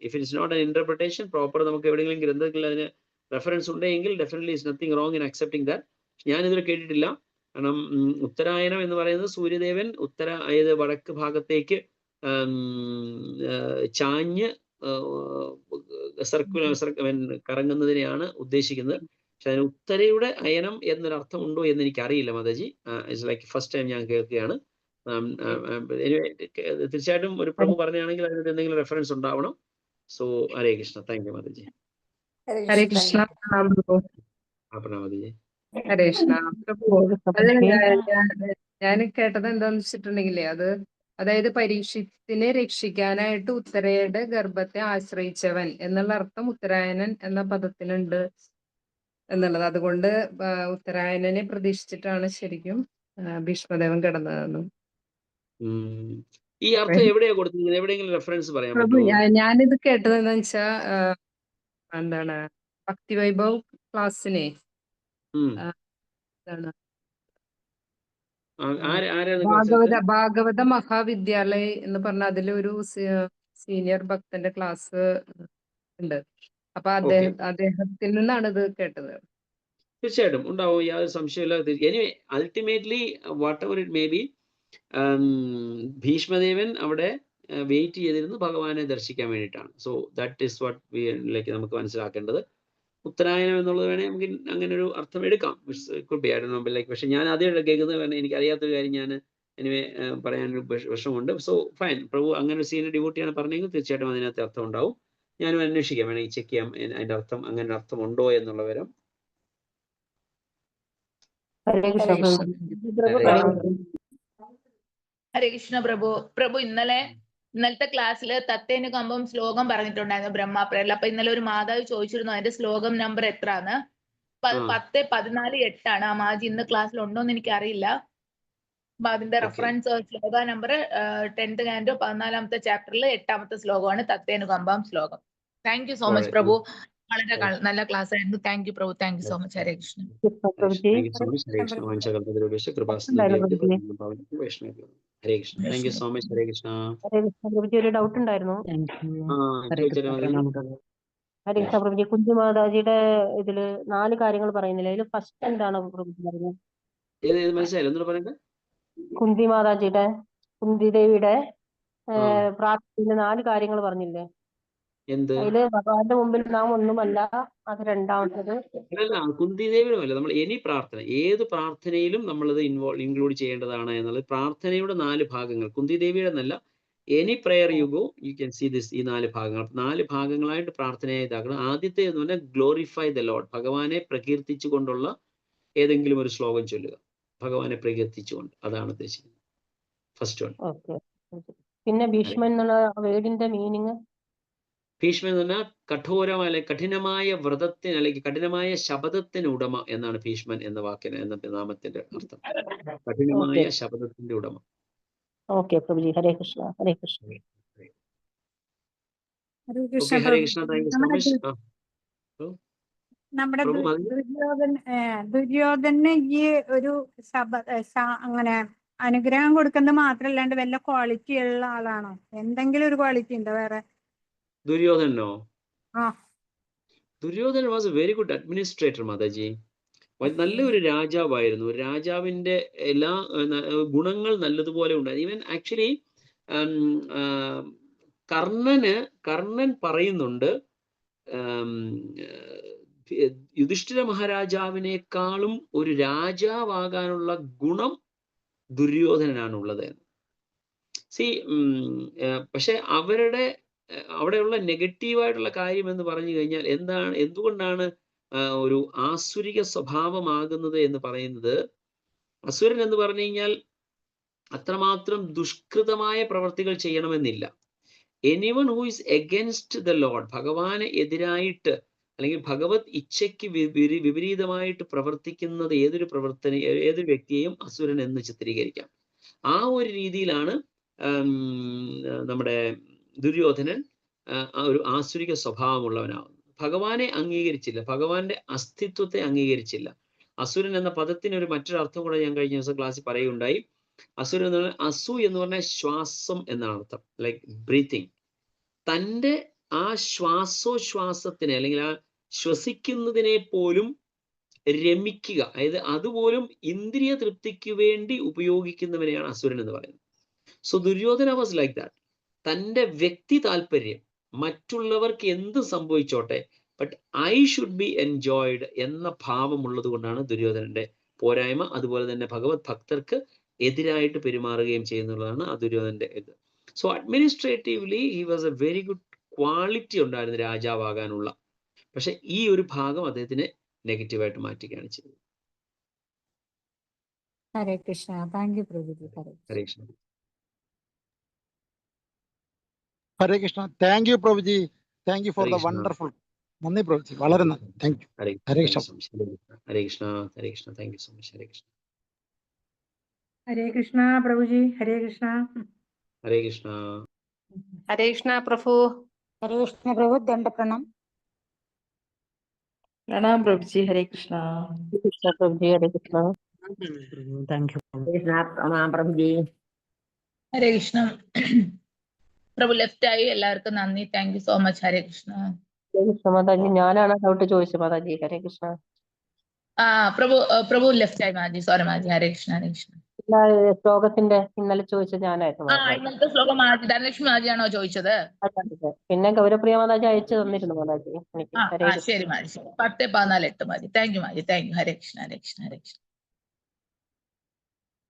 If it's not an interpretation proper, നമുക്ക് എവിടെയെങ്കിലും ഗ്രന്ഥത്തിൽ അതിന് റെഫറൻസ് ഉണ്ടെങ്കിൽ definitely is nothing wrong in accepting that. ഞാനിതിൽ കേട്ടിട്ടില്ല. കാരണം ഉത്തരായനം എന്ന് പറയുന്നത് സൂര്യദേവൻ അതായത് വടക്ക് ഭാഗത്തേക്ക് ചാഞ്ഞ് കറങ്ങുന്നതിനെയാണ് ഉദ്ദേശിക്കുന്നത്. പക്ഷെ അതിന് ഉത്തരയുടെ അയനം എന്നൊരർത്ഥം ഉണ്ടോ എന്ന് എനിക്ക് അറിയില്ല Mataji. It's like first time ഞാൻ കേൾക്കുകയാണ്. തീർച്ചയായിട്ടും ഒരു പ്രഭു പറഞ്ഞാണെങ്കിൽ അതിനൊരു എന്തെങ്കിലും റെഫറൻസ് ഉണ്ടാവണം. So Hare Krishna. Thank you Mataji. Hare Krishna. Mataji. Hare Krishna Prabhu. അത് ഞാൻ കേട്ടത് എന്താന്ന് വെച്ചിട്ടുണ്ടെങ്കിലേ അതായത് പരീക്ഷത്തിനെ രക്ഷിക്കാനായിട്ട് ഉത്തരയുടെ ഗർഭത്തെ ആശ്രയിച്ചവൻ എന്നുള്ള അർത്ഥം ഉത്തരായനൻ എന്ന പദത്തിനുണ്ട് എന്നുള്ളത്. അതുകൊണ്ട് ഉത്തരായനനെ പ്രതീക്ഷിച്ചിട്ടാണ് ശരിക്കും ഭീഷ്മദേവൻ കിടന്നതെന്നും. ഈ അർത്ഥം എവിടെയാ കൊടുത്തിരിക്കുന്നത്? എവിടെയെങ്കിലും റെഫറൻസ് പറയാൻ പ്രഭു പറ്റുമോ? ഞാനിത് കേട്ടത് എന്താ വെച്ചാ എന്താണ് ഭക്തി വൈഭവ് ക്ലാസ്സിനെ ഭാഗവത മഹാവിദ്യാലയ എന്ന് പറഞ്ഞ അതിലൊരു സീനിയർ ഭക്തന്റെ ക്ലാസ് ഉണ്ട്. അപ്പൊ അദ്ദേഹത്തിൽ നിന്നാണ് ഇത് കേട്ടത്. തീർച്ചയായിട്ടും ഉണ്ടാവും, യാതൊരു സംശയമില്ല. Anyway ultimately whatever it may be, ഭീഷ്മദേവൻ അവിടെ വെയിറ്റ് ചെയ്തിരുന്നു ഭഗവാനെ ദർശിക്കാൻ വേണ്ടിയിട്ടാണ്. So that is what we like നമുക്ക് മനസ്സിലാക്കേണ്ടത്. ഉത്തരായനം എന്നുള്ളത് വേണേൽ നമുക്ക് അങ്ങനെ ഒരു അർത്ഥം എടുക്കാം. ലൈക്ക് പക്ഷെ ഞാൻ ആദ്യം കേൾക്കുന്നത് എനിക്ക് അറിയാത്തൊരു കാര്യം ഞാൻ എനിവേ പറയാനൊരു വിഷമമുണ്ട്. സോ ഫൈൻ, പ്രഭു അങ്ങനെ ഒരു സീനിയർ ഡിവോട്ടിയാണ് പറഞ്ഞെങ്കിൽ തീർച്ചയായിട്ടും അതിനകത്ത് അർത്ഥം ഉണ്ടാവും. ഞാനും അന്വേഷിക്കാം, വേണമെങ്കിൽ ചെക്ക് ചെയ്യാം അതിന്റെ അർത്ഥം അങ്ങനെ അർത്ഥം ഉണ്ടോ എന്നുള്ള വിവരം. ഹരേ കൃഷ്ണ പ്രഭു. പ്രഭു ഇന്നലത്തെ ക്ലാസ്സിൽ തത്തേനു കമ്പം ശ്ലോകം പറഞ്ഞിട്ടുണ്ടായിരുന്നു ബ്രഹ്മപ്രയറിൽ. അപ്പൊ ഇന്നലെ ഒരു മാതാവ് ചോദിച്ചിരുന്നു അതിന്റെ ശ്ലോകം നമ്പർ എത്രയാണ്. 10:14:8 ആ മാജി ഇന്ന് ക്ലാസ്സിൽ ഉണ്ടോന്ന് എനിക്ക് അറിയില്ല. അപ്പൊ അതിന്റെ റെഫറൻസ് ശ്ലോക നമ്പർ 10th കാൻഡോ 14ാമത്തെ ചാപ്റ്ററിൽ 8ാമത്തെ ശ്ലോകമാണ് തത്തേനു കമ്പം ശ്ലോകം. Thank you so much Prabhu. വളരെ നല്ല ക്ലാസ് ആയിരുന്നു. Thank you Prabhu. Thank you so much. Hare Krishna. ഒരു ഡൗട്ട് ഉണ്ടായിരുന്നു. ഹരേ കൃഷ്ണ പ്രഭുജി, കുഞ്ചു മാതാജിയുടെ ഇതില് 4 കാര്യങ്ങൾ പറയുന്നില്ല, ഇതിൽ ഫസ്റ്റ് എന്താണ് പ്രഭുജി പറയുന്നത്? കുന്തി മാതാജിയുടെ കുന്തി ദേവിയുടെ പ്രാർത്ഥനയില് 4 കാര്യങ്ങൾ പറഞ്ഞില്ലേ? അതില് ഭഗവാന്റെ മുമ്പിൽ നാം ഒന്നുമല്ല, അത് രണ്ടാമത്തത്. അല്ല, കുന്തിദേവിയുമല്ല, നമ്മൾ എനി പ്രാർത്ഥന, ഏത് പ്രാർത്ഥനയിലും നമ്മളത് ഇൻക്ലൂഡ് ചെയ്യേണ്ടതാണ് എന്നുള്ളത്. പ്രാർത്ഥനയുടെ 4 ഭാഗങ്ങൾ, കുന്തിദേവിയുടെ എന്നല്ല, any prayer you go you can see this. ഈ 4 ഭാഗങ്ങൾ 4 ഭാഗങ്ങളായിട്ട് പ്രാർത്ഥനയെ ഇതാക്കണം. ആദ്യത്തെ എന്ന് പറഞ്ഞാൽ ഗ്ലോറിഫൈ ദ ലോർഡ്, ഭഗവാനെ പ്രകീർത്തിച്ചു കൊണ്ടുള്ള ഏതെങ്കിലും ഒരു ശ്ലോകം ചൊല്ലുക, ഭഗവാനെ പ്രകീർത്തിച്ചുകൊണ്ട്. അതാണ് ഉദ്ദേശിക്കുന്നത് ഫസ്റ്റ് വൺ. പിന്നെ ഭീഷ്മൻ എന്നുള്ള വേർഡിന്റെ മീനിങ്? ഭീഷ്മൻ എന്ന് പറഞ്ഞാൽ കഠോരമായ, കഠിനമായ വ്രതത്തിന് അല്ലെങ്കിൽ കഠിനമായ ശബദത്തിന് ഉടമ എന്നാണ് ഭീഷ്മൻ എന്ന വാക്കിന് എന്നത്തെ നാമത്തിന്റെ അർത്ഥം. കഠിനമായ ശബദത്തിന്റെ ഉടമ. Okay പ്രഭുജി. Hare Krishna. Hare Krishna. Hare Krishna. Thank you so much. നമ്മുടെ ദുര്യോധന ഈ ഒരു അങ്ങനെ അനുഗ്രഹം കൊടുക്കുന്നത് മാത്രല്ലാണ്ട് വല്ല ക്വാളിറ്റി ഉള്ള ആളാണോ? എന്തെങ്കിലും ഒരു ക്വാളിറ്റി ഉണ്ടോ വേറെ? ദുര്യോധനോ? Duryodhana was a very good administrator Mataji. നല്ലൊരു രാജാവായിരുന്നു. രാജാവിന്റെ എല്ലാ ഗുണങ്ങൾ നല്ലതുപോലെ ഉണ്ടായിരുന്നു. ഈവൻ ആക്ച്വലി കർണൻ പറയുന്നുണ്ട് യുധിഷ്ഠിര മഹാരാജാവിനേക്കാളും ഒരു രാജാവാകാനുള്ള ഗുണം ദുര്യോധനനാണുള്ളത്. പക്ഷെ അവിടെയുള്ള നെഗറ്റീവായിട്ടുള്ള കാര്യം എന്ന് പറഞ്ഞു കഴിഞ്ഞാൽ എന്തുകൊണ്ടാണ് ഒരു ആസുരിക സ്വഭാവമാകുന്നത് എന്ന് പറയുന്നത്? അസുരൻ എന്ന് പറഞ്ഞു കഴിഞ്ഞാൽ അത്രമാത്രം ദുഷ്കൃതമായ പ്രവർത്തികൾ ചെയ്യണമെന്നില്ല. Anyone who is against the lord, ഭഗവാന് എതിരായിട്ട് അല്ലെങ്കിൽ ഭഗവത് ഇച്ഛയ്ക്ക് വിപരീതമായിട്ട് പ്രവർത്തിക്കുന്നത് ഏതൊരു വ്യക്തിയെയും അസുരൻ എന്ന് ചിത്രീകരിക്കാം. ആ ഒരു രീതിയിലാണ് നമ്മുടെ ദുര്യോധനൻ ഒരു ആസുരിക സ്വഭാവമുള്ളവനാവുന്നത്. ഭഗവാനെ അംഗീകരിച്ചില്ല, ഭഗവാന്റെ അസ്തിത്വത്തെ അംഗീകരിച്ചില്ല. അസുരൻ എന്ന പദത്തിന് മറ്റൊരു അർത്ഥം കൂടെ ഞാൻ കഴിഞ്ഞ ദിവസം ക്ലാസ്സിൽ പറയുകയുണ്ടായി. അസുരൻ എന്ന് പറഞ്ഞാൽ അസു എന്ന് പറഞ്ഞാൽ ശ്വാസം എന്നാണ് അർത്ഥം, ലൈക്ക് ബ്രീത്തിങ്. തൻ്റെ ആ ശ്വാസോച്ഛ്വാസത്തിനെ അല്ലെങ്കിൽ ആ ശ്വസിക്കുന്നതിനെ പോലും രമിക്കുക, അതായത് അതുപോലും ഇന്ദ്രിയ തൃപ്തിക്ക് വേണ്ടി ഉപയോഗിക്കുന്നവനെയാണ് അസുരൻ എന്ന് പറയുന്നത്. So Duryodhana was like that. തൻ്റെ വ്യക്തി താല്പര്യം, മറ്റുള്ളവർക്ക് എന്ത് സംഭവിച്ചോട്ടെ, but I should be enjoyed എന്ന ഭാവമുള്ളത് കൊണ്ടാണ് ദുര്യോധനന്റെ പോരായ്മ. അതുപോലെ തന്നെ ഭഗവത് ഭക്തർക്ക് എതിരായിട്ട് പെരുമാറുകയും ചെയ്യുന്നുള്ളതാണ് ആ ദുര്യോധനന്റെ ഇത്. So administratively he was a very good quality ഉണ്ടായിരുന്നു രാജാവാകാനുള്ള. പക്ഷെ ഈ ഒരു ഭാഗം അദ്ദേഹത്തിനെ നെഗറ്റീവായിട്ട് മാറ്റുകയാണ് ചെയ്തത്. Hare Krishna. Thank you Prabhuji. Hare Krishna. Hare Krishna. Thank you Prabhuji. Thank you for Hare the Krishna. Wonderful. നന്ദി പ്രഭുജി, വളരെ നന്ദി. Thank you. Hare Hare Krishna. Hare Krishna. Hare Krishna. Thank you so much. Hare Krishna. Hare Krishna Prabhuji. Hare Krishna. Hare Krishna. Hare Krishna Prabhu. Hare Krishna Prabhu. ദണ്ഡ പ്രണാം. പ്രണാം പ്രഭുജി. ഹരേ കൃഷ്ണ. കൃഷ്ണ പ്രഭുജി. ഹരേ കൃഷ്ണ. Thank you. പ്രണാം പ്രഭുജി. ഹരേ കൃഷ്ണ. പ്രഭു ലെഫ്റ്റ് ആയി. എല്ലാവർക്കും നന്ദി. Thank you so much. Hare Krishna. Mataji, ഞാനാണ് ഡൗട്ട് ചോദിച്ചത് മാതാജി. ഹരേ കൃഷ്ണ. പ്രഭു ലെഫ്റ്റ് ആയി മാജി. സോറി മാജി. ഹരേ കൃഷ്ണ. ഹരേ കൃഷ്ണ. ശ്ലോകത്തിന്റെ ഇന്നലെ ചോദിച്ചത് ഞാനായിരുന്നു. ഇന്നത്തെ ശ്ലോകം മാജി ധനലക്ഷ്മി മാജിയാണോ ചോദിച്ചത്? പിന്നെ ഗൗരവപ്രിയ മാതാജി അയച്ചു തന്നിരുന്നു മാതാജി എനിക്ക്. ഹരേ കൃഷ്ണ. ശരി Maji. 10-14-8 Maji. Thank you Maji. Thank you. Hare Krishna. Hare Krishna. Hare Krishna.